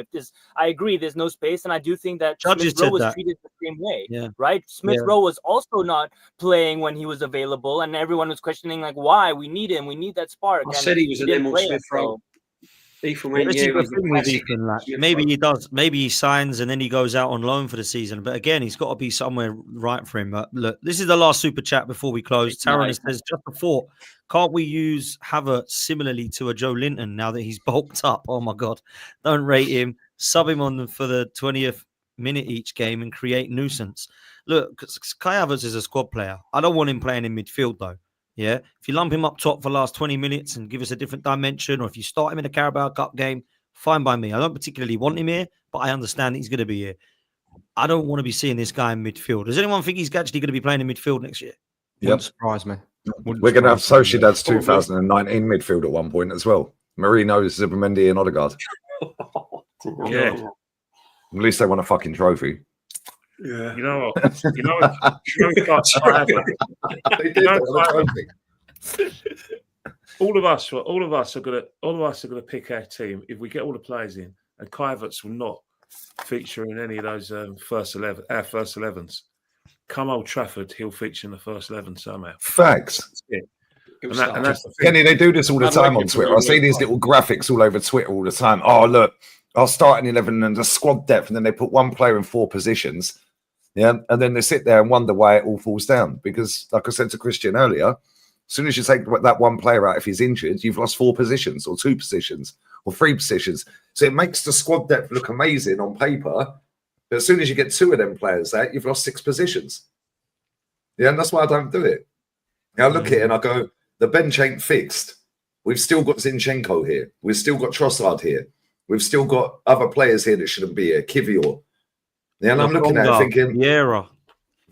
I agree, there's no space, and I do think that Smith Rowe was treated the same way, right? Smith Rowe was also not playing when he was available, and everyone was questioning, like, why? We need him. We need that spark. I said he was an Emil Smith Rowe. Maybe he does. Maybe he signs and then he goes out on loan for the season. But again, he's got to be somewhere right for him. But look, this is the last super chat before we close. Taron says, just before, can't we use Havertz similarly to a Joe Linton now that he's bulked up? Oh my God. Don't rate him. Sub him on for the 20th minute each game and create nuisance. Look, Kai Havertz is a squad player. I don't want him playing in midfield though. Yeah, if you lump him up top for the last 20 minutes and give us a different dimension, or if you start him in a Carabao Cup game, fine by me. I don't particularly want him here, but I understand that he's going to be here. I don't want to be seeing this guy in midfield. Does anyone think he's actually going to be playing in midfield next year? Wouldn't surprise me. We're going to have Sociedad's 2019 midfield at one point as well. Marino, Zubimendi, and Odegaard. Yeah. At least they won a fucking trophy. Yeah, you know what? All of us are gonna pick our team if we get all the players in, and Kai Havertz will not feature in any of those our first 11s. Come Old Trafford, he'll feature in the first 11 somehow. Facts. And that's the thing. Kenny, they do this all the time on Twitter. I see these little graphics all over Twitter all the time. Oh, look, I'll start in 11 and the squad depth, and then they put one player in 4 positions. Yeah, and then they sit there and wonder why it all falls down. Because, like I said to Christian earlier, as soon as you take that one player out, if he's injured, you've lost 4 positions or 2 positions or 3 positions. So it makes the squad depth look amazing on paper. But as soon as you get 2 of them players out, you've lost 6 positions. Yeah, and that's why I don't do it. I look at it and I go, the bench ain't fixed. We've still got Zinchenko here. We've still got Trossard here. We've still got other players here that shouldn't be here. Kivior. Yeah, and I'm looking at it thinking... Vieira,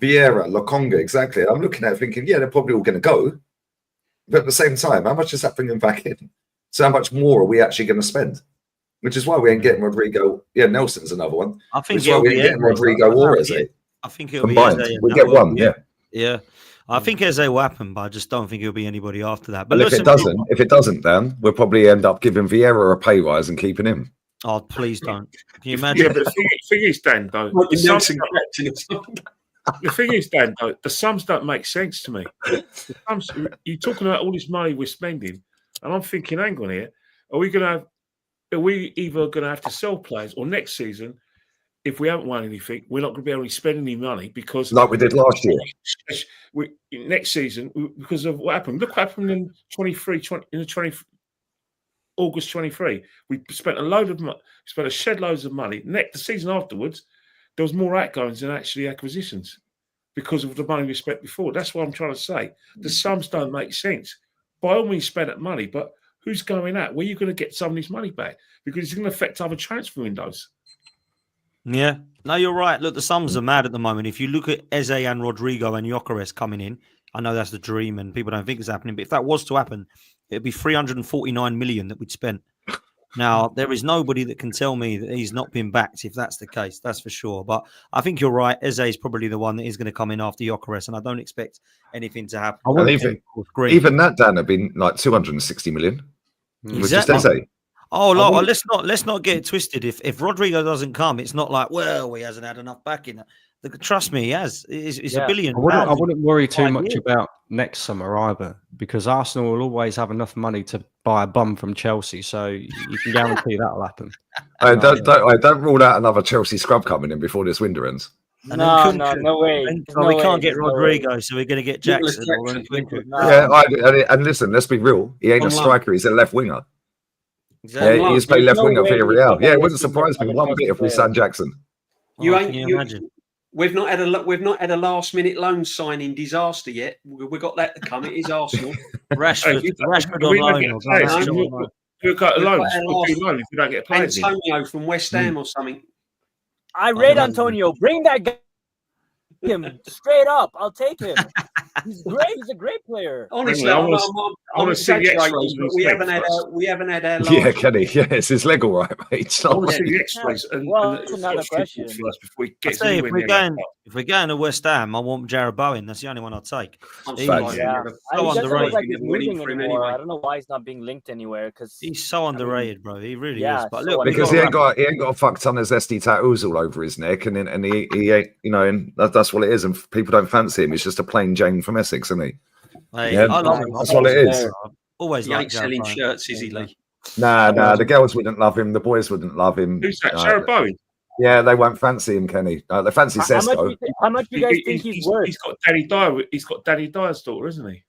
Lokonga, exactly. I'm looking at it thinking, yeah, they're probably all going to go. But at the same time, how much is that bringing back in? So how much more are we actually going to spend? Which is why we ain't getting Rodrigo. Yeah, Nelson's another one. I think which is why we ain't getting Rodrigo or Eze. I think it'll combined. Be Eze. We'll get one, yeah. Yeah. I think Eze will happen, but I just don't think it'll be anybody after that. But listen, if it doesn't, Dan, we'll probably end up giving Vieira a pay rise and keeping him. Oh, please don't. Can you imagine? Yeah, but the thing is, Dan, though, The thing is, Dan, though, the sums don't make sense to me. The sums, you're talking about all this money we're spending, and I'm thinking, hang on here, are we either going to have to sell players, or next season, if we haven't won anything, we're not going to be able to spend any money because Like we did last year. Next season, because of what happened. Look what happened in August 23. We spent a shed loads of money. The season afterwards, there was more outgoings than actually acquisitions because of the money we spent before. That's what I'm trying to say. The sums don't make sense. By all means, spend that money, but who's going out? Where are you going to get some of this money back? Because it's going to affect other transfer windows. Yeah, no, you're right. Look, the sums are mad at the moment. If you look at Eze and Rodrigo and Gyökeres coming in, I know that's the dream and people don't think it's happening, but if that was to happen, it'd be 349 million that we'd spent. Now, there is nobody that can tell me that he's not been backed if that's the case, that's for sure. But I think you're right. Eze is probably the one that is going to come in after Gyökeres, and I don't expect anything to happen. And even that, Dan, have been like 260 million. Exactly. Just Eze. Oh, let's not get it twisted. If Rodrigo doesn't come, it's not like, well, he hasn't had enough backing. Trust me, he has. It's $1 billion. I wouldn't worry too much about next summer either, because Arsenal will always have enough money to buy a bum from Chelsea, so you can guarantee that'll happen. Don't rule out another Chelsea scrub coming in before this window ends. No way. We can't get Rodrigo, so we're going to get Jackson. And listen, let's be real. He ain't a striker. He's a left winger. Exactly. Yeah, he's played left winger for Real. Yeah, it wouldn't surprise me one bit if we signed Jackson. Imagine? We've not had a last minute loan signing disaster yet. We've got that to come. It is Arsenal. Rashford on loan. We've got a loan. If we don't get players. Antonio from West Ham or something. I read Antonio. Bring that guy. Him straight up. I'll take him. He's great. He's a great player. Honestly, I'm exaggerating, but we haven't had our last... Yeah, Kenny. Yeah, it's his leg all right, mate. I want to see the X-rays. That's another question. If we're going to West Ham, I want Jarrod Bowen. That's the only one I'll take. So underrated. Like I don't know why he's not being linked anywhere. Because he's so underrated, bro. He really is. But look, because he ain't got a fuck ton of zesty tattoos all over his neck, and he ain't, and that's what it is. And people don't fancy him. He's just a plain Jane from Essex, isn't he? Hey, I love him. That's all it is. Always he ain't selling shirts, is he, Lee? Nah. The girls wouldn't love him. The boys wouldn't love him. Who's that? Jarrod Bowen? Yeah, they won't fancy him, Kenny. They fancy Sesko. How much do you guys think he's worth? He's got Danny Dyer. He's got Danny Dyer's daughter, isn't he?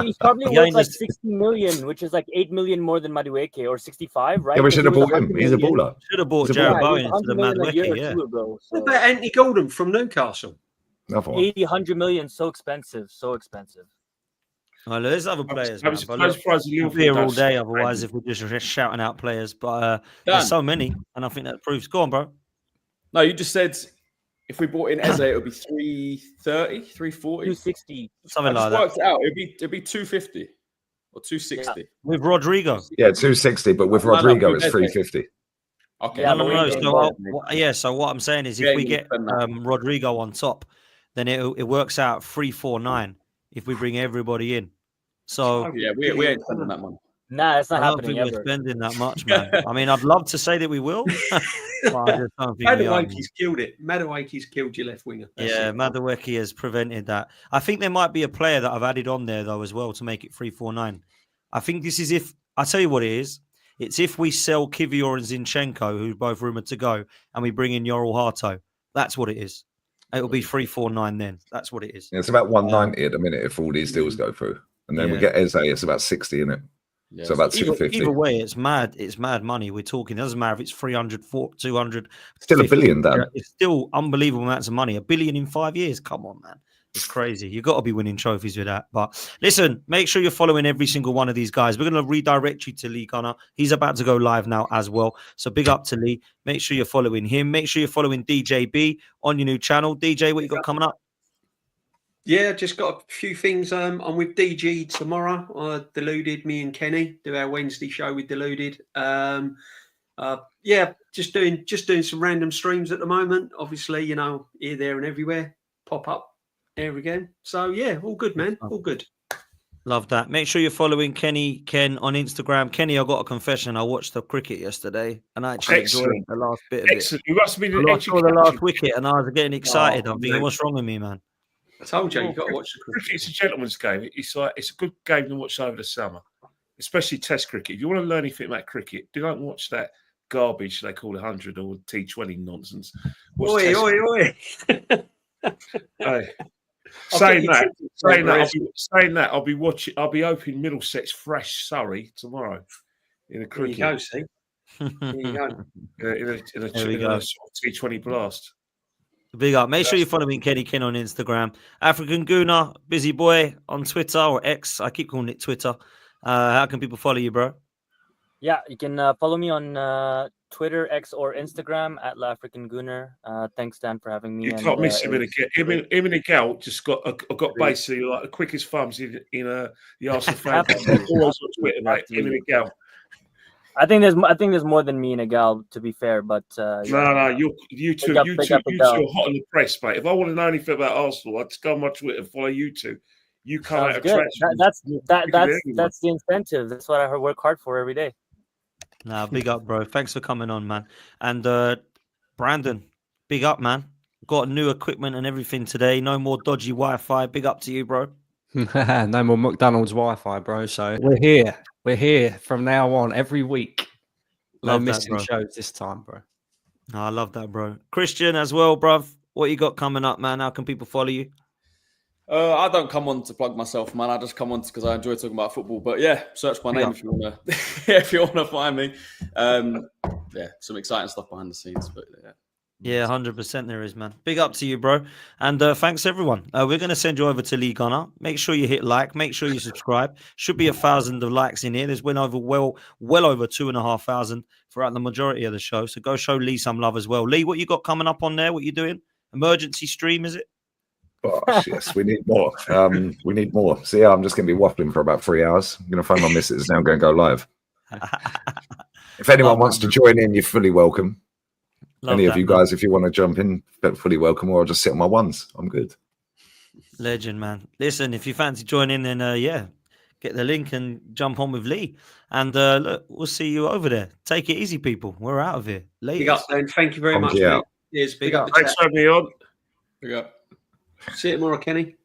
He's probably worth like 60 million, which is like 8 million more than Madueke, or 65, right? Yeah, we should have bought him. He's a baller. Should have bought Jarrod Bowen instead of Madueke. Yeah. What about Anthony Gordon from Newcastle? 100 million, so expensive. Well, there's other players. I'm surprised we'll be here all day otherwise if we're just shouting out players. But there's so many, and I think that proves. Go on, bro. No, you just said if we bought in Eze, it would be 330, 340, 260, something like that. Worked it out. It'd be 250 or 260 with Rodrigo. Yeah, 260, but with Rodrigo, it's 350. Okay. No. So what I'm saying is, if we get Rodrigo on top, then it works out 349 if we bring everybody in. So we ain't spending that money. Nah, it's not I happening. don't think we're spending that much, man. I mean, I'd love to say that we will. Madueke's killed it. Madueke's killed your left winger. Madueke has prevented that. I think there might be a player that I've added on there though as well to make it 349. I think this is if I tell you what it is. It's if we sell Kivior and Zinchenko, who's both rumored to go, and we bring in Yoel Harto. That's what it is. It'll be 349 then. That's what it is. Yeah, it's about 190 at the minute if all these deals go through. And then we get Eze, it's about 60, isn't it? Yeah. So about 250. Either way, it's mad. It's mad money we're talking. It doesn't matter if it's 300, 400, 200. Still $1 billion, Dan. It's still unbelievable amounts of money. $1 billion in 5 years. Come on, man. It's crazy. You've got to be winning trophies with that. But listen, make sure you're following every single one of these guys. We're going to redirect you to Lee Gunner. He's about to go live now as well. So big up to Lee. Make sure you're following him. Make sure you're following DJB on your new channel. DJ, what you got coming up? Yeah, just got a few things. I'm with DG tomorrow. Deluded, me and Kenny do our Wednesday show with Deluded. Just doing some random streams at the moment. Obviously, here, there, and everywhere. Pop up there again. So yeah, all good, man. All good. Love that. Make sure you're following Ken on Instagram. Kenny, I got a confession. I watched the cricket yesterday and I actually enjoyed Excellent. the last bit of it. Excellent. You must have been I an saw the education. last wicket and I was getting excited. Oh, I'm thinking, man. what's wrong with me, man? I told you, you got to watch the cricket. Cricket's a gentleman's game. It's a good game to watch over the summer, especially Test cricket. If you want to learn anything about cricket, don't watch that garbage they call 100 or T20 nonsense. Watch Test cricket. Hey. Saying that, I'll be opening Middlesex Fresh Surrey tomorrow in a cricket. There you go, see. There you go. In a sort of T20 blast. Big up. Make sure you're following Kenny Ken on Instagram. African Gooner, Busy Boy on Twitter or X. I keep calling it Twitter. How can people follow you, bro? Yeah, you can follow me on Twitter, X, or Instagram at African Gooner. Thanks, Dan, for having me. You can't miss him in a gal. Him in a gal just got basically like the quickest thumbs in the Arsenal fan. Always on Twitter, mate. Him in a gal. I think there's more than me and a gal, to be fair. But no, you two are hot on the press, mate. If I want to know anything about Arsenal, I'd just go on my Twitter and follow you two. You come out of That's the incentive. That's what I work hard for every day. Nah, big up, bro. Thanks for coming on, man. And Brandon, big up, man. Got new equipment and everything today. No more dodgy Wi-Fi. Big up to you, bro. No more McDonald's Wi-Fi, bro. So we're here. We're here from now on every week. No missing shows this time, bro. Oh, I love that, bro. Christian as well, bruv. What you got coming up, man? How can people follow you? I don't come on to plug myself, man. I just come on because I enjoy talking about football. But yeah, search my name if you wanna if you wanna find me. Yeah, some exciting stuff behind the scenes. But yeah, 100% there is, man. Big up to you, bro. And thanks, everyone. We're going to send you over to Lee Gunner. Make sure you hit like. Make sure you subscribe. Should be 1,000 of likes in here. There's well over 2,500 throughout the majority of the show. So go show Lee some love as well. Lee, what you got coming up on there? What you doing? Emergency stream, is it? Gosh, yes, we need more. We need more. So yeah, I'm just going to be waffling for about 3 hours. I'm going to phone my missus now. I'm going to go live. If anyone wants to join in, you're fully welcome. Any of you guys, if you want to jump in, fully welcome, or I'll just sit on my ones. I'm good. Legend, man. Listen, if you fancy joining, then get the link and jump on with Lee. And look, we'll see you over there. Take it easy, people. We're out of here. Big up, then. Thank you very much. Cheers. Big up. Thanks for having me on. big up. See you tomorrow, Kenny.